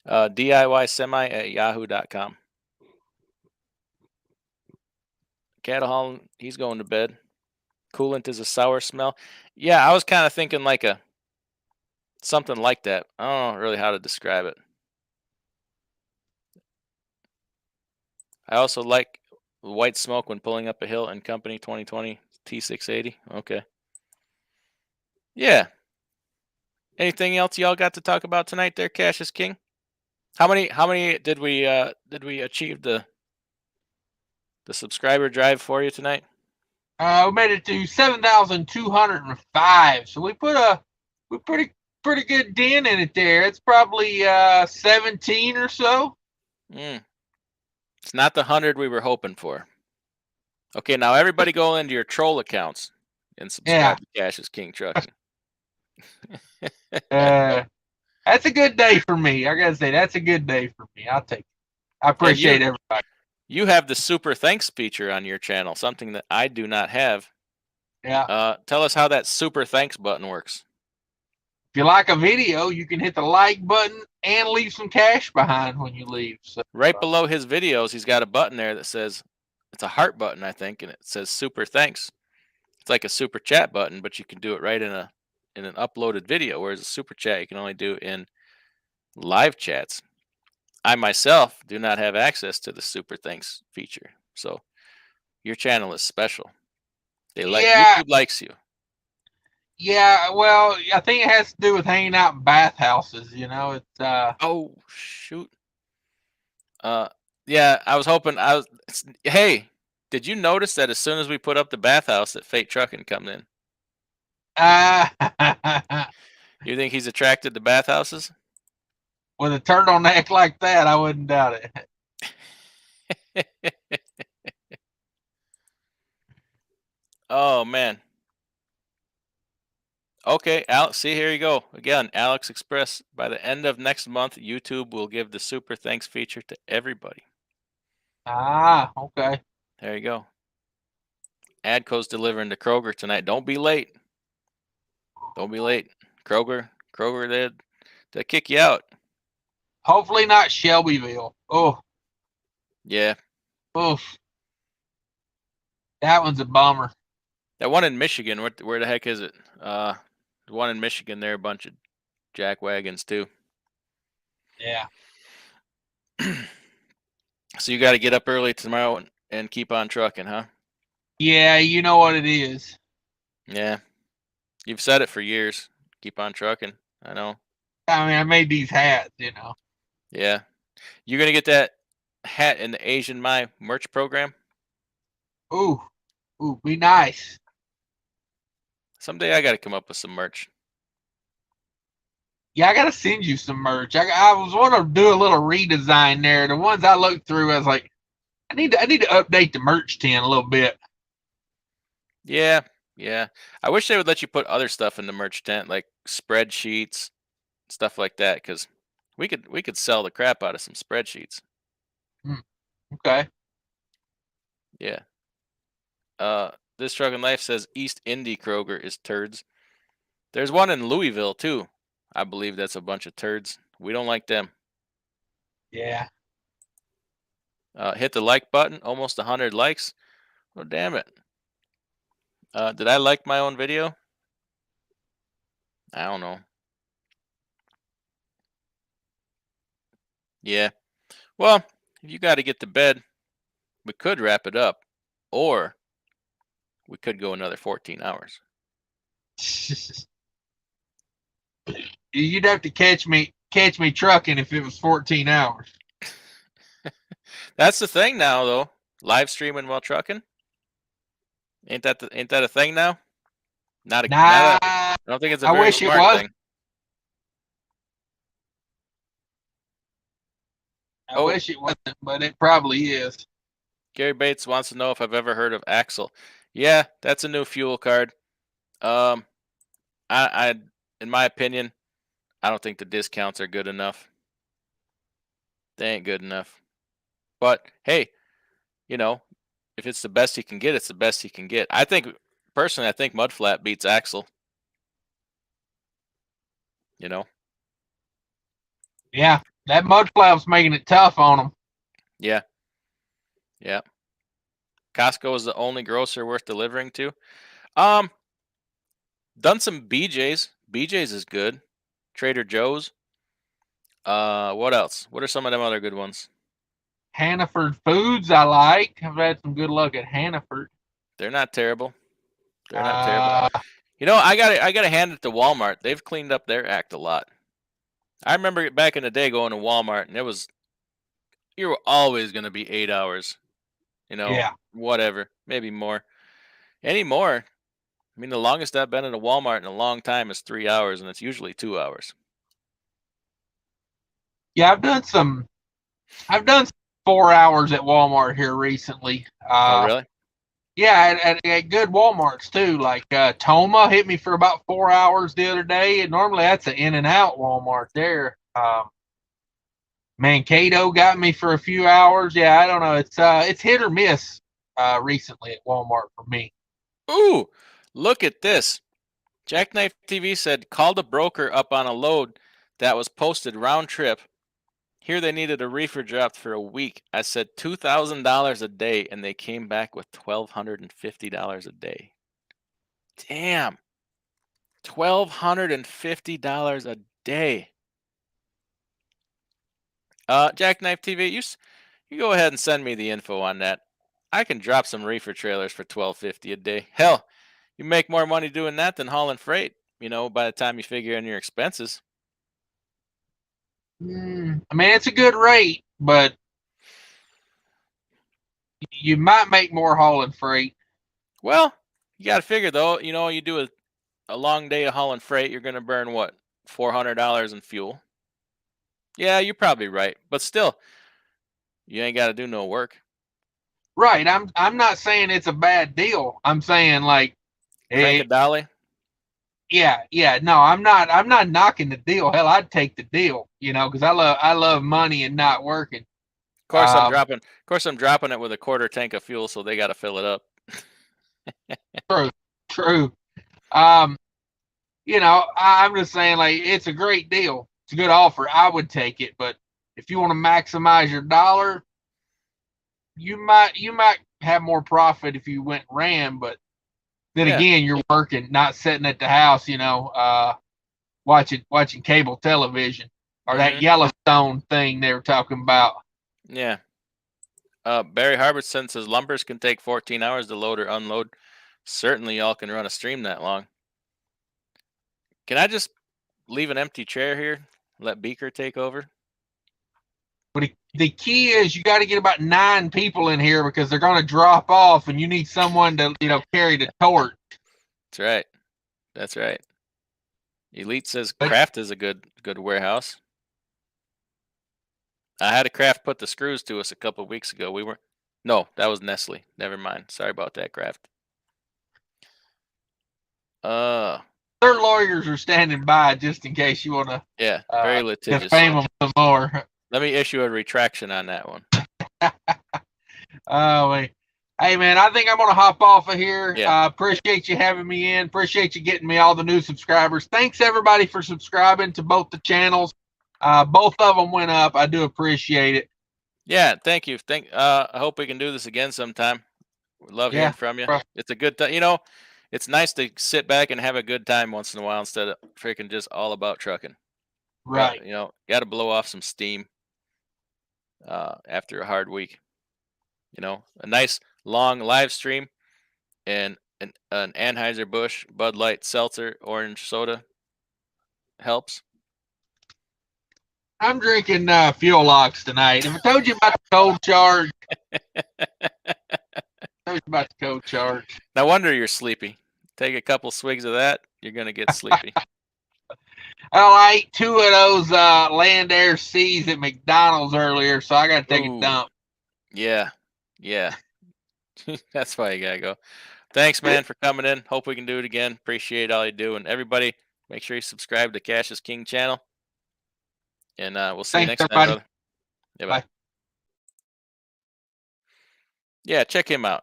DIYsemi@yahoo.com. Cattle hauling, he's going to bed. Coolant is a sour smell. Yeah, I was kind of thinking like something like that. I don't know really how to describe it. I also like white smoke when pulling up a hill and company 2020 T680. Okay. Yeah. Anything else y'all got to talk about tonight there, Cassius King? How many did we achieve the subscriber drive for you tonight? We made it to 7,205. So we put a pretty good dent in it there. It's probably 17 or so. It's not the 100 we were hoping for. Okay, now everybody go into your troll accounts and subscribe to Cassius King Trucking. That's a good day for me. I gotta say, that's a good day for me. I'll take it. I appreciate everybody. You have the super thanks feature on your channel, something that I do not have. Yeah. Tell us how that super thanks button works. If you like a video, you can hit the like button and leave some cash behind when you leave. So, Right below his videos, he's got a button there that says, it's a heart button, I think, and it says super thanks. It's like a super chat button, but you can do it right in an uploaded video, whereas a super chat you can only do in live chats. I myself do not have access to the super thanks feature, so your channel is special. yeah, YouTube likes you. yeah. Well, I think it has to do with hanging out in bathhouses. It's Oh shoot. Yeah, I was hoping hey, did you notice that as soon as we put up the bathhouse that Fate Trucking comes in? You think he's attracted to bathhouses? With a turtleneck like that, I wouldn't doubt it. Oh man. Okay, Alex, see, here you go. Again, Alex Express. By the end of next month, YouTube will give the super thanks feature to everybody. Okay. There you go. Adco's delivering to Kroger tonight. Don't be late. Don't be late. Kroger, they'll kick you out. Hopefully not Shelbyville. Oh, Yeah. oof. That one's a bummer. That one in Michigan, where the heck is it? The one in Michigan, they're a bunch of jack wagons too. Yeah. So you got to get up early tomorrow and keep on trucking, huh? Yeah, you know what it is. Yeah. You've said it for years. Keep on trucking. I know. I mean, I made these hats, Yeah. You gonna get that hat in the Asian My merch program? Ooh, be nice. Someday I got to come up with some merch. Yeah, I gotta send you some merch. I was wanting to do a little redesign there. The ones I looked through, I was like, I need to update the merch tent a little bit. Yeah. I wish they would let you put other stuff in the merch tent, like spreadsheets, stuff like that, because we could sell the crap out of some spreadsheets. Okay. Yeah. This Truck and Life says East Indy Kroger is turds. There's one in Louisville too. I believe that's a bunch of turds. We don't like them. Yeah. Hit the like button. Almost 100 likes. Oh damn it. Did I like my own video? I don't know. Yeah. Well, if you got to get to bed, we could wrap it up, or we could go another 14 hours. You'd have to catch me trucking if it was 14 hours. That's the thing now, though. Live streaming while trucking. Ain't that a thing now? I don't think it's a very smart thing. I wish it wasn't, but it probably is. Gary Bates wants to know if I've ever heard of Axle. Yeah, that's a new fuel card. I in my opinion, I don't think the discounts are good enough. They ain't good enough. But hey, if it's the best you can get, it's the best you can get. I think Mudflat beats Axle. Yeah, that Mudflat was making it tough on them. Yeah. Costco is the only grocer worth delivering to. Done some BJ's. BJ's is good. Trader Joe's. What else? What are some of them other good ones? Hannaford Foods, I like. I've had some good luck at Hannaford. They're not terrible. I gotta hand it to Walmart. They've cleaned up their act a lot. I remember back in the day going to Walmart, and you were always gonna be 8 hours. Whatever, maybe more. Anymore, I mean, the longest I've been in a Walmart in a long time is 3 hours, and it's usually 2 hours. Yeah, I've done 4 hours at Walmart here recently. Oh, really? Yeah, at good Walmarts too. Like Toma hit me for about 4 hours the other day, and normally that's an In-N-Out Walmart there. Mankato got me for a few hours. Yeah, I don't know. It's hit or miss recently at Walmart for me. Ooh, look at this. Jackknife TV said called a broker up on a load that was posted round trip. Here they needed a reefer dropped for a week. I said $2,000 a day, and they came back with $1,250 a day. Damn. $1,250 a day. Jackknife TV, you go ahead and send me the info on that. I can drop some reefer trailers for $1,250 a day. Hell, you make more money doing that than hauling freight, by the time you figure in your expenses. I mean, it's a good rate, but you might make more hauling freight. Well, you got to figure, though, you do a long day of hauling freight, you're going to burn, what, $400 in fuel? Yeah, you're probably right. But still, you ain't got to do no work. Right. I'm not saying it's a bad deal. I'm saying like Crank a dolly. Yeah. No, I'm not knocking the deal. Hell, I'd take the deal, because I love money and not working. Of course I'm dropping it with a quarter tank of fuel, so they got to fill it up. True. I'm just saying, like, it's a great deal. It's a good offer. I would take it, but if you want to maximize your dollar, you might have more profit if you went ran, but then again, you're working, not sitting at the house, watching cable television or that Yellowstone thing they were talking about. Yeah. Barry Harbison says lumbers can take 14 hours to load or unload. Certainly y'all can run a stream that long. Can I just leave an empty chair here? Let Beaker take over? But the key is you got to get about 9 people in here because they're going to drop off and you need someone to, carry the torch. That's right. Elite says Kraft is a good warehouse. I had a Kraft put the screws to us a couple of weeks ago. No, that was Nestle. Never mind. Sorry about that, Kraft. Their lawyers are standing by just in case you want to. Yeah, very litigious. Defame them some more. Let me issue a retraction on that one. Oh, wait. Hey, man, I think I'm going to hop off of here. Yeah. Appreciate you having me in. Appreciate you getting me all the new subscribers. Thanks, everybody, for subscribing to both the channels. Both of them went up. I do appreciate it. Yeah, thank you. I hope we can do this again sometime. We love hearing from you. It's a good time. It's nice to sit back and have a good time once in a while instead of freaking just all about trucking. Right. Got to blow off some steam after a hard week. A nice long live stream and an Anheuser-Busch Bud Light Seltzer orange soda helps. I'm drinking Fuel Locks tonight. If I told you about the cold charge, No wonder you're sleepy. Take a couple swigs of that, you're going to get sleepy. I ate 2 of those Land Air C's at McDonald's earlier, so I got to take a dump. Yeah. That's why you got to go. Thanks, man, for coming in. Hope we can do it again. Appreciate all you do. And everybody, make sure you subscribe to Cash is King channel. And we'll see you next time, brother. Yeah, bye. Yeah, check him out.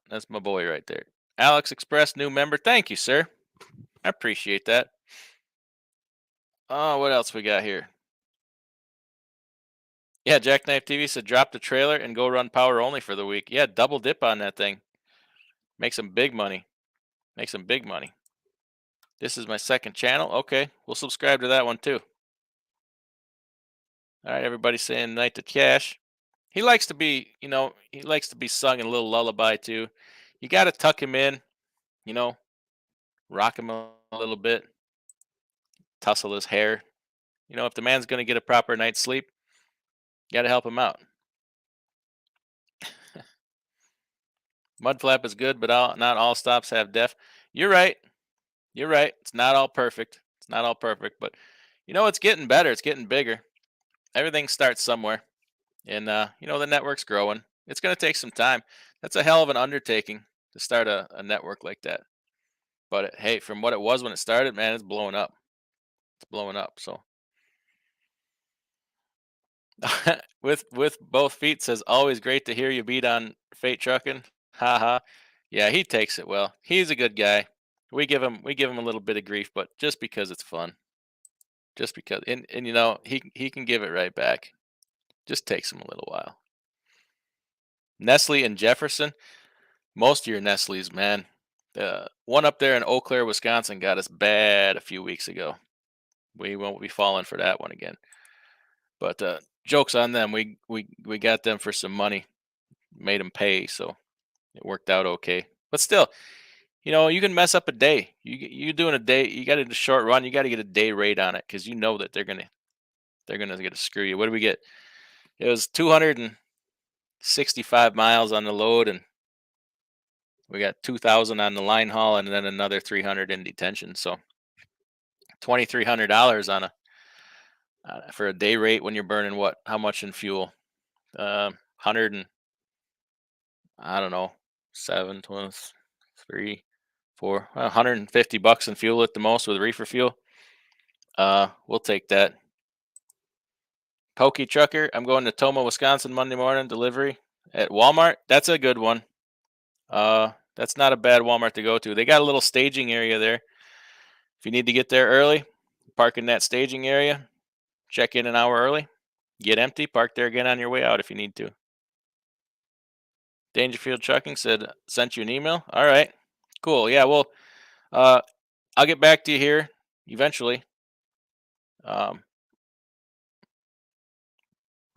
That's my boy right there. Alex Express, new member. Thank you, sir. I appreciate that. Oh, what else we got here? Yeah, Jackknife TV said drop the trailer and go run power only for the week. Yeah, double dip on that thing. Make some big money. This is my second channel. Okay, we'll subscribe to that one too. All right, everybody saying night to Cash. He likes to be, sung in a little lullaby too. You got to tuck him in, rock him a little bit, tussle his hair. If the man's going to get a proper night's sleep, you got to help him out. Mud flap is good, but not all stops have def. You're right. It's not all perfect. But it's getting better. It's getting bigger. Everything starts somewhere. And, the network's growing. It's going to take some time. That's a hell of an undertaking to start a network like that. But, hey, from what it was when it started, man, it's blowing up. So with both feet says always great to hear you beat on Fate Trucking. Haha. Yeah, he takes it well. He's a good guy. We give him a little bit of grief, but just because it's fun. Just because and you know, he can give it right back. Just takes him a little while. Nestle and Jefferson. Most of your Nestle's, man. One up there in Eau Claire, Wisconsin got us bad a few weeks ago. We won't be falling for that one again. But jokes on them. We got them for some money, made them pay, so it worked out okay. But still, you know, you can mess up a day. You doing a day, you got a short run. You got to get a day rate on it because you know that they're gonna get to screw you. What did we get? It was 265 miles on the load, and we got 2,000 on the line haul, and then another 300 in detention. So $2,300 on a for a day rate when you're burning what? How much in fuel? 100 and I don't know, 7, 23, 4, $150 in fuel at the most with reefer fuel. We'll take that. Pokey Trucker, I'm going to Toma, Wisconsin Monday morning delivery at Walmart. That's a good one. That's not a bad Walmart to go to. They got a little staging area there. If you need to get there early, park in that staging area. Check in an hour early. Get empty. Park there again on your way out if you need to. Dangerfield Trucking said sent you an email. All right, cool. Yeah, well, I'll get back to you here eventually. Barry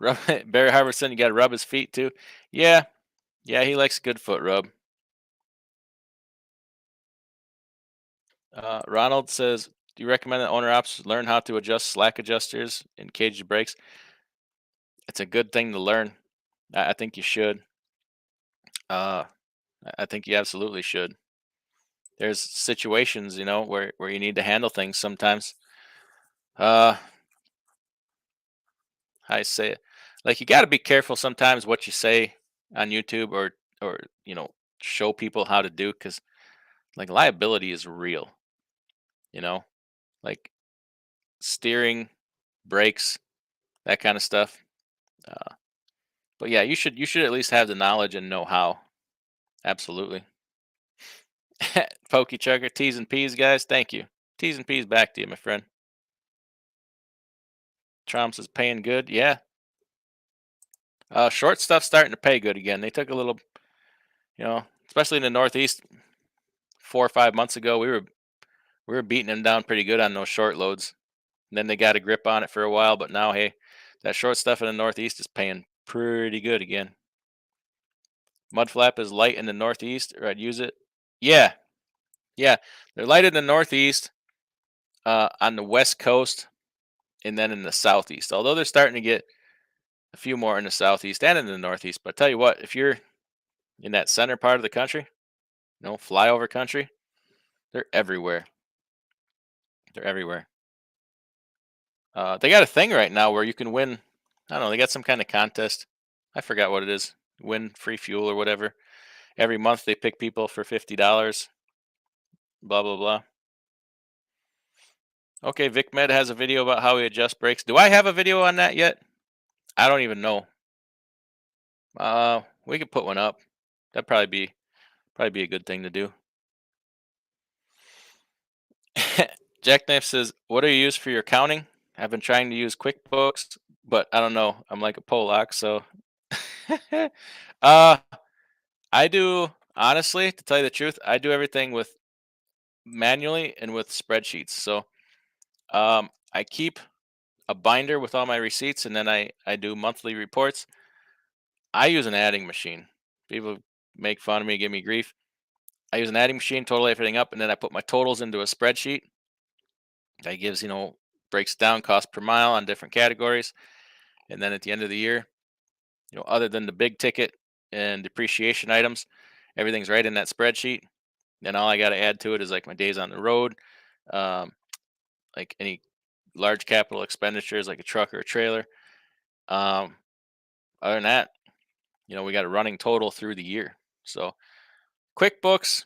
Harberson, you got to rub his feet too. Yeah, he likes a good foot rub. Ronald says, do you recommend that owner ops learn how to adjust slack adjusters and cage brakes? It's a good thing to learn. I think you should. I think you absolutely should. There's situations, you know, where you need to handle things sometimes. I say it like you got to be careful sometimes what you say on YouTube or you know, show people how to do, because like liability is real. You know, like steering, brakes, that kind of stuff. But yeah, you should at least have the knowledge and know how. Absolutely. Pokey Chucker, T's and P's, guys. Thank you. T's and P's back to you, my friend. Trumps is paying good. Yeah. Short stuff's starting to pay good again. They took a little, you know, especially in the Northeast. 4 or 5 months ago, we were beating them down pretty good on those short loads. And then they got a grip on it for a while, but now, hey, that short stuff in the Northeast is paying pretty good again. Mud flap is light in the Northeast, or I'd use it. Yeah, they're light in the Northeast, on the West Coast, and then in the Southeast. Although they're starting to get a few more in the Southeast and in the Northeast. But I tell you what, if you're in that center part of the country, you know, flyover country, they're everywhere. They're everywhere. They got a thing right now where you can win. I don't know. They got some kind of contest. I forgot what it is. Win free fuel or whatever. Every month they pick people for $50. Blah blah blah. Okay, Vic Med has a video about how he adjusts brakes. Do I have a video on that yet? I don't even know. We could put one up. That'd probably be a good thing to do. Jackknife says, "What do you use for your accounting? I've been trying to use QuickBooks, but I don't know. I'm like a Polak, so." I do, honestly, to tell you the truth, I do everything with manually and with spreadsheets. So, I keep a binder with all my receipts, and then I do monthly reports. I use an adding machine. People make fun of me, give me grief. I use an adding machine, total everything up, and then I put my totals into a spreadsheet. That gives, you know, breaks down cost per mile on different categories. And then at the end of the year, you know, other than the big ticket and depreciation items, everything's right in that spreadsheet. Then all I got to add to it is like my days on the road, like any large capital expenditures like a truck or a trailer. Other than that, you know, we got a running total through the year. So QuickBooks,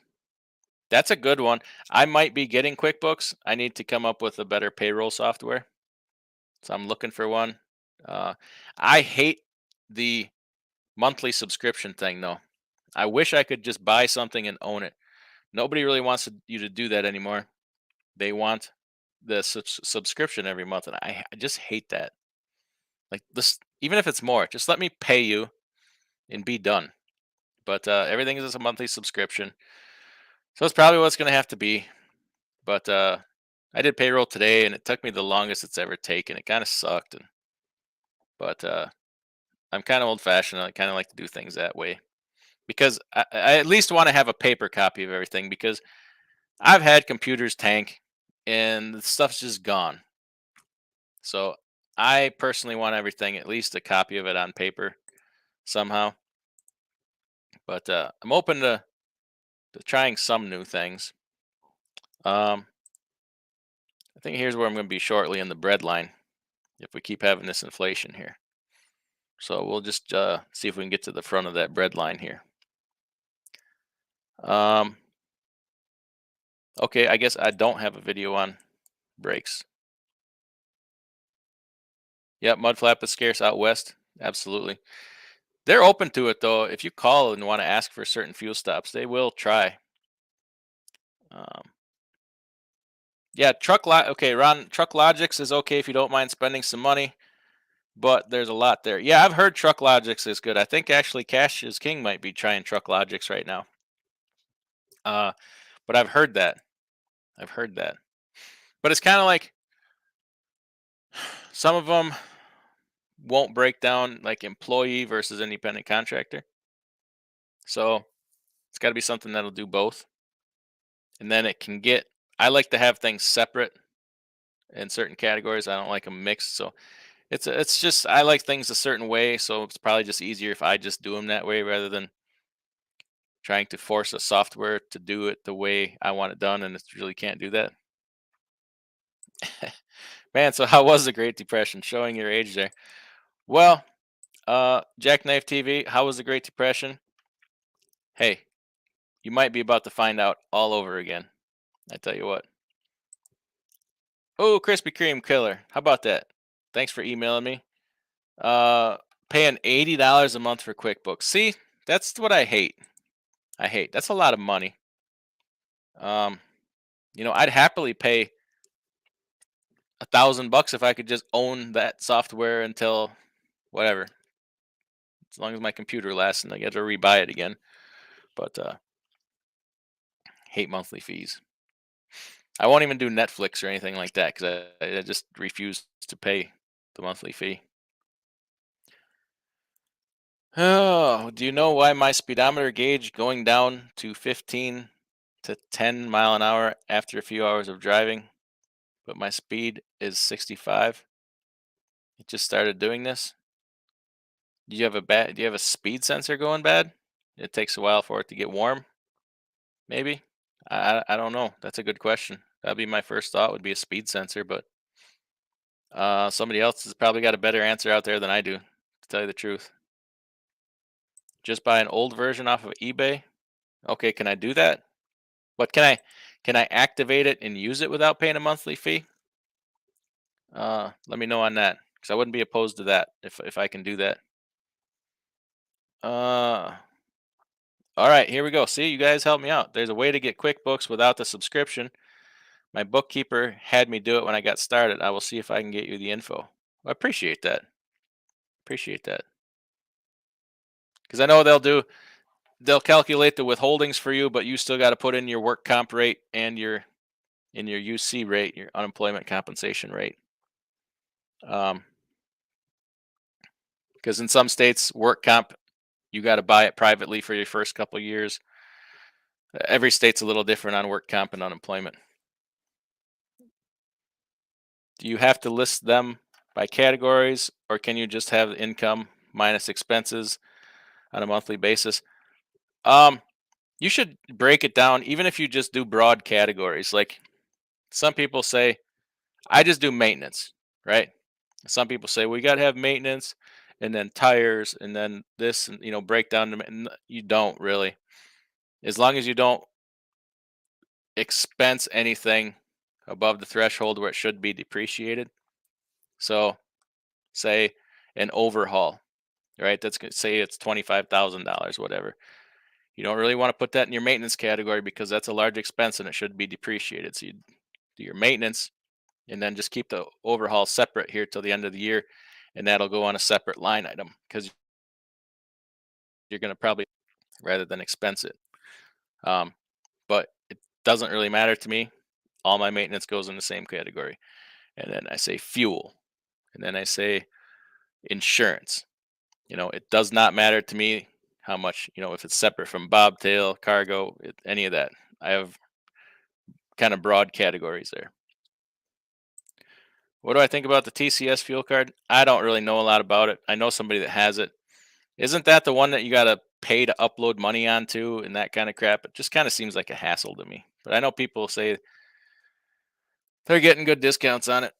that's a good one. I might be getting QuickBooks. I need to come up with a better payroll software. So I'm looking for one. I hate the monthly subscription thing, though. I wish I could just buy something and own it. Nobody really wants you to do that anymore. They want the subscription every month, and I just hate that. Like this, even if it's more, just let me pay you and be done. But everything is a monthly subscription, so it's probably what's going to have to be. But I did payroll today, and it took me the longest it's ever taken. It kind of sucked, but I'm kind of old-fashioned. I kind of like to do things that way because I at least want to have a paper copy of everything because I've had computers tank, and the stuff's just gone. So I personally want everything, at least a copy of it on paper somehow. But I'm open to trying some new things. I think here's where I'm going to be shortly in the bread line if we keep having this inflation here. So we'll just see if we can get to the front of that bread line here. Okay, I guess I don't have a video on brakes. Yep, mud flap is scarce out west. Absolutely. They're open to it, though. If you call and want to ask for certain fuel stops, they will try. Yeah, okay, Ron, Truck Logics is okay if you don't mind spending some money, but there's a lot there. Yeah, I've heard Truck Logics is good. I think actually Cash is King might be trying Truck Logics right now. But I've heard that. But it's kind of like some of them won't break down like employee versus independent contractor. So it's got to be something that'll do both. And then it can get, I like to have things separate in certain categories. I don't like them mixed. So it's just, I like things a certain way. So it's probably just easier if I just do them that way rather than trying to force a software to do it the way I want it done. And it really can't do that. Man, so how was the Great Depression? Showing your age there. Well, Jackknife TV, how was the Great Depression? Hey, you might be about to find out all over again. I tell you what. Oh, Krispy Kreme killer. How about that? Thanks for emailing me. Paying $80 a month for QuickBooks. See, that's what I hate. That's a lot of money. I'd happily pay $1,000 if I could just own that software until whatever. As long as my computer lasts and I get to rebuy it again. But hate monthly fees. I won't even do Netflix or anything like that because I just refuse to pay the monthly fee. Oh, do you know why my speedometer gauge going down to 15 to 10 mile an hour after a few hours of driving, but my speed is 65? It just started doing this. Do you have a speed sensor going bad? It takes a while for it to get warm. Maybe. I don't know. That's a good question. That'd be my first thought would be a speed sensor, but somebody else has probably got a better answer out there than I do, to tell you the truth. Just buy an old version off of eBay. Okay, can I do that? But can I activate it and use it without paying a monthly fee? Let me know on that because I wouldn't be opposed to that if I can do that. All right, here we go. See, you guys help me out. There's a way to get QuickBooks without the subscription. My bookkeeper had me do it when I got started. I will see if I can get you the info. I appreciate that. Because I know they'll calculate the withholdings for you, but you still got to put in your work comp rate and your UC rate, your unemployment compensation rate. Because in some states, work comp, you got to buy it privately for your first couple of years. Every state's a little different on work comp and unemployment. Do you have to list them by categories, or can you just have income minus expenses on a monthly basis? You should break it down, even if you just do broad categories. Like some people say, I just do maintenance, right? Some people say, well, you got to have maintenance and then tires and then this, and break down. You don't really. As long as you don't expense anything above the threshold where it should be depreciated. So say an overhaul, right? That's going to say it's $25,000, whatever. You don't really want to put that in your maintenance category because that's a large expense and it should be depreciated. So you do your maintenance and then just keep the overhaul separate here till the end of the year, and that'll go on a separate line item because you're going to probably rather than expense it. But it doesn't really matter to me. All my maintenance goes in the same category. And then I say fuel, and then I say insurance. It does not matter to me how much, if it's separate from bobtail, cargo, any of that. I have kind of broad categories there. What do I think about the TCS fuel card? I don't really know a lot about it. I know somebody that has it. Isn't that the one that you got to pay to upload money onto and that kind of crap? It just kind of seems like a hassle to me. But I know people say they're getting good discounts on it.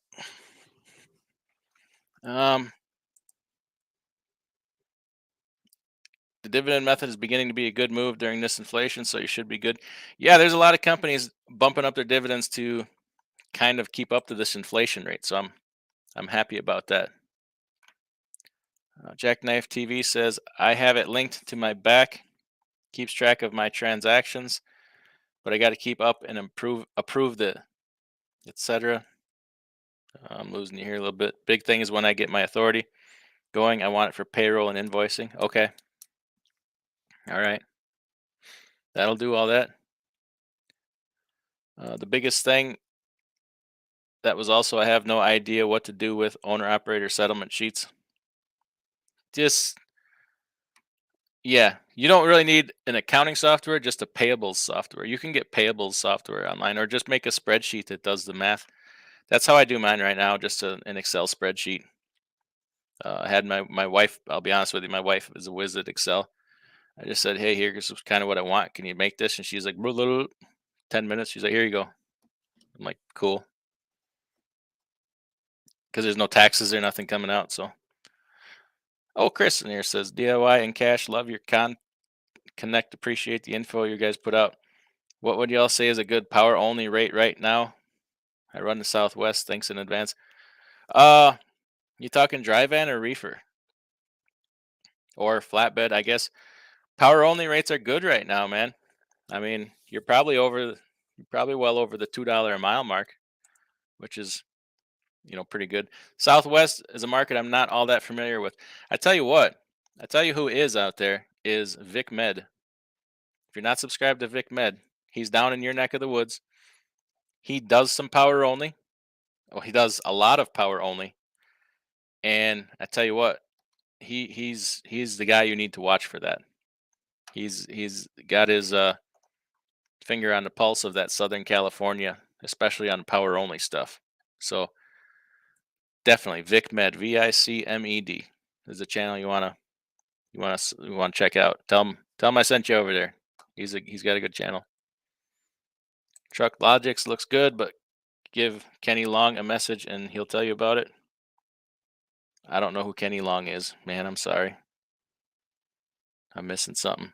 The dividend method is beginning to be a good move during this inflation, so you should be good. Yeah, there's a lot of companies bumping up their dividends to kind of keep up to this inflation rate, so I'm happy about that. Jackknife TV says, I have it linked to my back, keeps track of my transactions, but I got to keep up and approve the etc. I'm losing you here a little bit. Big thing is when I get my authority going, I want it for payroll and invoicing. Okay. All right. That'll do all that. The biggest thing that was also, I have no idea what to do with owner-operator settlement sheets. Yeah, you don't really need an accounting software, just a payables software. You can get payables software online or just make a spreadsheet that does the math. That's how I do mine right now, just an Excel spreadsheet. I had my wife, I'll be honest with you, my wife is a whiz at Excel. I just said, hey, here's kind of what I want. Can you make this? And she's like, 10 minutes. She's like, here you go. I'm like, cool. Because there's no taxes or nothing coming out. So, oh, Chris in here says, DIY and cash, love your connect, appreciate the info you guys put out. What would y'all say is a good power only rate right now? I run the Southwest. Thanks in advance. You talking dry van or reefer? Or flatbed, I guess. Power only rates are good right now, man. I mean, you're probably well over the $2 a mile mark, which is, pretty good. Southwest is a market I'm not all that familiar with. I tell you who is out there is Vic Med. If you're not subscribed to Vic Med, he's down in your neck of the woods. He does some power only. Well, he does a lot of power only. And I tell you what, he's the guy you need to watch for that. He's got his finger on the pulse of that Southern California, especially on power only stuff. So definitely Vic Med, VICMED is the channel you want to check out. Tell him I sent you over there. He's got a good channel. Truck Logics looks good, but give Kenny Long a message and he'll tell you about it. I don't know who Kenny Long is, man. I'm sorry. I'm missing something.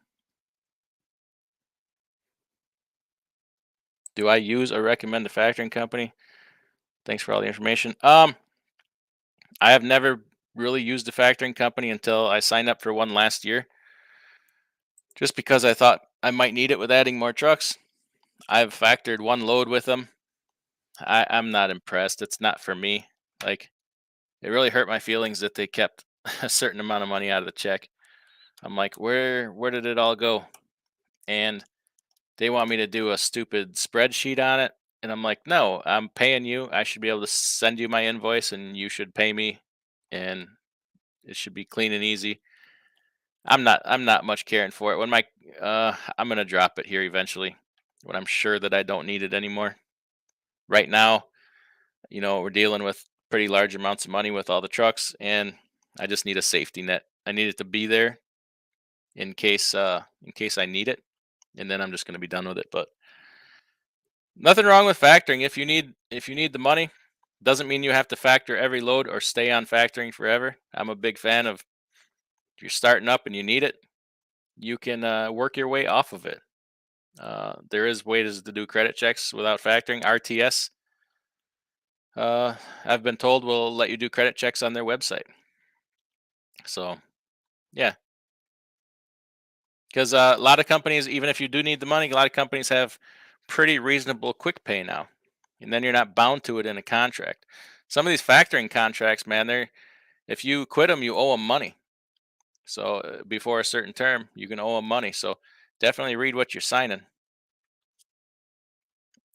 Do I use or recommend a factoring company? Thanks for all the information. I have never really used a factoring company until I signed up for one last year. Just because I thought I might need it with adding more trucks. I've factored one load with them. I'm not impressed. It's not for me. Like, it really hurt my feelings that they kept a certain amount of money out of the check. I'm like, where did it all go? And they want me to do a stupid spreadsheet on it. And I'm like, no, I'm paying you. I should be able to send you my invoice and you should pay me. And it should be clean and easy. I'm not much caring for it. When I'm gonna drop it here eventually when I'm sure that I don't need it anymore. Right now, we're dealing with pretty large amounts of money with all the trucks, and I just need a safety net. I need it to be there in case I need it, and then I'm just gonna be done with it. But nothing wrong with factoring. If you need the money, doesn't mean you have to factor every load or stay on factoring forever. I'm a big fan of, if you're starting up and you need it, you can work your way off of it. There is ways to do credit checks without factoring. RTS, I've been told, will let you do credit checks on their website. So, yeah. Because a lot of companies, even if you do need the money, a lot of companies have pretty reasonable quick pay now. And then you're not bound to it in a contract. Some of these factoring contracts, man, if you quit them, you owe them money. So before a certain term, you can owe them money. So definitely read what you're signing.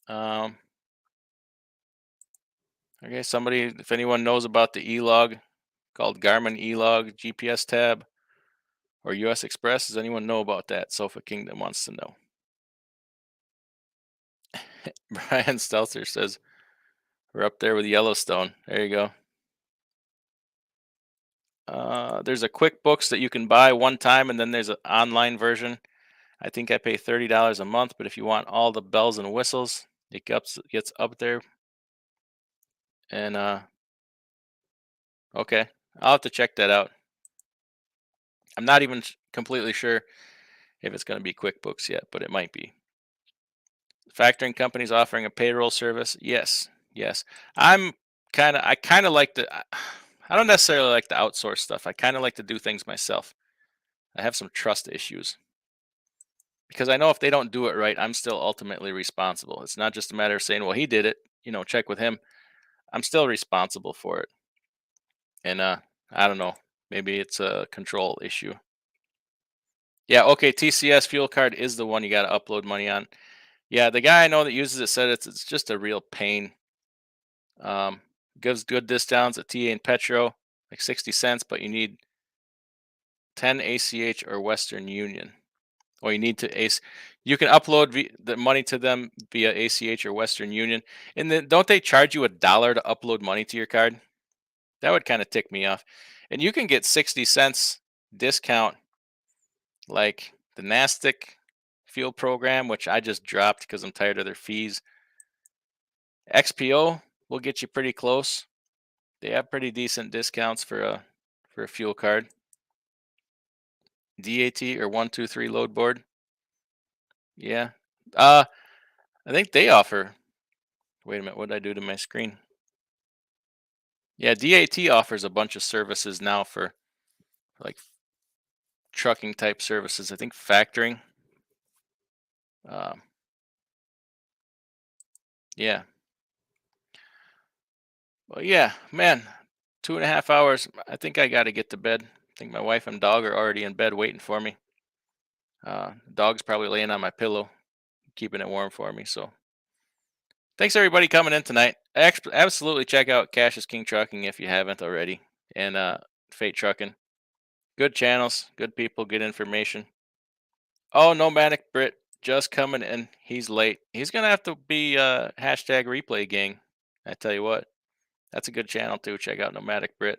Okay, if anyone knows about the E-Log, called Garmin E-Log, GPS tab, or US Express, does anyone know about that? Sofa Kingdom wants to know. Brian Stelzer says, we're up there with Yellowstone. There you go. There's a QuickBooks that you can buy one time, and then there's an online version. I think I pay $30 a month, but if you want all the bells and whistles, it gets up there. And okay, I'll have to check that out. I'm not even completely sure if it's going to be QuickBooks yet, but it might be. Factoring companies offering a payroll service. Yes. I kind of like I don't necessarily like the outsource stuff. I kind of like to do things myself. I have some trust issues because I know if they don't do it right, I'm still ultimately responsible. It's not just a matter of saying, well, he did it, check with him. I'm still responsible for it. And I don't know, maybe it's a control issue. Yeah, okay, TCS fuel card is the one you got to upload money on. Yeah, the guy I know that uses it said it's just a real pain. Gives good discounts at TA and Petro, like 60 cents, but you need 10 ACH or Western Union. Or you need to you can upload the money to them via ACH or Western Union. And then don't they charge you $1 to upload money to your card? That would kind of tick me off. And you can get 60 cents discount, like the Nastic fuel program, which I just dropped because I'm tired of their fees. XPO will get you pretty close. They have pretty decent discounts for a fuel card. DAT or 123 load board. Yeah. I think they offer. Wait a minute, what did I do to my screen? Yeah, DAT offers a bunch of services now for like trucking type services. I think factoring. Yeah. Well, yeah, man, 2.5 hours. I think I got to get to bed. I think my wife and dog are already in bed waiting for me. Dog's probably laying on my pillow, keeping it warm for me. So thanks everybody coming in tonight. Absolutely check out Cash is King Trucking if you haven't already, and Fate Trucking. Good channels, good people, good information. Oh, Nomadic Brit just coming in. He's late. He's gonna have to be hashtag replay gang. I tell you what, that's a good channel too. Check out Nomadic Brit.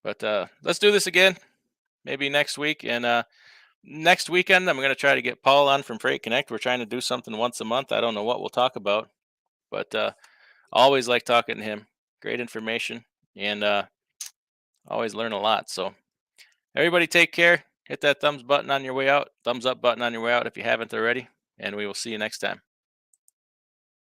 But let's do this again, maybe next week. And next weekend, I'm gonna try to get Paul on from Freight Connect. We're trying to do something once a month. I don't know what we'll talk about, but always like talking to him. Great information, and always learn a lot. So everybody take care. Hit that thumbs up button on your way out if you haven't already, and we will see you next time.